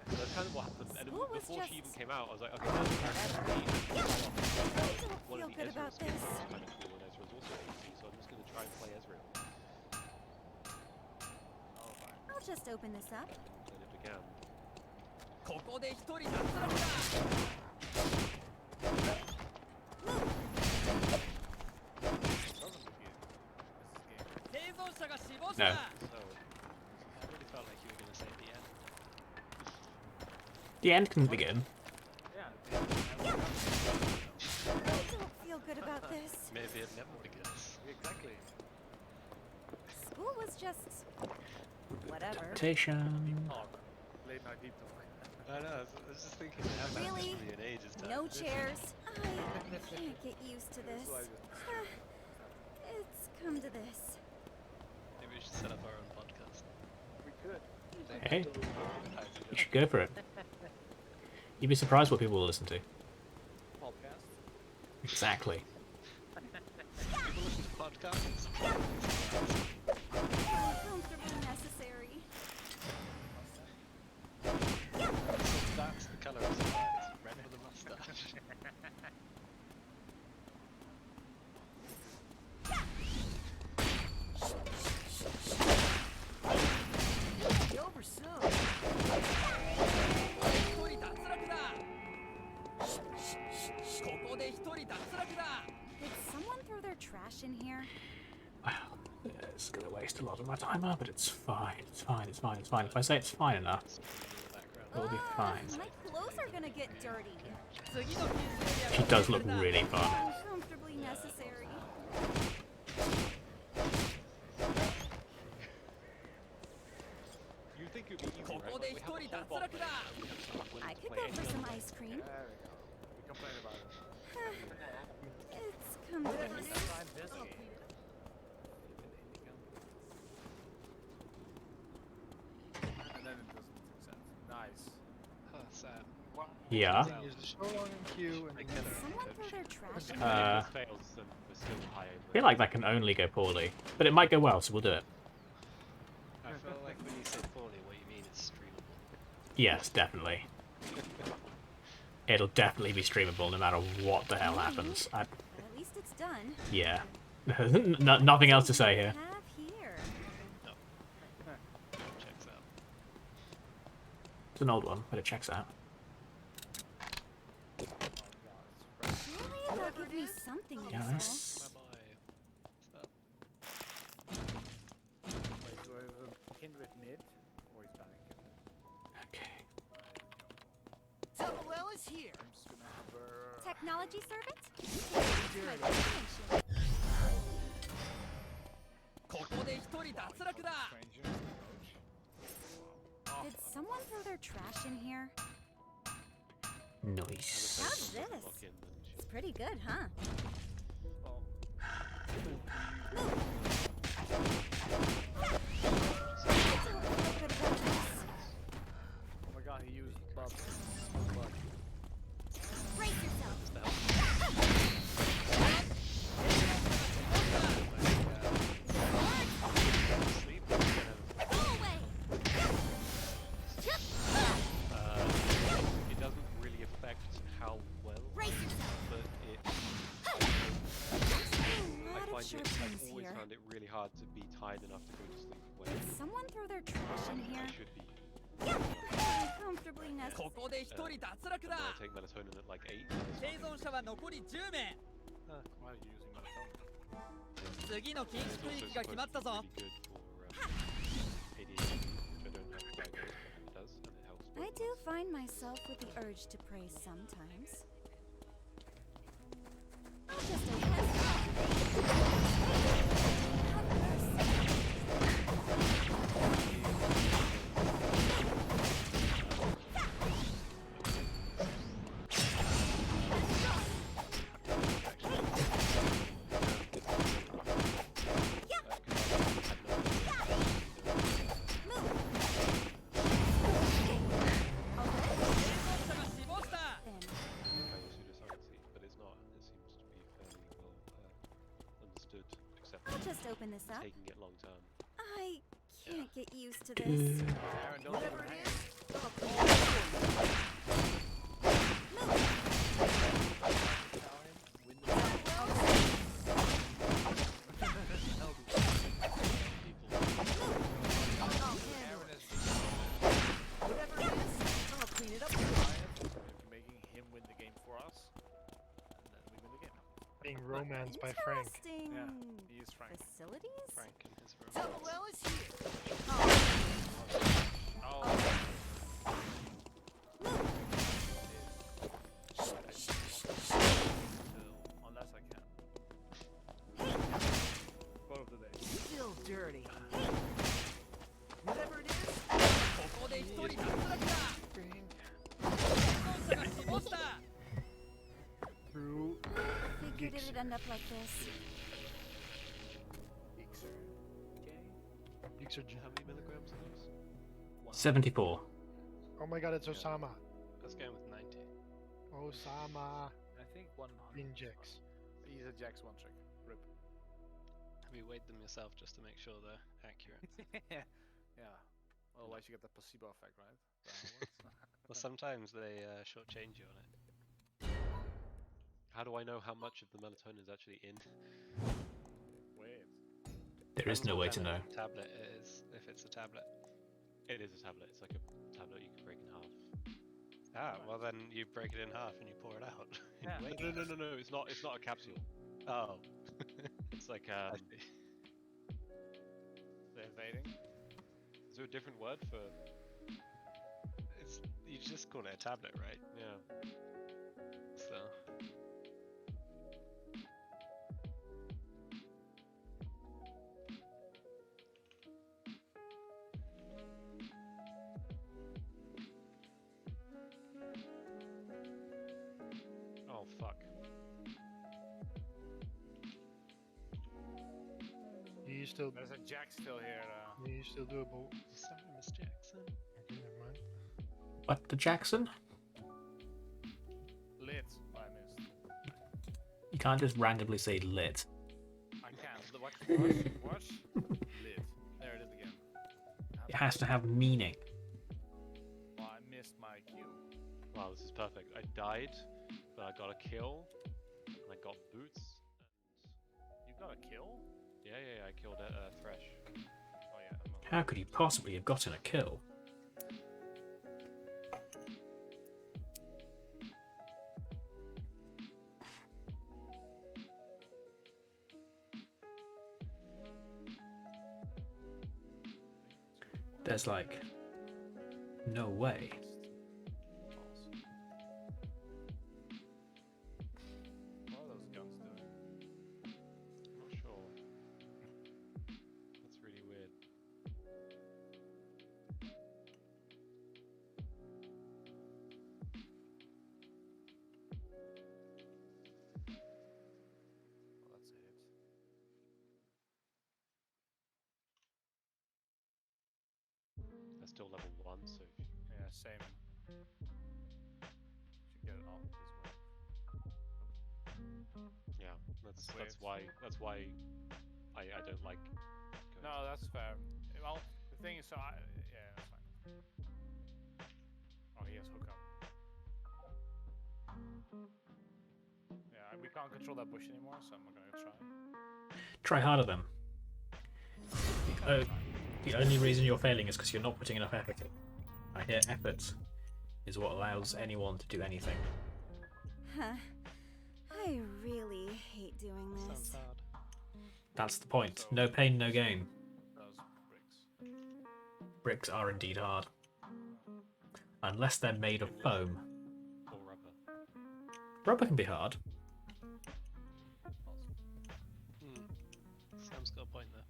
That's kind of what happened. And School was before she even just came out, I was like, okay, that's the character for me. I don't One feel of the good Ezreal about skins this. was kind of cool, and Ezreal's also AC, so I'm just going to try and play Ezreal. I'll just open this up. And it began. ここで一人脱落だ 生存者が死亡した No. So, I really felt like you were going to say the end. The end can begin. Yeah. I don't feel good about this. Maybe it never begins. Exactly. School was just whatever. Temptation. Talk. Late night deep talk. I know, I was just thinking, we haven't had Really? this for me in ages. No chairs. I can't get used to this. It's come to this. Maybe we should set up our own podcast. We could. Hey, you should go for it. You'd be surprised what people will listen to. Podcast. Exactly. People listen to podcasts. Uncomfortably necessary. That's the colour of his eyes. Red with a mustache. over soon 一人脱落だここで一人脱落だ Did someone throw their trash in here? Well, it's gonna waste a lot of my timer, but it's fine. It's fine. It's fine. It's fine. If I say it's fine enough, it'll be fine. My clothes are gonna get dirty. 次の禁止エリアが She does look really fun. Uncomfortably necessary. You think it would be easy, こ right? こで Like, 一 we 人 have 脱 a whole 落だ I could go for some ice cream. There we go. We complain about it. It's come to this. I'm busy. And then it doesn't make sense. Nice. Oh, sad. Yeah. Thing is so long in queue and Bring then dinner. Someone throw their trash in If here? it fails, then we're still high over. I feel like that can only go poorly, but it might go well, so we'll do it. I feel like when you say poorly, what you mean is streamable. Yes, definitely. It'll definitely be streamable no matter what the hell happens. But at least it's done. Yeah. Nothing else to say here. Have here. Checks out. It's an old one, but it checks out. Surely they'll give me something Yeah, useful. nice. Bye bye. Wait, do I have a kindred mid? Or he's dying? Okay. Well is here. I'm just gonna have her. Technology servant? My destination. ここで一人脱落だ。 Strangers approach. Did someone throw their trash in here? Nice. How's this? Lock in, then It's pretty good, huh? Oh. Don't feel good about this. Oh my god, he used bub. Brace yourself. sleep. Go away. It doesn't really affect how well, Brace yourself. but it. A I lot of find sharp it. I've things always here. found it really hard to be tired enough to go to sleep when Did someone throw their trash in here? I should be. Uncomfortably necessary. ここで一人脱落だ。 I take melatonin at like 8. 生存者は残り10名。 Why are you using melatonin? 次の禁止 It's 区 also 域が決ま supposed った to ぞ be。really good for ADHD, which I don't have diagnosed, but it does, and it helps. I do find myself with the urge to pray sometimes. I'll just open this up. Have mercy. Then Pseudoscience, but it's not. It seems to be fairly well understood, except I'll just open this up. taking it long term. I can't get used to this. Aaron, don't Whatever even it hang. is. Win the Whatever it is, I'll clean it up. making him win the game for us, and then we win the game. being romanced by Frank. Interesting. Yeah, he is Frank. Facilities? Frank and his romance. Well is here. Oh. Unless I can. Quote of the day. Still dirty. Whatever it is, ここで一人脱落だ。生存者が死亡した。 Through Figured it'd end up like this. Ixer. Okay. Exergen. How many milligrams are those? 74. Oh my god, it's Osama. I was going with 90. Osama I think 100. injects. He's a Jax one trick. Rip. Have you weighed them yourself just to make sure they're accurate? Yeah. Otherwise you get the placebo effect, right? Well, sometimes they shortchange you on it. How do I know how much of the melatonin is actually in? Wait. There is Depends no what way to kind know. of tablet it is, if it's a tablet. It is a tablet. It's like a tablet you can break in half. Ah, well then you break it in half and you pour it out. Yeah. Wait, No. It's not. It's not a capsule. Oh. It's like I see. They're invading. Is there a different word for? It's, you just call it a tablet, right? Yeah. So. Oh fuck. You still, There's a Jax still here. you still doable. Sorry, Miss Jackson. Okay, never mind. What, the Jackson? can't just randomly say lit. I can. What? Lit. There it is again. It has to have meaning. Well, I missed my cue. Wow, this is perfect. I died, but I got a kill, and I got boots. You got a kill? Yeah, I killed Thresh. Oh yeah. How could you possibly have gotten a kill? There's like no way. What are those guns doing? I'm not sure. That's really weird. Oh, that's a hit. They're still level 1, so if Yeah, same. Should get it off this way. yeah, that's That's why I don't like. Going No, that's fair. Well, the thing is, yeah, that's fine. Oh, he has hook up. Yeah, we can't control that bush anymore, so I'm not gonna try. Try harder then. The only reason you're failing is because you're not putting enough effort in. I hear effort is what allows anyone to do anything. Huh. I really hate doing Sounds this. hard. That's the point. No pain, no gain. Those bricks. Bricks are indeed hard. Unless they're made of foam. or rubber. Rubber can be hard. Sam's got a point there.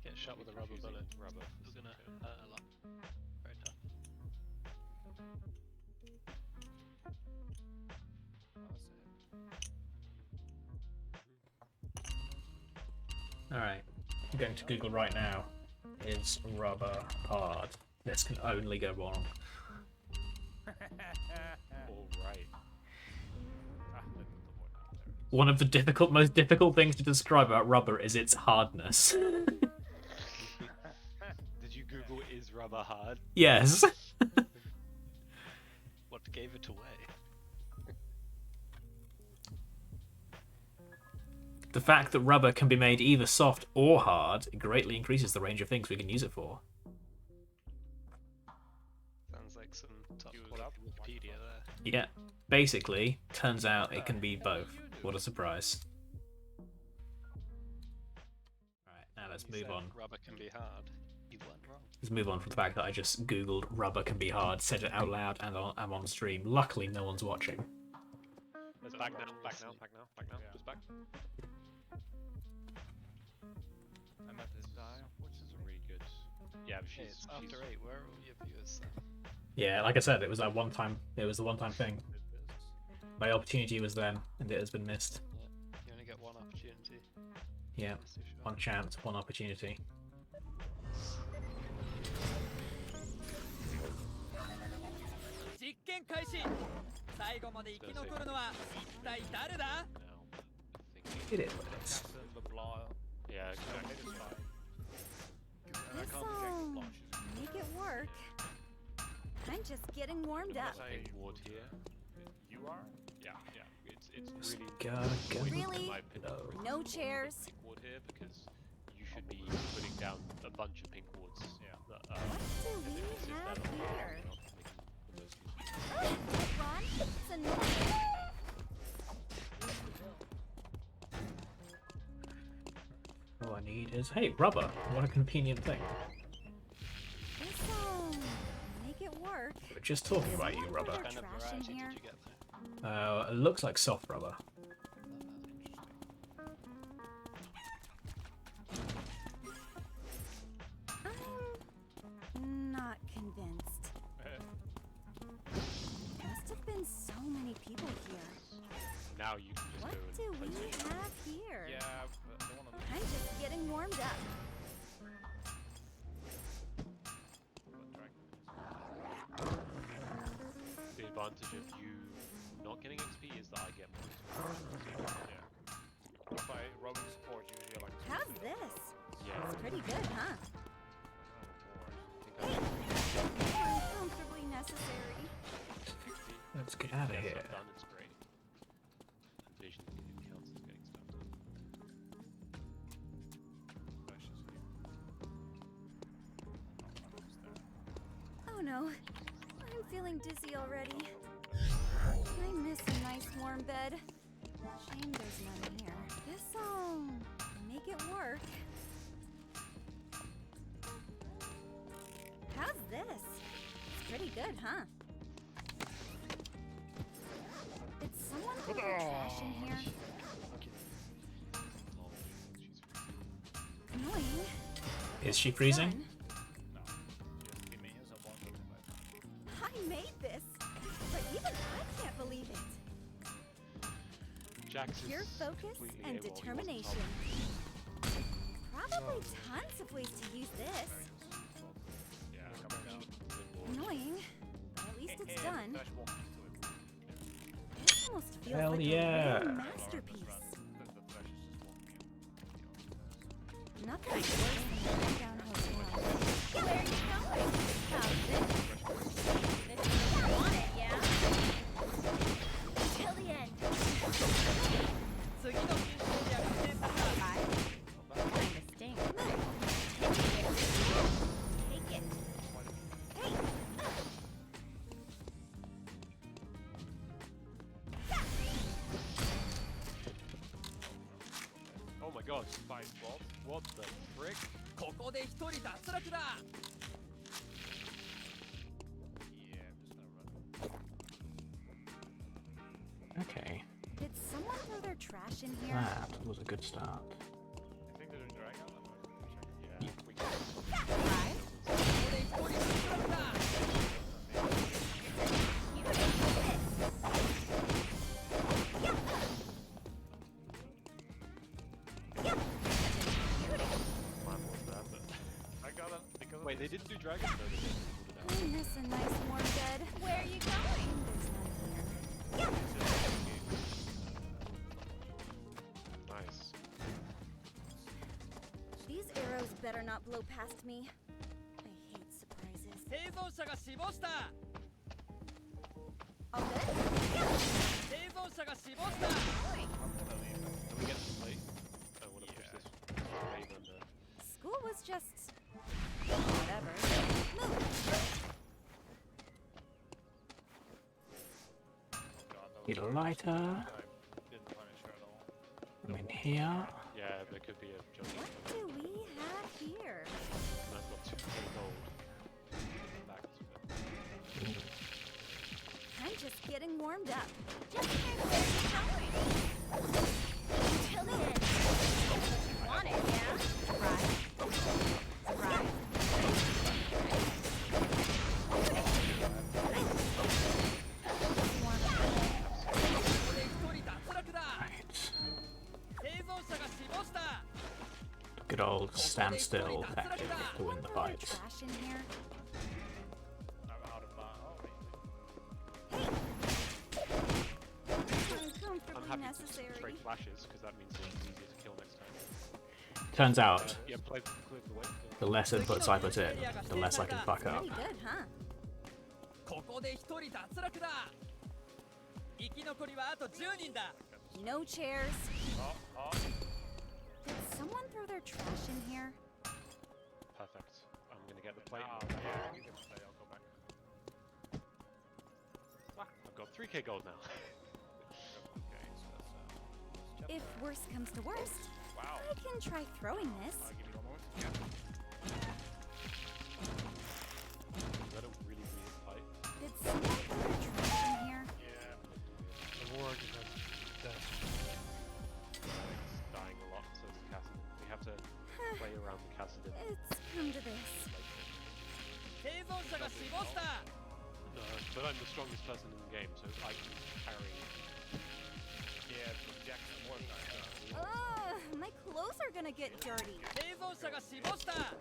Get shot with a rubber bullet. Rubber. You're gonna hurt a lot. Very tough. Alright. I'm going to Google right now. Is rubber hard? This can only go wrong. Alright. One of the most difficult things to describe about rubber is its hardness. Did you Google is rubber hard? Yes. What gave it away? The fact that rubber can be made either soft or hard greatly increases the range of things we can use it for. Sounds like some top Queued quality up. Wikipedia there. Yeah. Basically, turns out it can be both. What a surprise. Alright, now let's You move said on. Rubber can be hard. You went wrong. Let's move on from the fact that I just googled rubber can be hard, said it out loud, and I'm on stream. Luckily, no one's watching. Let's back now, back now. Yeah. Just back. I'm at this die, which This is is a really good. Yeah, but Hey, she's it's after 8. Where are all your viewers, Sam? Yeah, like I said, it was that one time. It was the one-time thing. My opportunity was then, and it has been missed. You only get one opportunity. Yeah, That's too short. one chance, one opportunity. 実験開始。最後まで生き残るのは一体誰だ？ now. I think. It is what it is. Jackson, LeBlanc. Yeah, Yeah, exactly. it is fine. And I This'll can't detect LeBlanc. She's make it work. I'm just getting warmed up. Pink ward here. You are? Yeah. It's really. Gotta go. Really? in my opinion, No. No really chairs. Pink ward here because you should be putting down a bunch of pink wards. Yeah. That, What do and we they can sit have down on the here? ground, making the most use. Oh, Ron, it's annoying. All I need is, hey, rubber. What a convenient thing. This'll make it work. We're just talking about you, rubber. What What kind of trash in variety here? did you get there? It looks like soft rubber. I'm not convinced. Must have been so many people here. Now you can just What go do and we place your have here? Yeah, but I don't want to I'm just getting warmed up. the advantage of you not getting XP is that I get more XP. Yeah. If I roaming support, usually like. How's this? Yeah. It's pretty good, huh? I think I'm Uncomfortably necessary. 60. Let's get out of Yes, here. I've done, it's great. Vision counts as getting stuff done. Oh no, I'm feeling dizzy already. I miss a nice warm bed. Shame there's none here. This'll make it work. How's this? It's pretty good, huh? Did someone throw their trash in here? Annoying. Is she freezing? Fun. I made this, but even I can't believe it. Jax is Pure focus completely and AWOL, he wasn't determination. Probably tons of ways to use this. Yeah, coming down. Annoying, but at least it's done. Dash walking into it. This almost feels Hell like yeah. a real masterpiece. The Thresh is just walking in. Nothing worse than going down hotel. Where are you going? How's this? This is where I want it, yeah? Till the end. 次の禁止エリアが指定された Kinda stink. Take it. Hey! Oh my god, Spice Bolt. What the frick? ここで一人脱落だ Yeah, I'm just gonna run. Okay, Did someone throw their trash in here? that was a good start. I think they're doing Dragon. Yeah, we can. Right? ここで一人脱落だ You would have this. Mine was that, but. I got it because of Wait, they this. didn't do Dragon? No, they didn't. I miss a nice warm bed. Where are you going? There's none here. Nice. These arrows better not blow past me. I hate surprises. 生存者が死亡した All good? 生存者が死亡した Can we get this plate? I want to push this wave under. School was just... whatever. Move! Need a lighter. I didn't punish her at all. I'm in here. Yeah, there could be a jump. What do we have here? And I've got 2k gold. Back to it. I'm just getting warmed up. Just where are you going? Till the end. Want it, yeah? Surprise. Surprise. Want it? ここで一人脱落だ Right. 生存者が死亡した Good old standstill tactic to win the Throw their fight. trash in here. I'm out of oh, I'm Uncomfortably happy to necessary. trade flashes because that means it's easier to kill next time. Turns out, Yeah, play the way. the less inputs I put in, the less I can fuck up. Pretty good, huh? ここで一人脱落だ生き残りはあと10人だ No chairs. oh. Did someone throw their trash in here? Perfect. I'm gonna get the plate. Yeah, you can stay. I'll go back. I've got 3k gold now. Okay, so let's check If worst comes to worst, Wow. I can try throwing this. Give me one moment. Yeah. Is that a really weird fight? Did someone throw their trash in here? Yeah. The war against death. It's dying a lot, so is the castle. We have to play around the castle. It's come to this. 生存者が死亡した No, but I'm the strongest person in the game, so I can carry. Yeah, Jackson was nice. Ugh, my clothes are gonna get dirty. 生存者が死亡した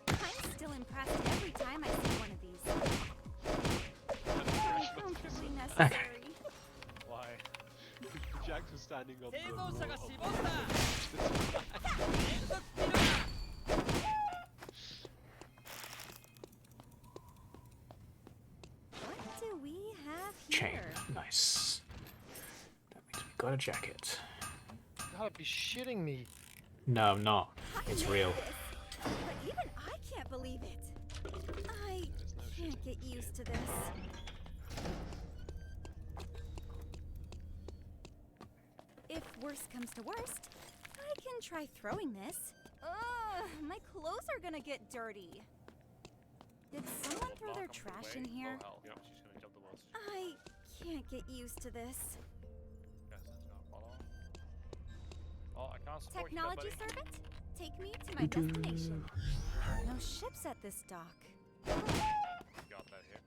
I'm still impressed every time I see one of these. Uncomfortably necessary. Why? standing on 生存者が the 死亡した連続キルだ What do we have Chain. here? Nice. That means we got a jacket. You gotta be shitting me. No, I'm not. It's I real. know this, but even I can't believe it. I can't get used to this. If worst comes to worst, I can try throwing this. Ugh, my clothes are gonna get dirty. Did someone throw their trash in here? Oh, hell. She's gonna jump the walls. I can't get used to this. Yes, that's gonna follow. Oh, I can't support Technology you, there, buddy. servant, take me to my destination. No ships at this dock. Got that here.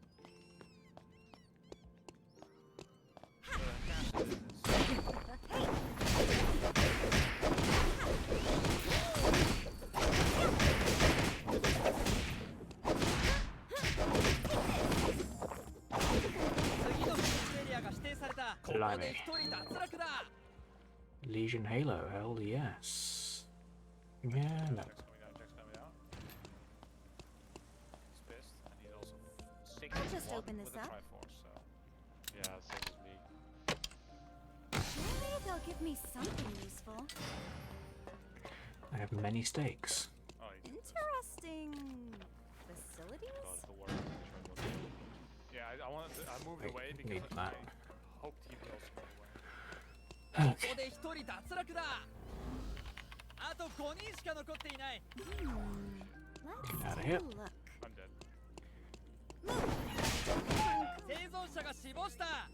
Blimey. Legion Halo, hell yes. Yeah, no. Jack's coming out. He's pissed, and he's also sick. I'll just one open this with a up. Triforce, so. Yeah, same as me. Maybe they'll give me something useful. I have many stakes. Oh, he Interesting facilities? God, the war. yeah, I wanted to. I moved Wait, away need because that. I hoped he would also move away. こ Okay. こで一人脱落だあと5人しか残っていない Let's Get outta take here. a look. I'm dead. 生存者が死亡した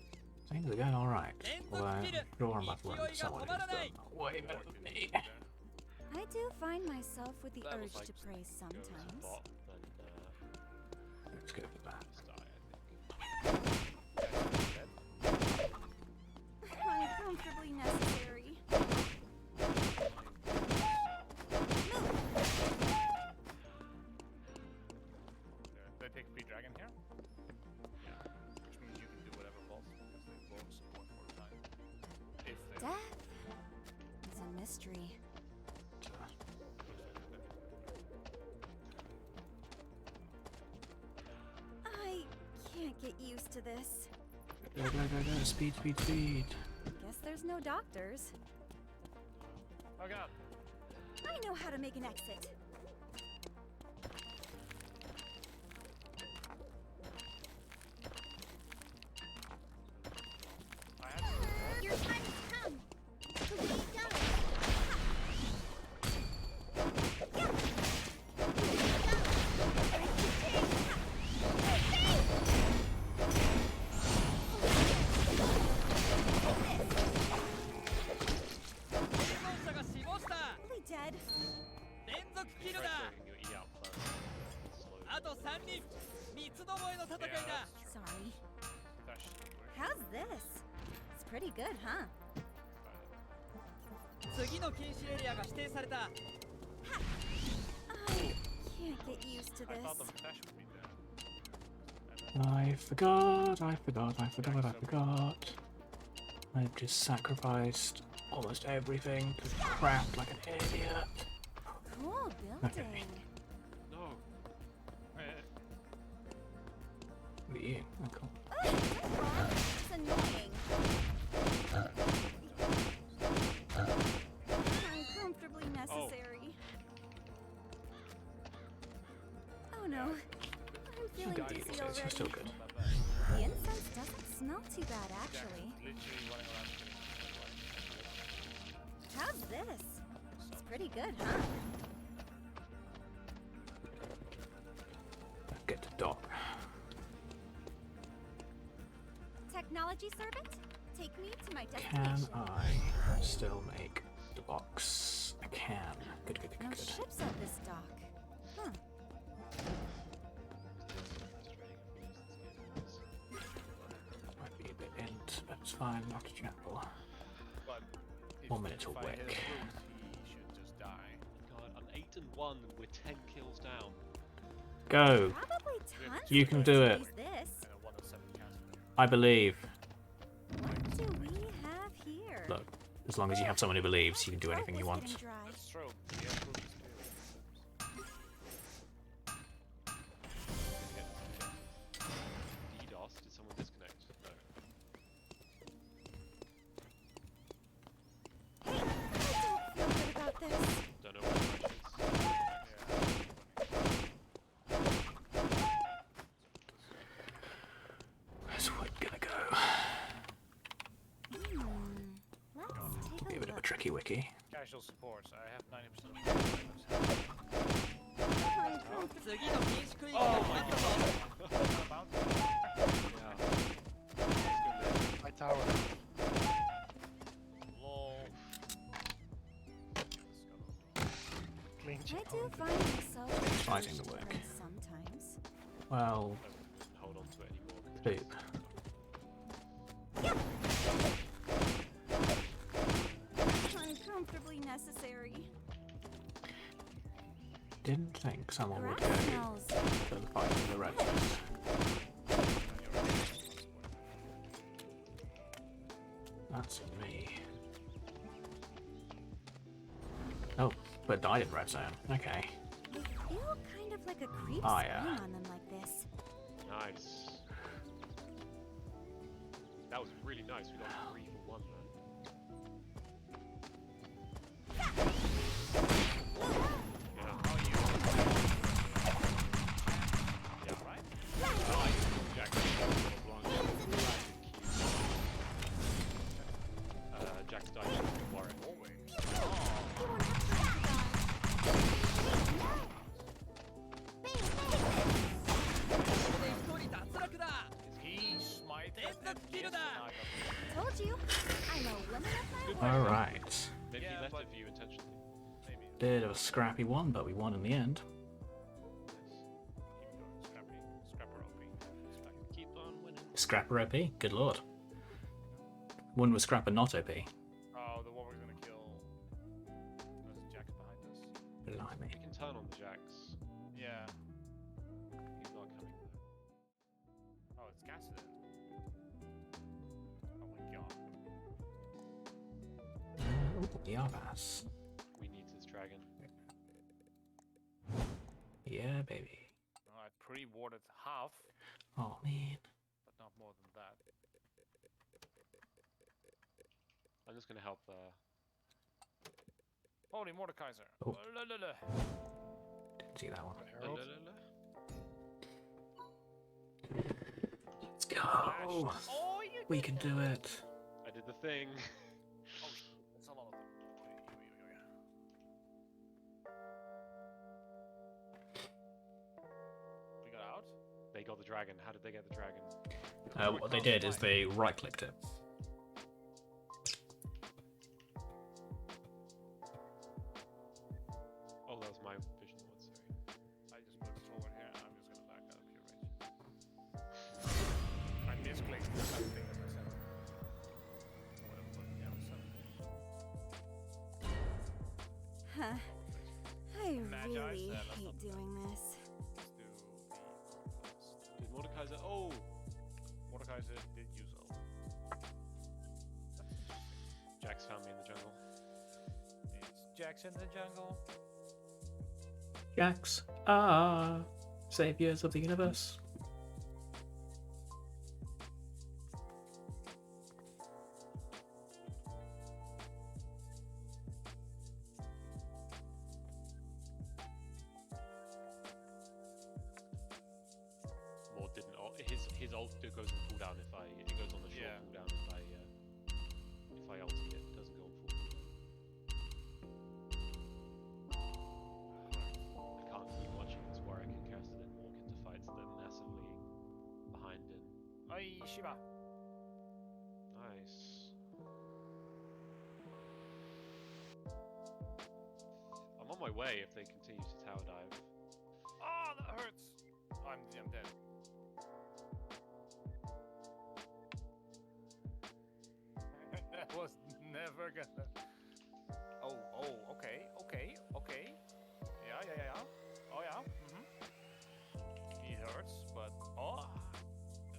Things are going alright. End Although of I'm spirit. sure I must learn勢いが someone 止まら who's ない done way better than me. I do find myself with the That was urge like to just praise Go to the sometimes. bot, then Let's go for that. just die, I think. Uncomfortably necessary. They take free dragon here? Yeah. Which means you can do whatever boss, because they both support for a time. If they Death is a mystery. I can't get used to this. Go, go, go, go. Speed, speed, speed. Guess there's no doctors. Oh god! I know how to make an exit. I had Your time has come. The way it goes. Really dead. 連続キルだ Taking your E out first. Slowly. あと3人三つどもえの戦いだ Sorry. dash. How's this? It's pretty good, huh? 次の禁止エリアが指定された I can't get used to I thought this. the dash would be there. I forgot, I forgot, I forgot, I forgot. I've just sacrificed almost everything to crap like an idiot. Cool building. No. Yeah, cool. It's annoying. Uncomfortably necessary. Oh no. I'm feeling Got dizzy it, so it's still already. good. Not that bad. The incense doesn't smell too bad, actually. Literally running around killing everyone. How's this? It's pretty good, huh? Get to dock. Technology servant, take me to my Can destination. I still make the box? I can. Good, good, No good, good. ships at this dock. Huh. Might be a bit int, but it's fine, not a chapel. But if, 1 minute to if I hit a wick. brute, he should just die. God, I'm 8 and 1 with 10 kills down. Go! Probably tons You of can ways do to it. use this. And a 1 in 7 caster. I believe. What do we have here? Look, As long as you have someone who believes, you can do anything you want. Dry. That's true. Yeah, cookies too. DDoS? Did someone disconnect? No. I don't feel good about this. Don't know where the match is. Where's wood gonna go? Let's Be take a a bit of a look. tricky wiki. Casual supports. I have 90% of my 次の禁止区域 Oh が my 来たぞ About My tower. lol. Clean I check. do find myself Fighting the work. sometimes. Well, Don't hold on to it anymore. 'cause boop. Uncomfortably necessary. Didn't think someone would Grass go smells. for the fight in the red zone. That's me. Oh, but died in red zone. Okay. They feel kind of like a creep Oh, spraying yeah. on them like this. Nice. That was really nice. We got 3 for 1 there. Yeah. Yeah, right? I like Jack. Jack's died to Warren. He smite. Told you. I'm a woman of my word. Alright. Maybe Yeah, he left but- it for you intentionally. Maybe. Bit of a scrappy one, but we won in the end. Scrapper OP. Keep on winning. Scrapper OP? Good lord. One was Scrapper not OP. Oh, the one we're gonna kill. There's Jack behind us. Blimey. We can turn on the Jacks. Yeah. He's not coming though. Oh, it's Gaston. Oh my god. Yavas. We need this dragon. Yeah, baby. Oh, I pre-warded half, Oh, man. but not more than that. I'm just gonna help Holy Mordekaiser. Oh. La, la, la. Didn't see that one. Herald. Let's go. Oh, you We did can that. do it. I did the thing. Oh, that's a lot of them. We got out? They got the dragon. How did they get the dragon? What they did is they right-clicked it. Oh, that was my vision board, sorry. I just moved forward here and I'm just gonna back out of pure rage. I misclicked the same thing as I said. Whatever, but yeah, so Huh. I Magi really said, let's hate not do that. doing this. let's do the first. Did Mordekaiser? Oh! Mordekaiser did use ult. Jax found me in the jungle. It's Jackson in the jungle. Jax are saviors of the universe. Mord didn't. His ult goes on cooldown if I. It goes on the short Yeah. cooldown if I ulti it. It doesn't go on full cooldown. I can't keep watching this Warwick and Cassidy walk into fights that are massively behind in. Ay, Shiba. Nice. I'm on my way if they continue to tower dive. Oh, that hurts. I'm dead. That was never gonna. Oh, okay. Yeah. Oh, yeah. He hurts, but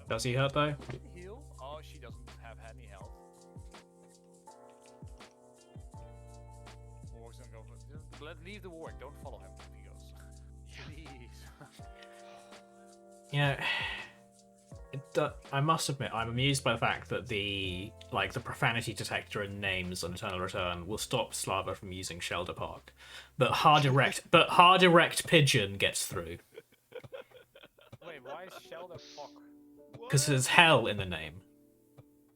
Does he hurt though? heal. Oh, she doesn't have any health. leave the warwick. Don't follow him if he goes. Please. You know, I must admit, I'm amused by the fact that the profanity detector in names on Eternal Return will stop Slava from using Shelter Park, but hard erect pigeon gets through Wait, why is Shelter Pock? because there's hell in the name.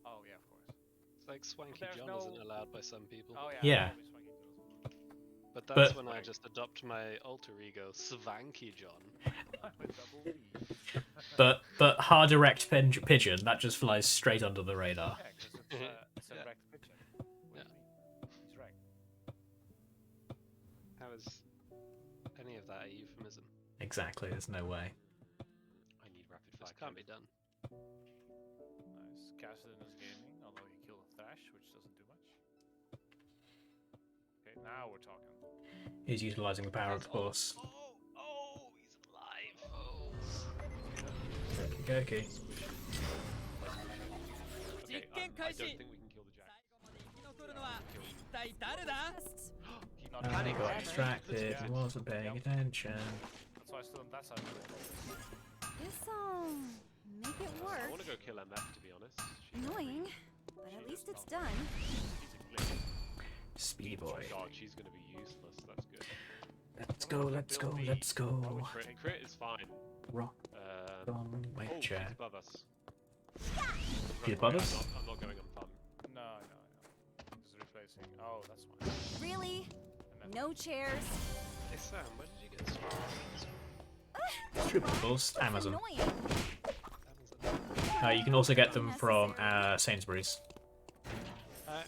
Oh yeah, of course. It's like Swanky There's John no- isn't allowed by some people. Oh Yeah. always Swanky John's. But that's But- when I just adopt my alter ego, Swanky John. I'm a double E. But hard erect pigeon that just flies straight under the radar. Yeah, because it's a Yeah. wrecked pigeon. What do Yeah. you mean? He's wrecked. How is any of that a euphemism? Exactly. There's no way. I need rapid This fire. can't be done. Nice. Cassidy is gaming, although he killed a Thrash, which doesn't do much. Okay, now we're talking. He's utilizing the power of the Force. Oh, he's alive. Oh. Okay. Okay, 実験開 I 始 don't think we can kill the jack. 最後まで生き残るのは一体誰だ He's not And he panic got attacking. distracted. He wasn't paying attention. That's why I stood on that side of the wall. This'll make it I work. want to go kill MF to be honest. Annoying, but at least it's done. He's a glitch. Speedy Oh boy. god, she's gonna be useless. That's good. Let's go. Let's go. Let's Oh, go. crit is fine. Rock on my Oh, chair. he's above us. He's above us? I'm not going on fun. No. He's replacing. Oh, that's fine. Really? And then No chairs? Hey Sam, where did you get Triples. Amazon. Annoying. You can also get them from Sainsbury's.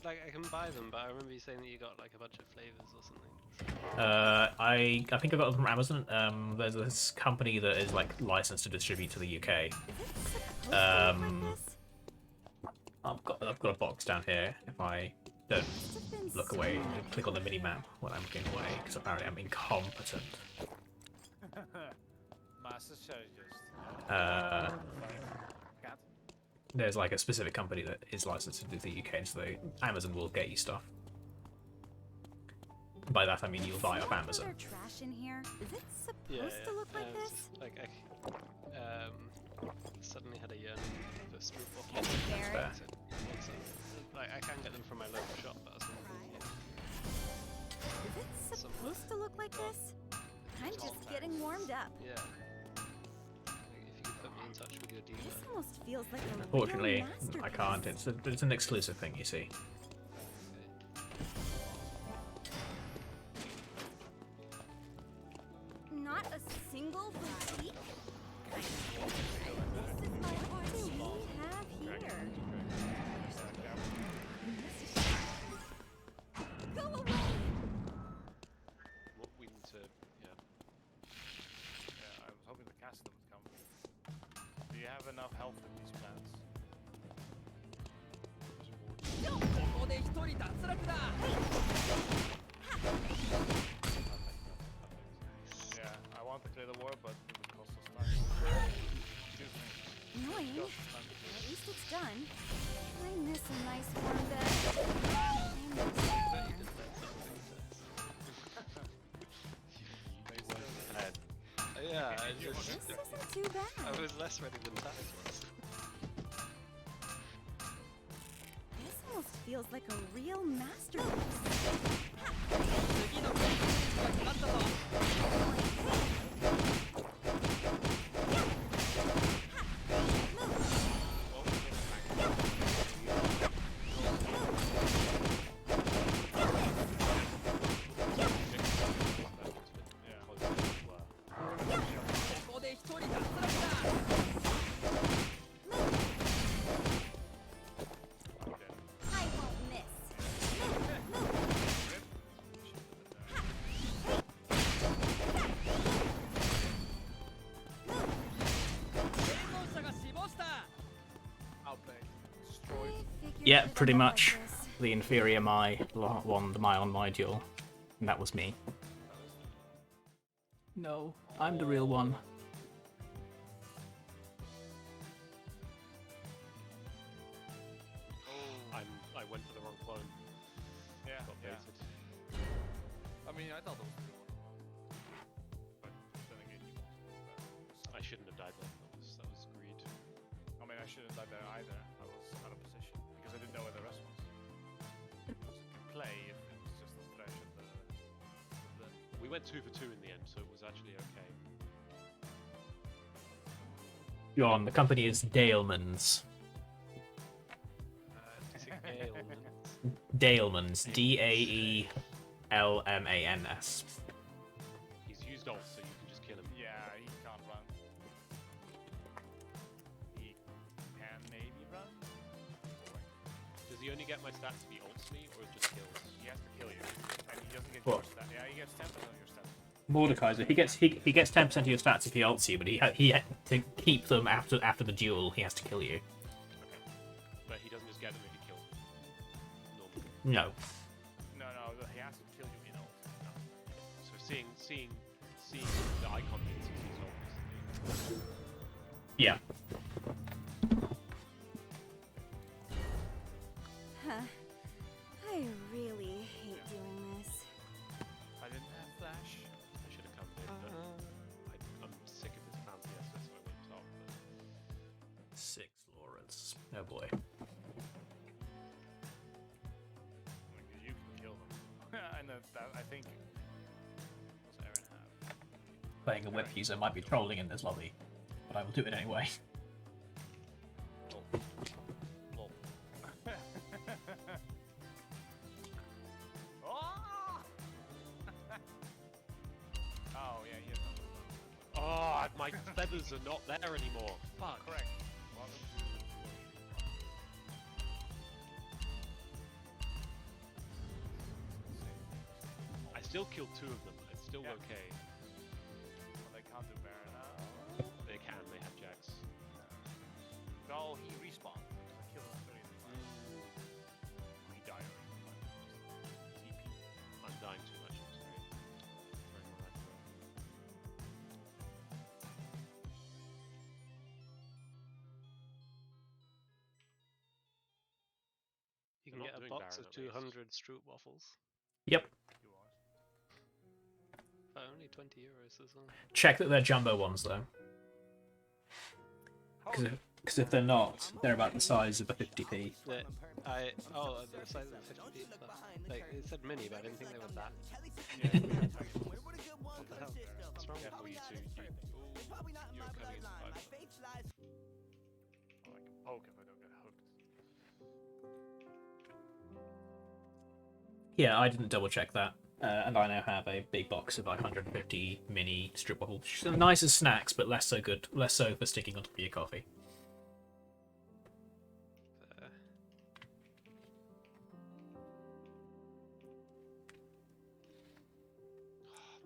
Like I can buy them, but I remember you saying that you got like a bunch of flavors or something. I think I got them from Amazon. There's this company that is like licensed to distribute to the UK. Is it supposed to look like this? I've got a box down here. If I don't Must have been look away and click on the mini map when I'm looking away, because apparently I'm incompetent. Master strategist. Uh, Cat. there's like a specific company that is licensed to the UK, and so Amazon will get you stuff. By that I mean you'll buy See off all the Amazon. other trash in here? Is it supposed to look like it's this? just, like suddenly had a yearning for street Can waffles. you bear Fair. it? Like I can get them from my local shop, but I was Is it supposed to look like this? I'm just getting warmed up. yeah. Like, if you could put me in touch with your dealer. This almost feels like a Unfortunately, real I masterpiece. can't. It's an exclusive thing, you see. Not a single boutique? This is my what do we have here? Go away! What we need to, yeah. Yeah, I was hoping the Cassidy would come. Do you have enough health with these plants? ここで一人脱落だ Yeah, I want to clear the war, but it would cost us time. Excuse me. Annoying. Cost us time to do At it. least it's done. I miss a nice warm bed. I miss it. Yeah, I just This isn't too bad. I was less ready than Tavis was. This almost feels like a real masterpiece. 次の攻撃が決まったぞ ここで一人脱落だ I won't miss. Outback. Destroyed. Yeah, pretty much. The inferior Mai won the Mai on Mai duel. And that was me. No, I'm the real one. I went for the wrong clone. Yeah, Got yeah. baited. I mean, mean, I thought that was the good one as well. But then again, you also know better. I shouldn't have died there. That was greed. I mean, I shouldn't have died there either. I was out of position because I didn't know where the rest was. Because you can play if it's just the flesh and the. We went 2 for 2 in the end, so it was actually okay. John, the company is Dalemans. Dalemans. Daelmans. He's used ult, so you can just kill him. Yeah, he can't run. He can maybe run. Does he only get my stats if he ults me, or just kills? He has to kill you, and he doesn't get What? your stat. Yeah, he gets 10% of your stats. Mordekaiser, he gets 10% of your stats if he ults you, but he to keep them after the duel, he has to kill you. Okay. But he doesn't just get them if he kills them. No. Normally. No, he has to kill you in ult. No. So seeing the icon means he's ult. Yeah. Huh. I really hate doing this. I didn't have flash. I should have come in, but I'm sick of this fancy SS, so I went top. But 6 Lawrence. Oh boy. You can kill them. And that, I think. What's Aaron have? Playing a whip user might be trolling in this lobby, but I will do it anyway. lol. Oh, yeah, he has no. Oh, my feathers are not there anymore. Fuck. Correct. I still killed 2 of them. It's still Yeah. okay. Well, they can't do Baron now. They have jacks. No, he respawned. I killed him 30 He died already. TP. I'm dying too much. I'm sorry. Throwing my life away. You They're can not get a doing box Baron of at least. 200 Stroop waffles Yep. He was. for only 20 euros as well. Check that they're jumbo ones though, How because if they're not, they're about the size of a 50p. The size of the 50p plus. Like, it said mini, but I didn't think they were that. What the hell? What's wrong with Careful, you two. You're coming into 5. I can poke if I don't get hooked. Yeah, I didn't double check that, and I now have a big box of 150 mini strip waffles. Which are nice as snacks, but less so for sticking on top of your coffee.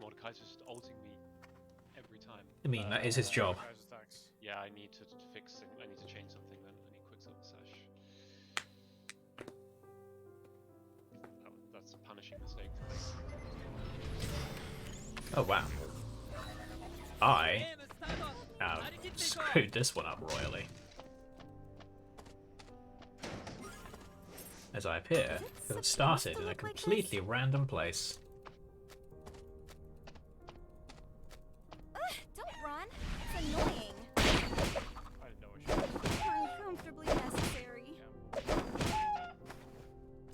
Mordekaiser's just ulting me every time. I mean, that is his job. Guys attacks. Yeah, I need to fix it. I need to change something then. I need Quicksilver Sash. That's a punishing mistake for me. Oh wow. I have screwed this one up royally. As I appear to have started in a completely random place. Don't run. It's annoying. I didn't know it should. Uncomfortably necessary.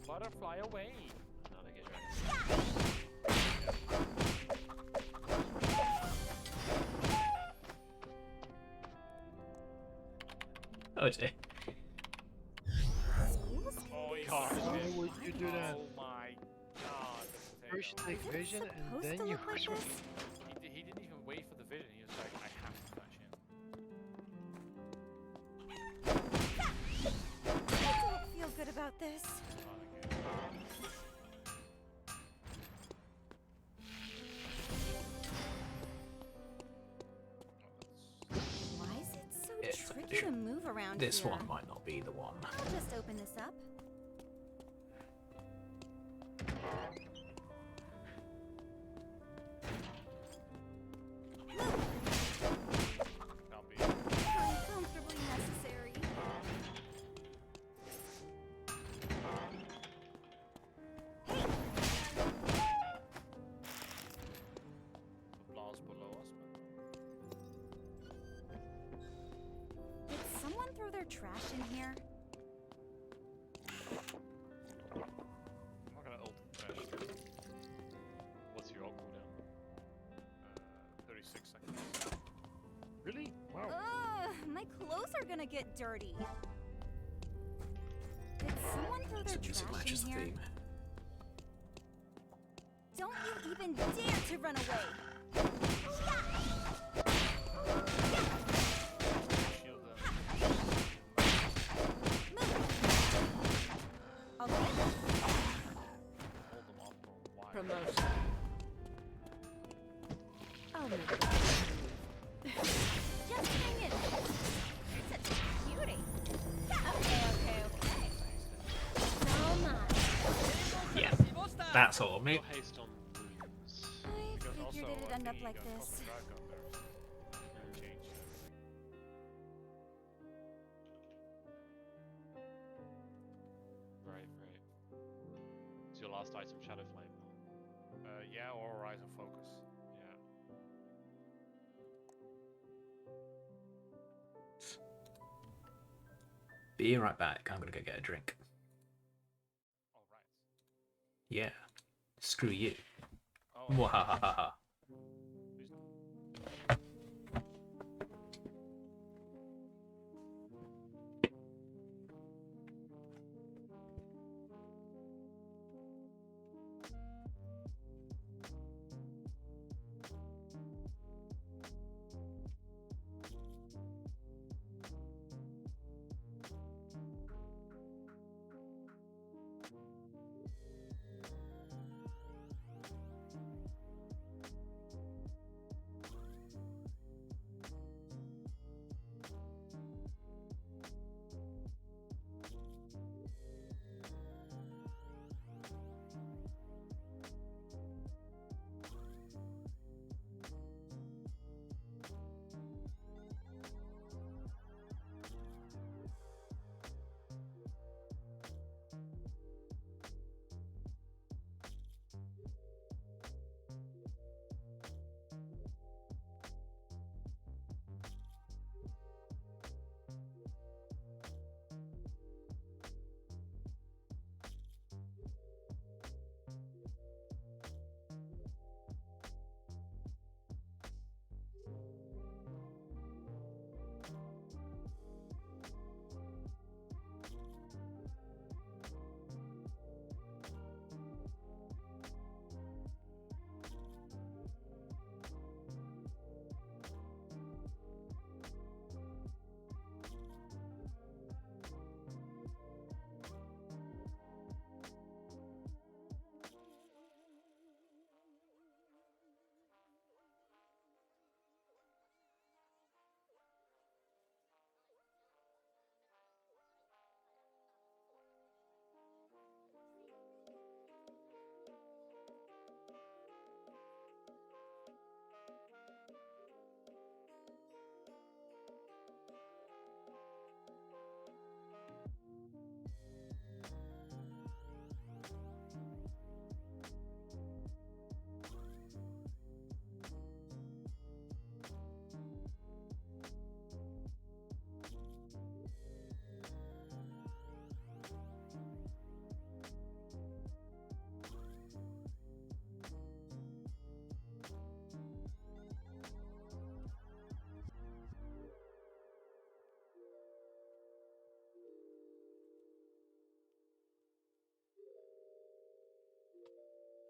Butterfly away. Now they get dragged. Oh dear. Oh, he Why did. would you do that? Oh my god. First you take vision and Supposed then to you look like swim. this? He didn't even wait for the vision. He was like, I have to touch him. I don't feel good about this. Why is it so tricky to move around This here? one might not be the one. I'll just open this up. Can't be. Uncomfortably necessary. Hey! trash in here? I'm not gonna ult trash here. What's your ult cooldown? 36 seconds. Really? Wow. Ugh, my clothes are gonna get dirty. Did someone throw their Some music trash matches in the here? theme. Don't you even dare to run away! Shield them. Okay. Hold them off for a while. Promotion. I'll make it. Just hang in. Such a cutie. Okay. So much. Yeah, しぼした that's all. Your haste on wounds. I Because figured also, it'd end up thingy like got this. custom back on there. Changed everything. Right. Is your last item Shadow Flame? Yeah, or Horizon Focus. Yeah. Be right back. I'm gonna go get a drink. Alright. Yeah. Screw you. Oh, Mwahahaha.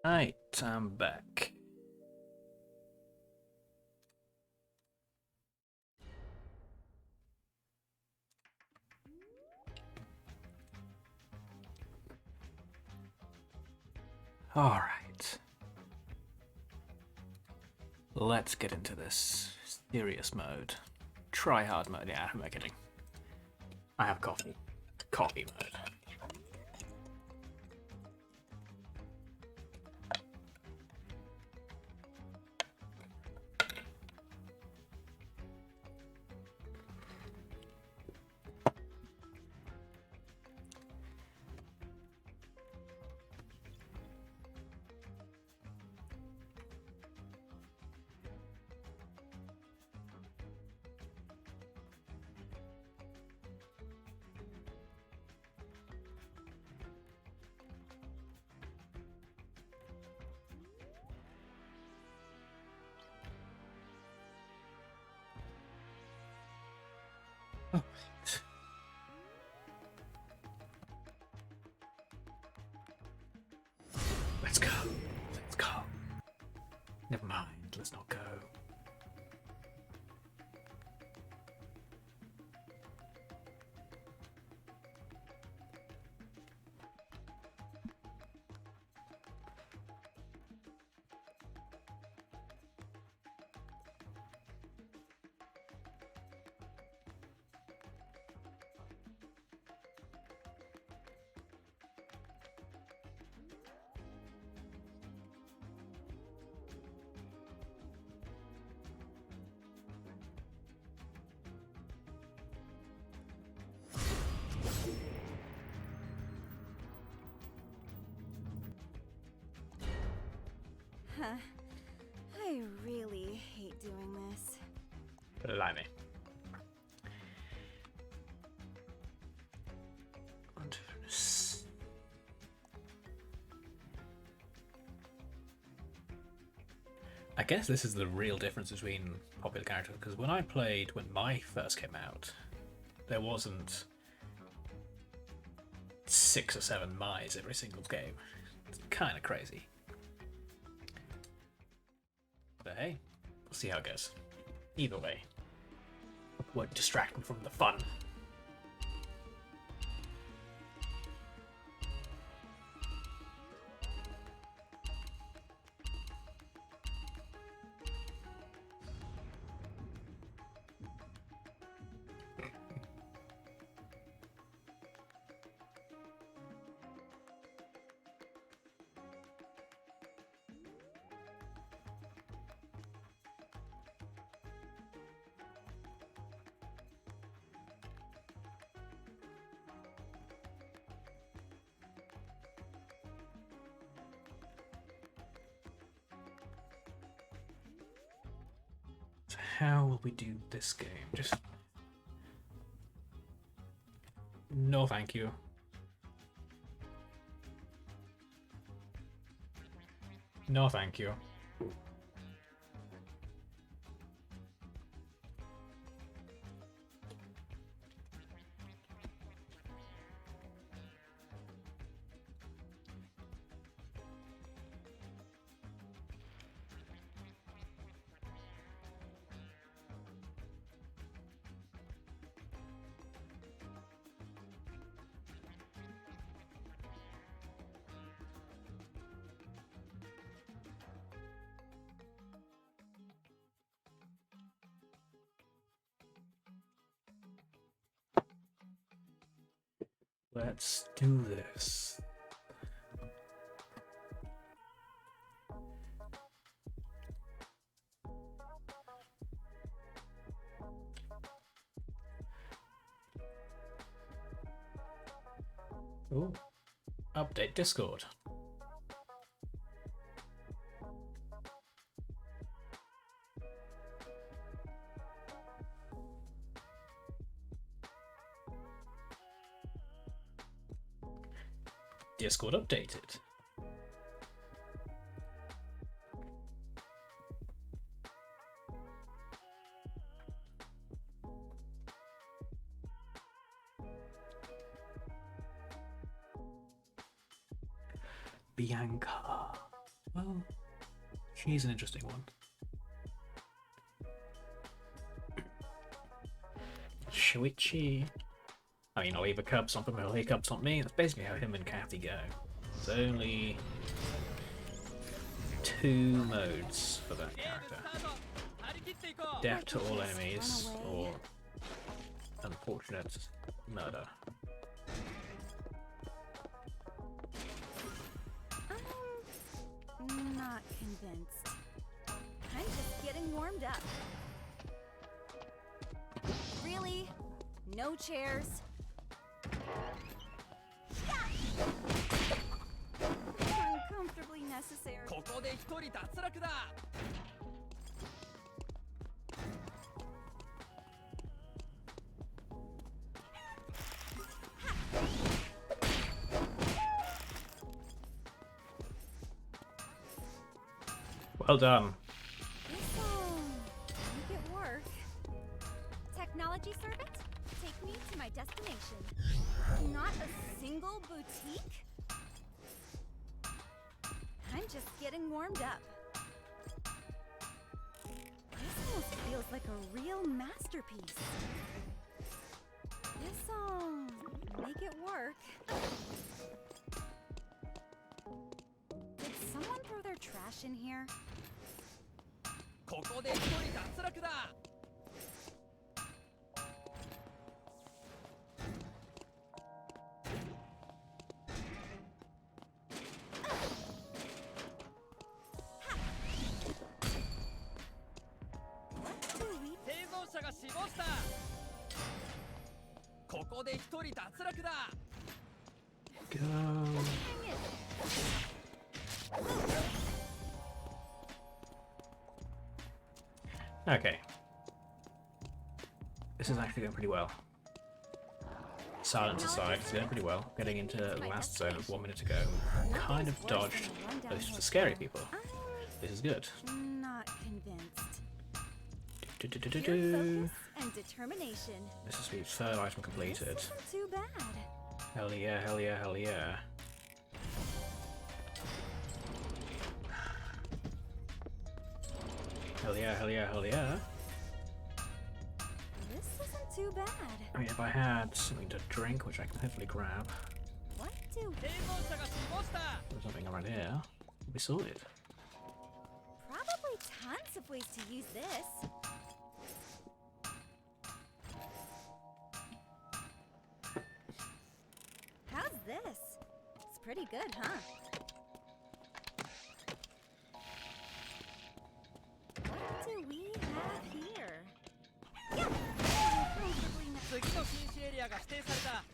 Right, I'm back. Alright. Let's get into this serious mode. Try hard mode. Yeah, I'm not kidding. I have coffee. Coffee mode. Oh. Let's go. Let's go. Never mind. Let's not go. Huh. I really hate doing this. Blimey. I guess this is the real difference between popular characters, because when when Mai first came out, there wasn't 6 or 7 Mai's every single game. It's kind of crazy. But hey, we'll see how it goes. Either way, won't distract me from the fun. So how will we do this game? Just... No thank you. No thank you. Let's do this. Ooh. Update Discord. Discord updated. Bianca. Well, she's an interesting one. Shuichi. I mean, I'll either cup something or he cup something me. That's basically how him and Kathy go. There's only 2 modes for that character. Death to all enemies, or unfortunate murder. I'm not convinced. I'm just getting warmed up. Really? No chairs? Uncomfortably necessary. ここで一人脱落だ Well done. This'll make it work. Technology servant, take me to my destination. Not a single boutique? I'm just getting warmed up. This almost feels like a real masterpiece. Guess I'll make it work. Did someone throw their trash in here? ここで一人脱落だ Do we 生存者が死亡したここで一人脱落だ Go. hang it? Okay. This is actually going pretty well. Silence aside, it's going pretty well. Getting into the last zone of 1 minute ago. Kind of dodged most of the scary people. This is good. I'm not convinced. Pure Do-do-do-do-do. focus and determination. This is the third item This completed. isn't too bad. Hell yeah, hell yeah, hell yeah. Hell yeah, hell yeah, hell yeah. This isn't too bad. I mean, if I had something to drink, which I can hopefully grab, What do 生存者が死亡した or something around here, we'll be sorted. Probably tons of ways to use this. How's this? It's pretty good, huh? What do we have here? Yeah! Comfortably 次の禁止エリアが指定された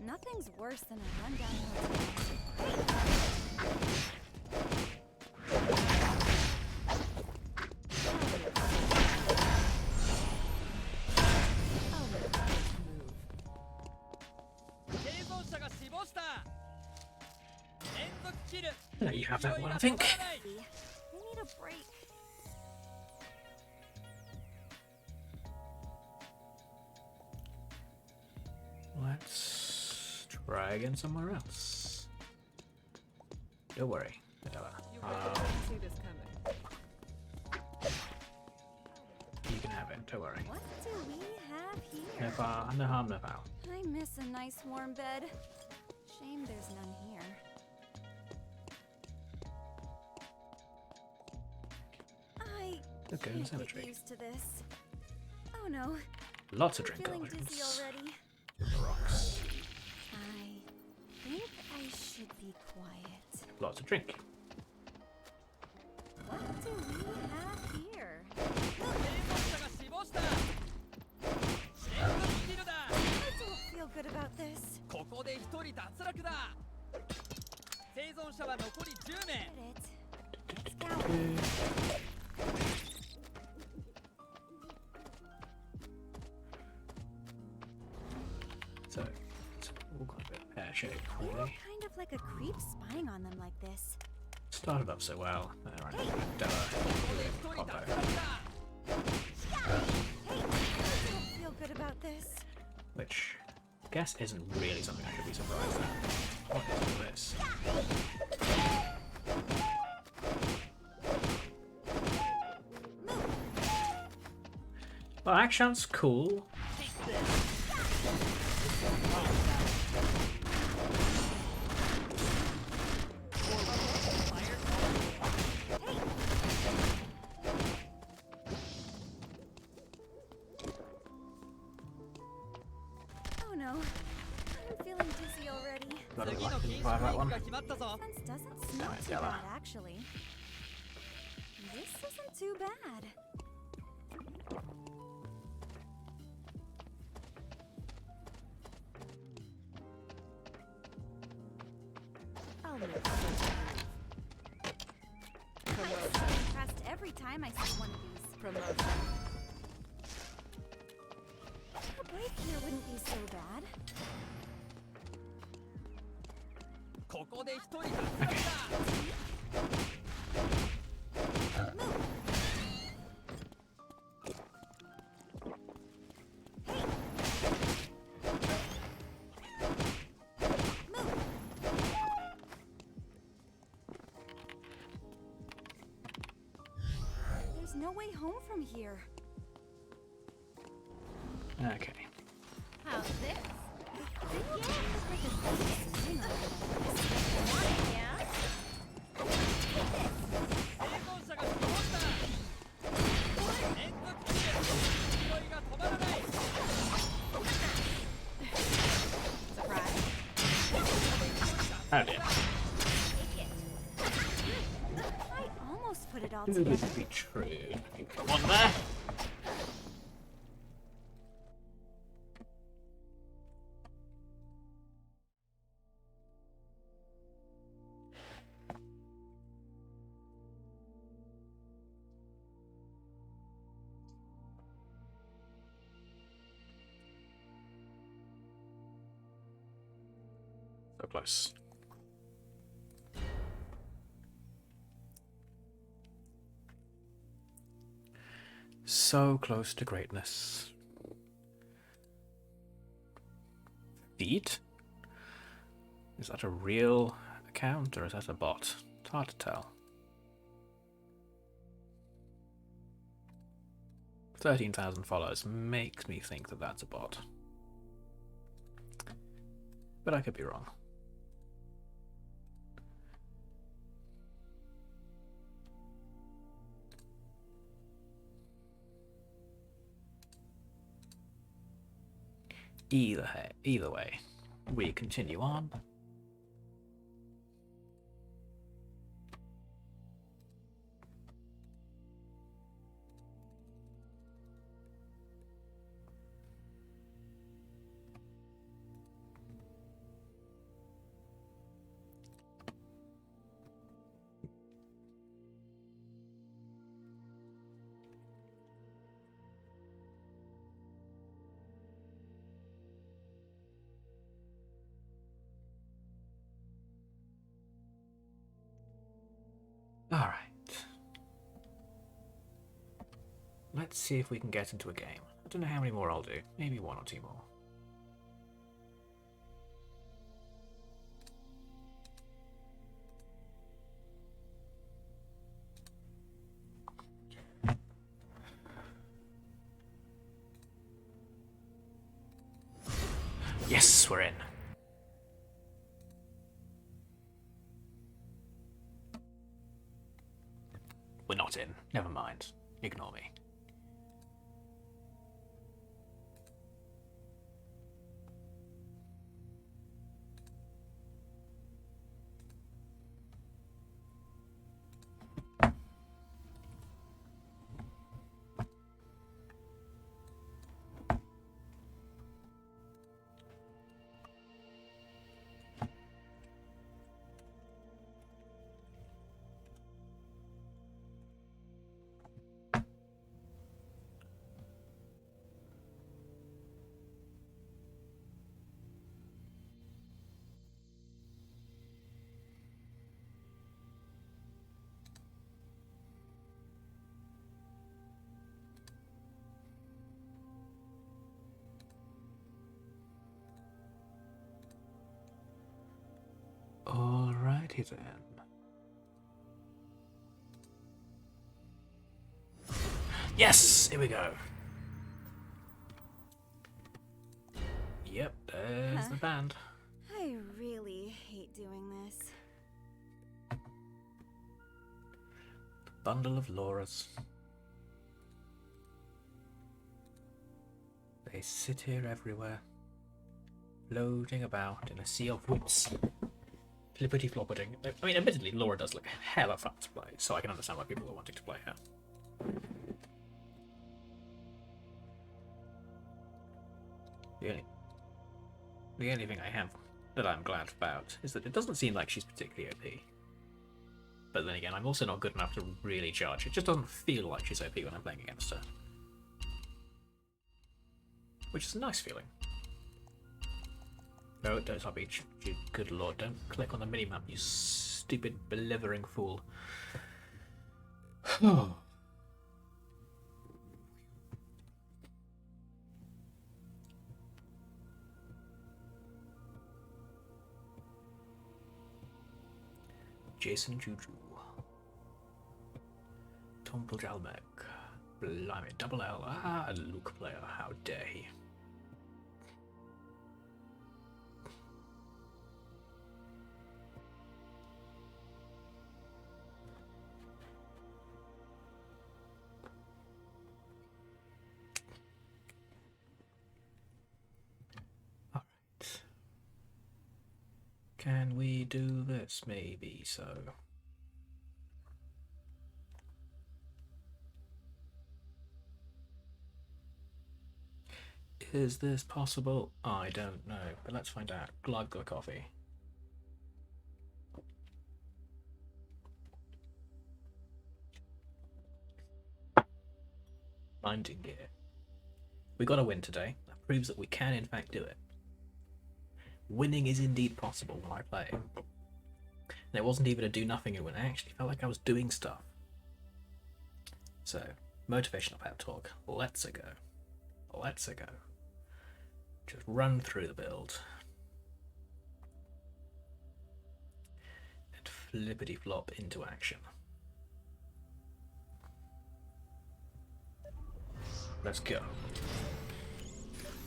Nothing's worse than a rundown hotel. I'll let this move. 生存者が死亡した連続キル There you have that 勢い one, が I 止 think. まらない We need a break. Let's try again somewhere else. Don't worry, Adela. See this coming. You can have it, don't worry. What do we have No here? harm, no harm, no foul. I miss a nice warm bed. Shame there's none here. I Okay, can't cemetery. get used to this. Oh no, Lots of I'm drink feeling dizzy options. already. In the rocks. I think I should be quiet. Lots of drink. What do we have here? 生存者が死亡した連続キルだ I don't feel good about this. ここで一人脱落だ生存者は残り10名 Get it. Let's go. So, it's all got a bit pear-shaped, You look really. kind of like a creep spying on them like this. Started off so well. Right, Adela. ここで一人脱 Combo. 落だ Hey, I don't feel good about this. Which, I guess isn't really something I should be surprised at. What is all this? Well, action's cool. Oh no, I'm feeling dizzy already. Got a 次の luck 禁 in 止 that 区域 one. が決まったぞ Sense doesn't smell Damn it, too Della. bad, actually. This isn't too bad. I'll make it. I'm so impressed every time I see one of these. Promotion. A break here wouldn't be so bad. ここで一人脱落だ Move. way home from here. Okay. How's this? Yeah. 生存者が死亡した連続攻撃勢いが止まらない Surprise. Oh dear. I almost put it all Too together. good to be true. Got one there. So close. So close to greatness. Feet? Is that a real account or is that a bot? It's hard to tell. 13,000 followers makes me think that that's a bot. But I could be wrong. Either way, we continue on. Alright. Let's see if we can get into a game. I don't know how many more I'll do. Maybe one or two more. Yes, we're in. We're not in. Never mind. Ignore me. Alrighty then. Yes! Here we go. Yep, there's the band. I really hate doing this. Bundle of Lauras. They sit here everywhere, floating about in a sea of wits. Flippity floppeting. I mean, admittedly, Laura does look hella fun to play, so I can understand why people are wanting to play her. The only thing I have that I'm glad about is that it doesn't seem like she's particularly OP. But then again, I'm also not good enough to really judge. It just doesn't feel like she's OP when I'm playing against her. Which is a nice feeling. No, don't stop each. Good lord, don't click on the minimap, you stupid, belivering fool. Jason Juju. Tompel Jalmek. Blimey, double L. Ah, Luke player, how dare he. Alright. Can we do this? Maybe so. Is this possible? I don't know, but let's find out. Glug the coffee. Minding gear. We got a win today. That proves that we can in fact do it. Winning is indeed possible when I play. And it wasn't even a do nothing win. I actually felt like I was doing stuff. So, motivational pep talk. Let's go. Let's go. Just run through the build. And flippity flop into action. Let's go.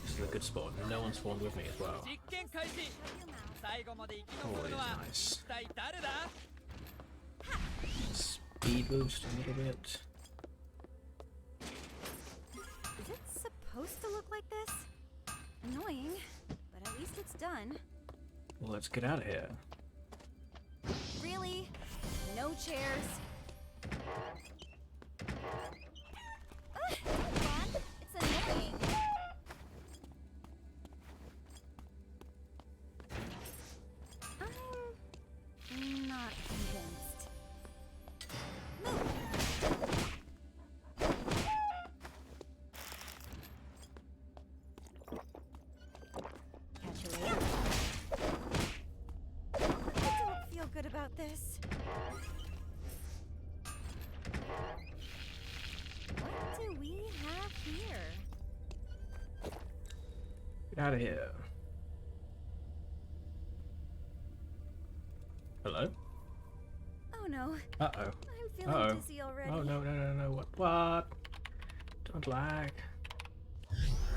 This is a good spot. No one spawned with me as well. 実験開始最後まで生き残るの Always は nice. 一体誰だ Speed boost a little bit. Is it supposed to look like this? Annoying, but at least it's done. Well, let's get out of here. Really? No chairs? Come on, it's annoying. I'm not convinced. Move! Catch you later. I don't feel good about this. What do we have here? Get out of here. Hello? Oh no, Uh-oh. I'm feeling Uh-oh. dizzy already. Oh, no. What? Don't lag.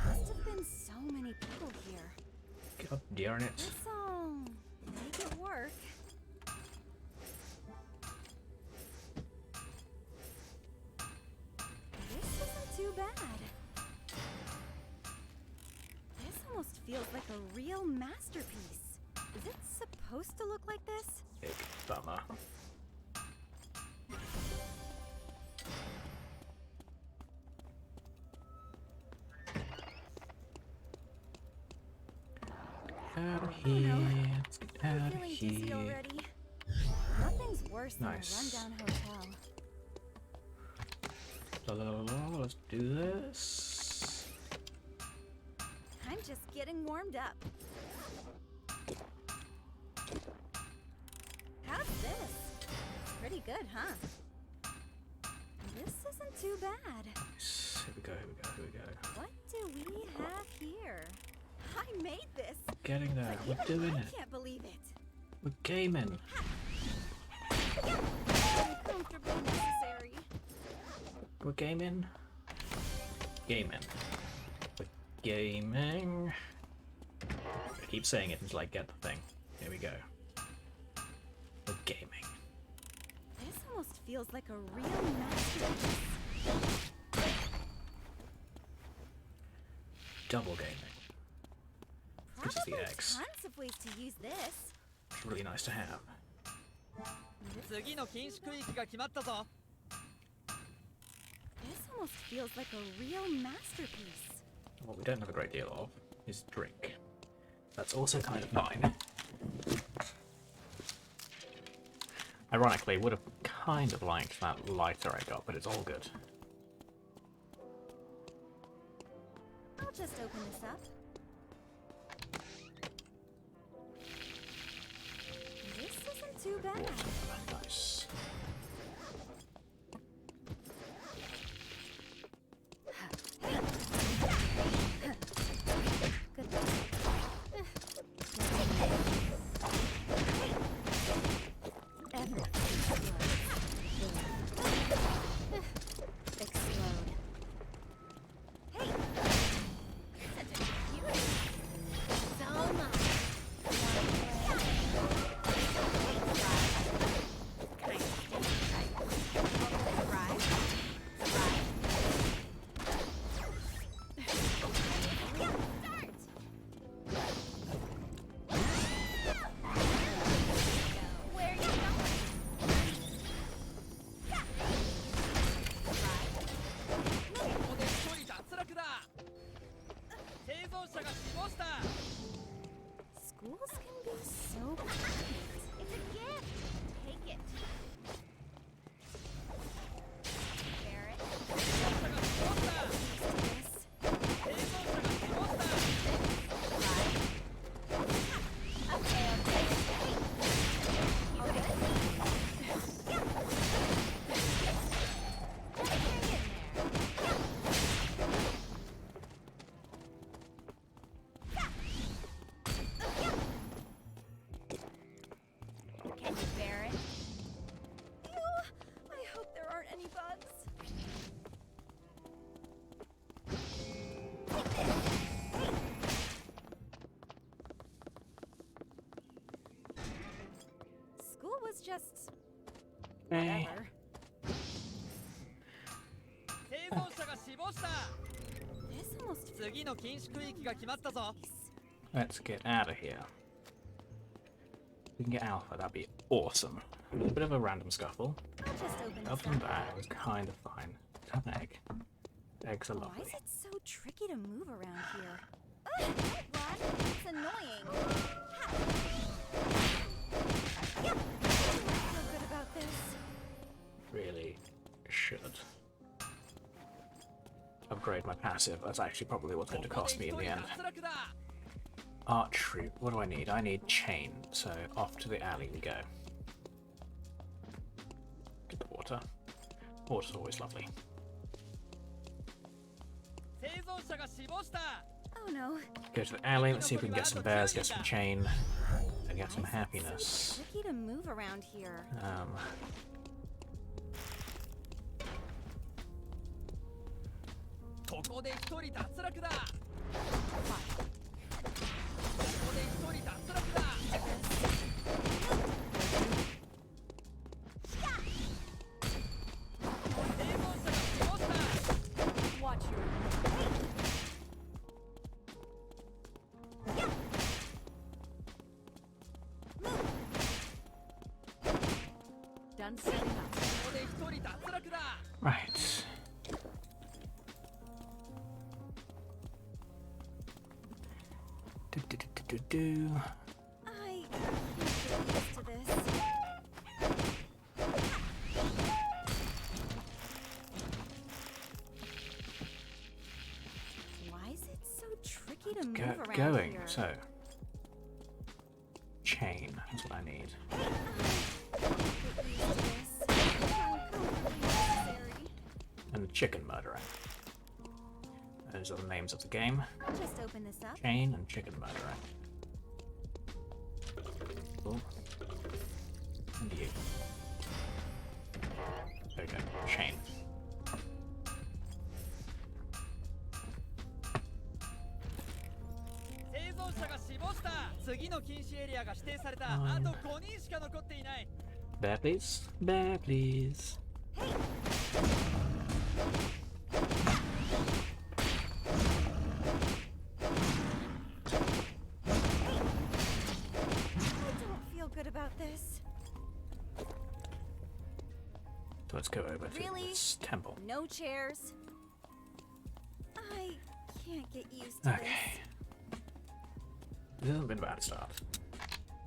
Must have been so many people here. God darn it. This'll make it work. This isn't too bad. This almost feels like a real masterpiece. Is it supposed to look like this? Big bummer. Out of here. Let's get I'm out of feeling dizzy here. already. Nothing's worse Nice. than a rundown hotel. Let's do this. I'm just getting warmed up. How's this? Pretty good, huh? This isn't too bad. Nice. Here we go. What do we have here? I made this. Getting there. We're doing I it. can't believe it. We're gaming. Uncomfortably necessary. We're gaming. Gaming. We're gaming. I keep saying it until I get the thing. Here we go. We're gaming. This almost feels like a real masterpiece. Double gaming. This is the Probably X. tons of ways to use this. It's really nice to have. 次の禁止区域が決まったぞ This almost feels like a real masterpiece. What we don't have a great deal of is drink. That's also kind of fine. Ironically, would have kind of liked that lighter I got, but it's all good. I'll just open this up. This isn't too bad. Water. Nice. Good. Explode. 者が死亡した。 Schools can be so quiet. It's a gift. Take it. Barrett. 生存者が死亡した。 This. 生存者が死亡した。 Okay, okay. You good? Hang in there. Can you bear it? Ew, I hope there aren't any bugs. School was just Hey. whatever. 生存者が死亡した。 This almost 次の禁止区域が決まったぞ。 Let's get out of here. We can get Alpha, that'd be awesome. A bit of a random scuffle. I'll just open Other this than up. that, it was kind of fine. An egg. Eggs are Why lovely. is it so tricky to move around here? Ugh, don't run. It's annoying. Ha. Yep. I don't feel good about this. Really should upgrade my passive. That's actually probably what's going to ここ cost で me 一 in the 人 end. 脱落だ。 Archery. What do I need? I need chain. So off to the alley we go. Get the water. Water's always lovely. 生存者が死亡した。 Oh no. Go to the alley. Let's see if we can get some bears, get some chain, and get some Why is it happiness. so tricky to move around here. ここで一人脱落だ。ここで一人脱落だ。生存者が死亡した。 Watch your done setting up. ここで一人脱落だ。 Right. Do. I can't get used to this. Why is it so tricky to move around Going. here? So. Chain. That's what I need. Get used to this. Uncomfortably necessary. And the chicken murderer. Those are the names of the game. I'll just open this up. Chain and chicken murderer. Cool. And you. There we go. Chain. 生存者が死亡した。次の禁止エリアが指定された。あと5人しか残っていない。 Bear, please. Bear, please. I don't feel good about this. So let's go over to Really? this temple. No chairs. I can't get used to Okay. This hasn't been a bad start.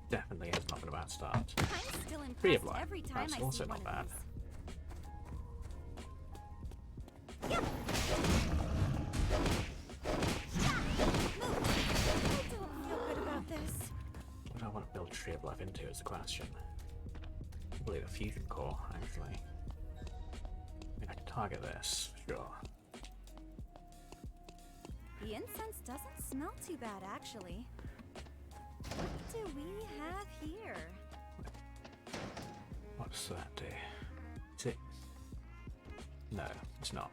Definitely has not been a bad start. this. I'm still Free of impressed life. every time That's I also see not one bad. of these. I don't feel good about this. What do I want to build Tree of Life into is the question. Probably the fusion core, actually. I mean, I can target this, for sure. The incense doesn't smell too bad, actually. What do we have here? What does that do? Is it? No, it's not.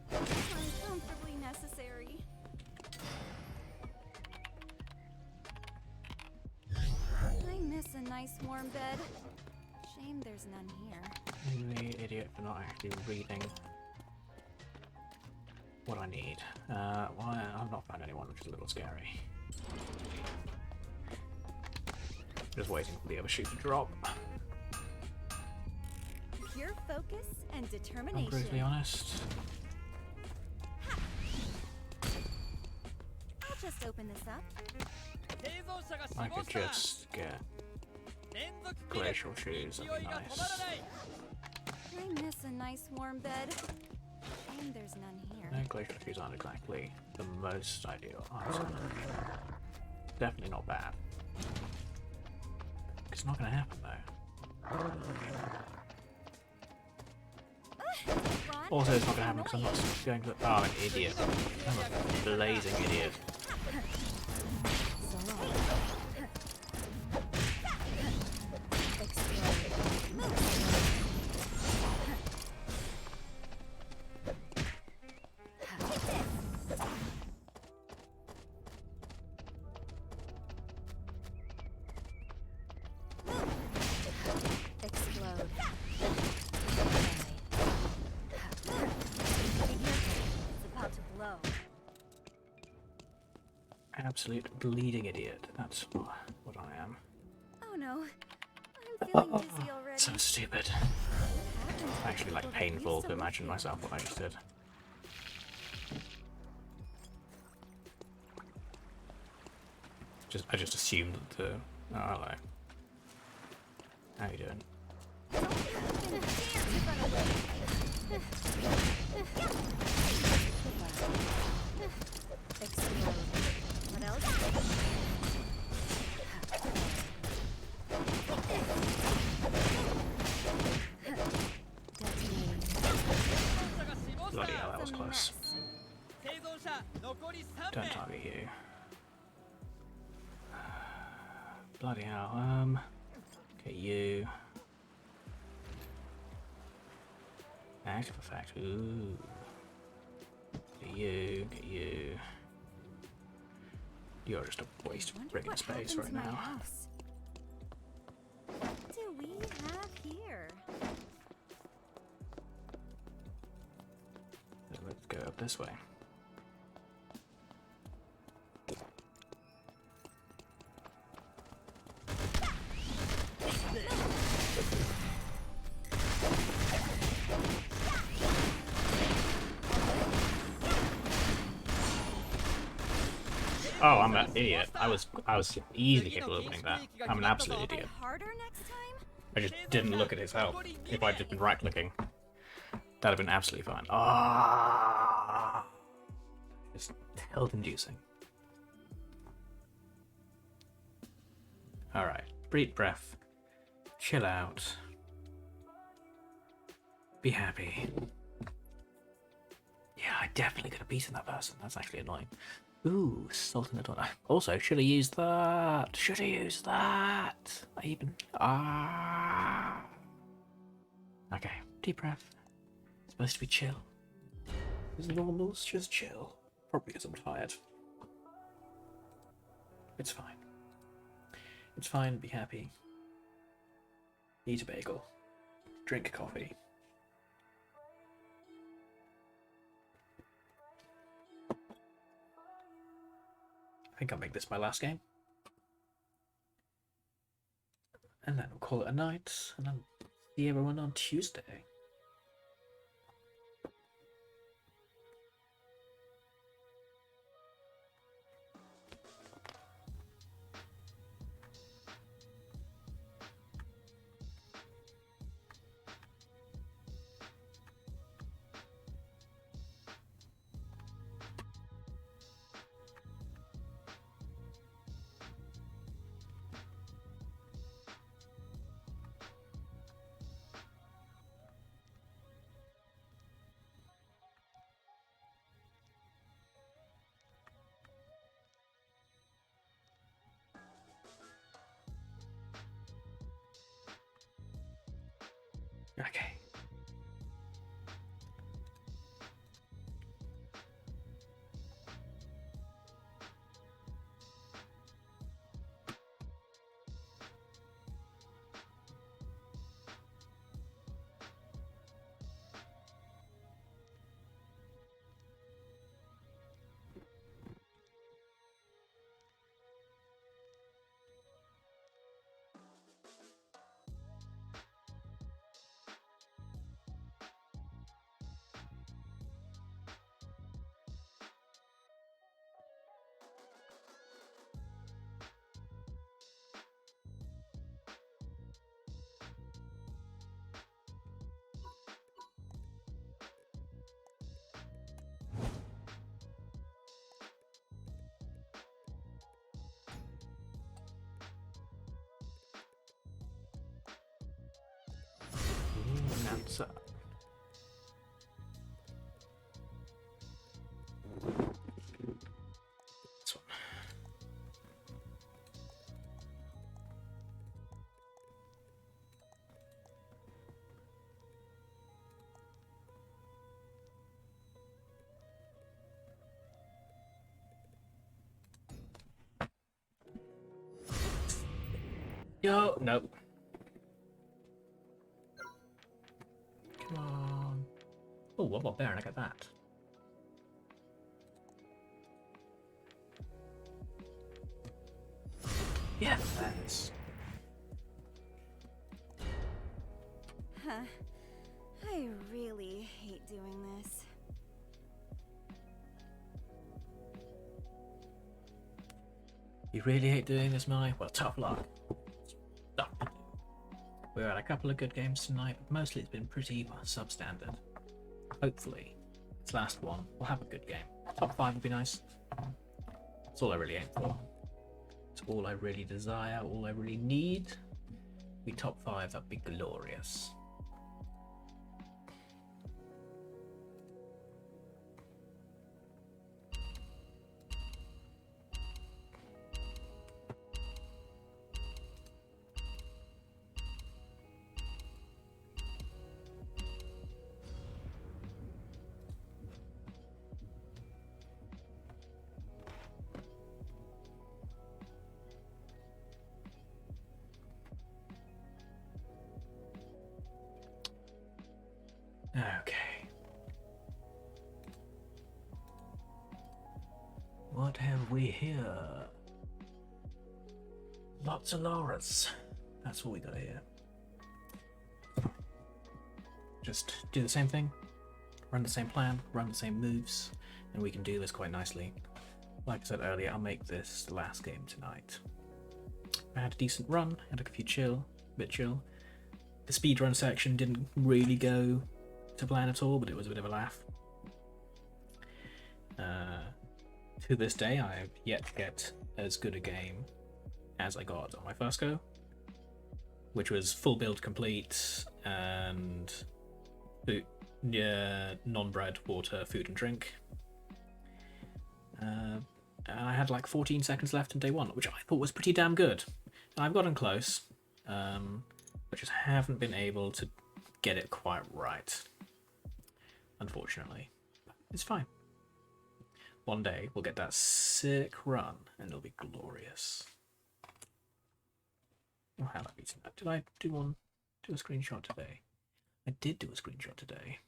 Uncomfortably necessary. I miss a nice warm bed. Shame there's none here. I'm the idiot for not actually reading what I need. Why I've not found anyone, which is a little scary. Just waiting for the other shoe to drop. Pure focus and I'm determination. brutally honest. I'll just open this up. 生存者が死 I 亡 could した just get 連続キル glacial shoes. 勢 That'd い be が止まら nice. ない I miss a nice warm bed. And there's none here. No, glacial shoes aren't exactly the most ideal answer. Definitely not bad. It's not going to happen though. Ron, Also, it's not going to happen because I'm not going to. Oh, I'm an idiot. I'm a blazing idiot. so long. Explode. Explode. It's about to blow. Absolute bleeding idiot. That's what I am. Oh no. I'm feeling dizzy already. So stupid. What happened to Actually, like, people that we painful to so imagine with? myself what I just did. I just assumed that the. Oh, hello. How you doing? Don't you even dare to run away. Explode. What else? Detonating. 生存者が死亡し Bloody た hell, that was It's a close. mess. 生存者残り3 Don't 名 target you. Bloody hell. Get you. Active effect. Ooh. Get you. Get you. You're just a waste of Wonder friggin' what space happened right to my now. house. What do we have here? Let's go up this way. Oh, I'm an idiot. I was easily capable of opening that. I'm an absolute idiot. Harder next time? I just didn't look at his health. If I'd just been right clicking, that'd have been absolutely fine. Ah, just health inducing. All right, breathe, breath, chill out, be happy. Yeah, I definitely could have beaten that person. That's actually annoying. Ooh, salt in the door. Also, should have used that. Should have used that. I even. Ah. Okay, deep breath. It's supposed to be chill. It's normal, it's just chill. Probably because I'm tired. It's fine. It's fine, be happy. Eat a bagel. Drink coffee. I think I'll make this my last game. And then we'll call it a night, and I'll see everyone on Tuesday. Okay. hands up. This one. Yo, nope. Come on. Oh, one more bear and I get that. Yeah, thanks. Huh. I really hate doing this. You really hate doing this, Mai? Well, tough luck. Stuff to do. We had a couple of good games tonight, but mostly it's been pretty substandard. Hopefully, this last one will have a good game. Top 5 would be nice. That's all I really aim for. It's all I really desire, all I really need. Be top 5, that'd be glorious. Okay. What have we here? Lots of Lauras. That's what we got here. Just do the same thing, run the same plan, run the same moves, and we can do this quite nicely. Like I said earlier, I'll make this the last game tonight. I had a decent run, had a few bit chill. The speedrun section didn't really go to plan at all, but it was a bit of a laugh. To this day, I have yet to get as good a game as I got on my first go, which was full build complete and food, non-bread, water, food and drink. And I had like 14 seconds left in day one, which I thought was pretty damn good. And I've gotten close, but just haven't been able to get it quite right, unfortunately. It's fine. One day we'll get that sick run and it'll be glorious. Oh, how that beats that. Did I do a screenshot today? I did do a screenshot today.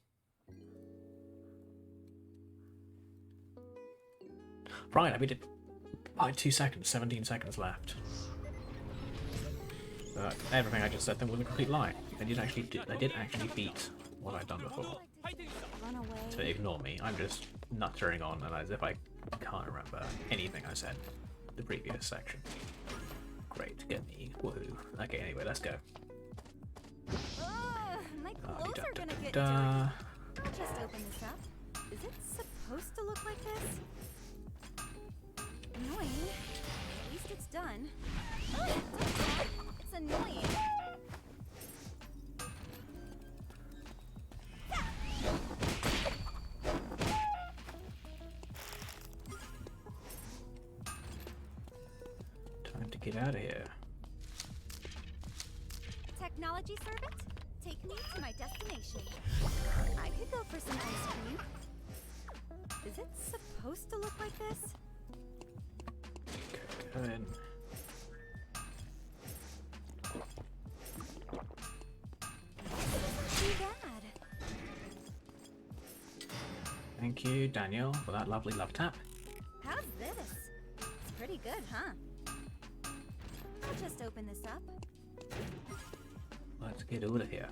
Right, I beat it by 2 seconds, 17 seconds left. But everything I just said then was a complete lie. I did actually beat what I'd done before. Run away. So ignore me. I'm just nuttering on and as if I can't remember anything I said in the previous section. Great, get me. Woohoo. Okay, anyway, let's go. My clothes are gonna get Da. dirty. I'll just open this up. Is it supposed to look like this? Annoying. At least it's done. It's annoying. Time to get out of here. Technology servant, take me to my destination. I could go for some ice cream. Is it supposed to look like this? Go in. Too bad. Thank you, Daniel, for that lovely love tap. How's this? It's pretty good, huh? I'll just open this up. Let's get out of here.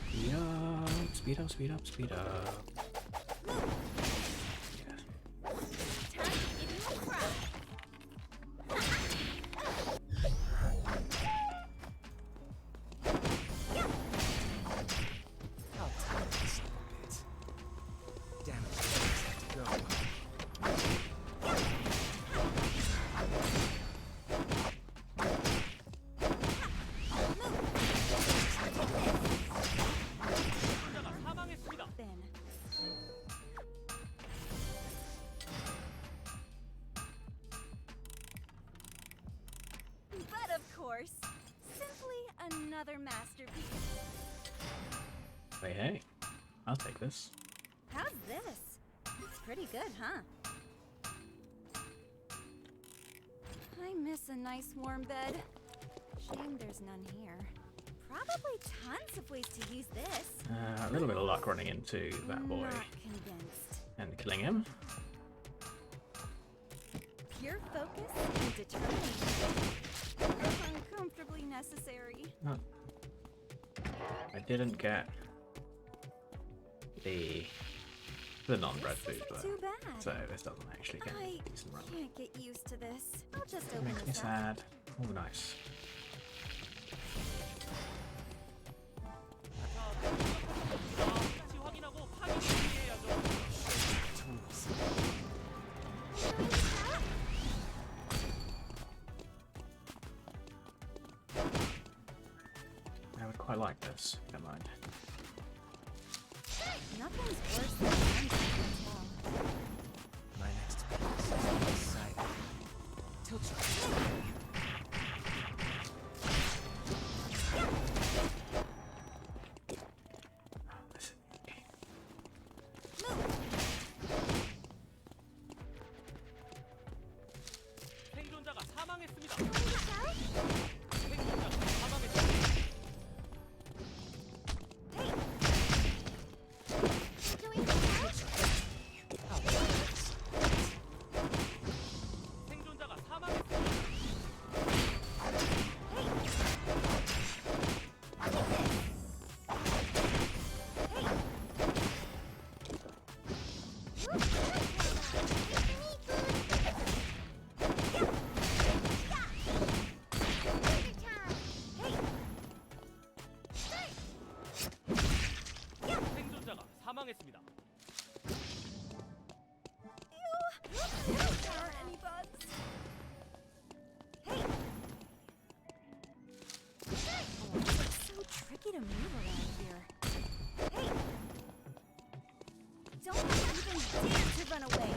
Speed up, speed up, speed up, speed up. Yes. Time to give you a cry. How tired this son of a bitch. Damn it, I just have to go. course. Simply another masterpiece. Hey, hey. I'll take this. How's this? It's pretty good, huh? I miss a nice warm bed. Shame there's none here. Probably tons of ways to use this. A little bit of luck running into that boy Not convinced. and killing him. Pure focus and determination. Uncomfortably necessary. Oh. I didn't get the non-bread This food isn't though, too bad. so this doesn't actually get I a decent run. can't get used to this. I'll just open Makes me this up. sad. Oh, nice. 다시 확인하고 파괴 준비해야죠. Tools. I would quite like this. Never mind. Nothing's worse than one hotel. My next piece is inside. Tilt your Listen. 생존자가 사망했습니다. 생존자가 사망했습니다. 생존자가 사망했습니다. 생존자가 사망했습니다. There aren't any bugs. Hey! Oh, it's so tricky to move around here. Hey! Don't even dare to run away!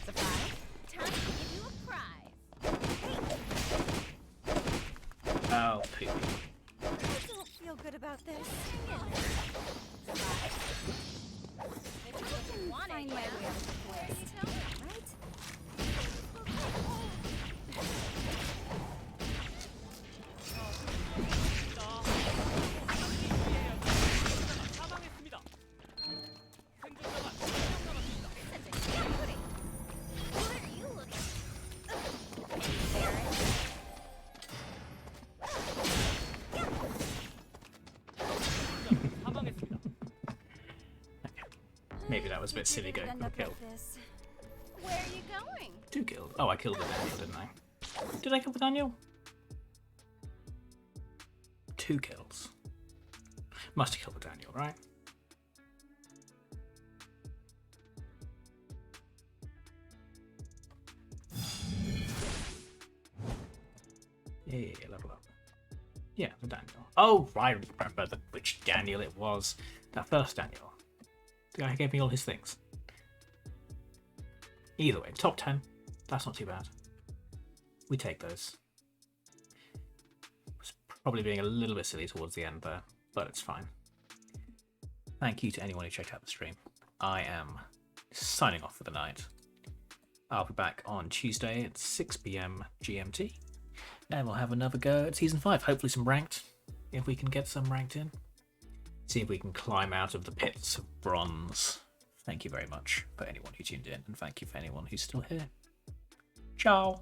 Surprise! Time to give you a prize! Oh, poop. I don't feel good about this. Surprise! I can find my way out of the forest, right? 사망했습니다. 생존자가 2명 남았습니다. What are you looking? 사망했습니다. Maybe that was a bit silly Figured going I'd for a end up kill. like this. Where are you going? 2 kills. Oh, I killed the Daniel, didn't I? Did I kill the Daniel? 2 kills. Must have killed the Daniel, right? Yeah, level up. Yeah, the Daniel. Oh, I remember which Daniel it was. That first Daniel. The guy who gave me all his things. Either way, top 10. That's not too bad. We take those. Was probably being a little bit silly towards the end there, but it's fine. Thank you to anyone who checked out the stream. I am signing off for the night. I'll be back on Tuesday at 6 PM GMT. And we'll have another go at Season 5. Hopefully some ranked, if we can get some ranked in. See if we can climb out of the pits of bronze. Thank you very much for anyone who tuned in, and thank you for anyone who's still here. Ciao!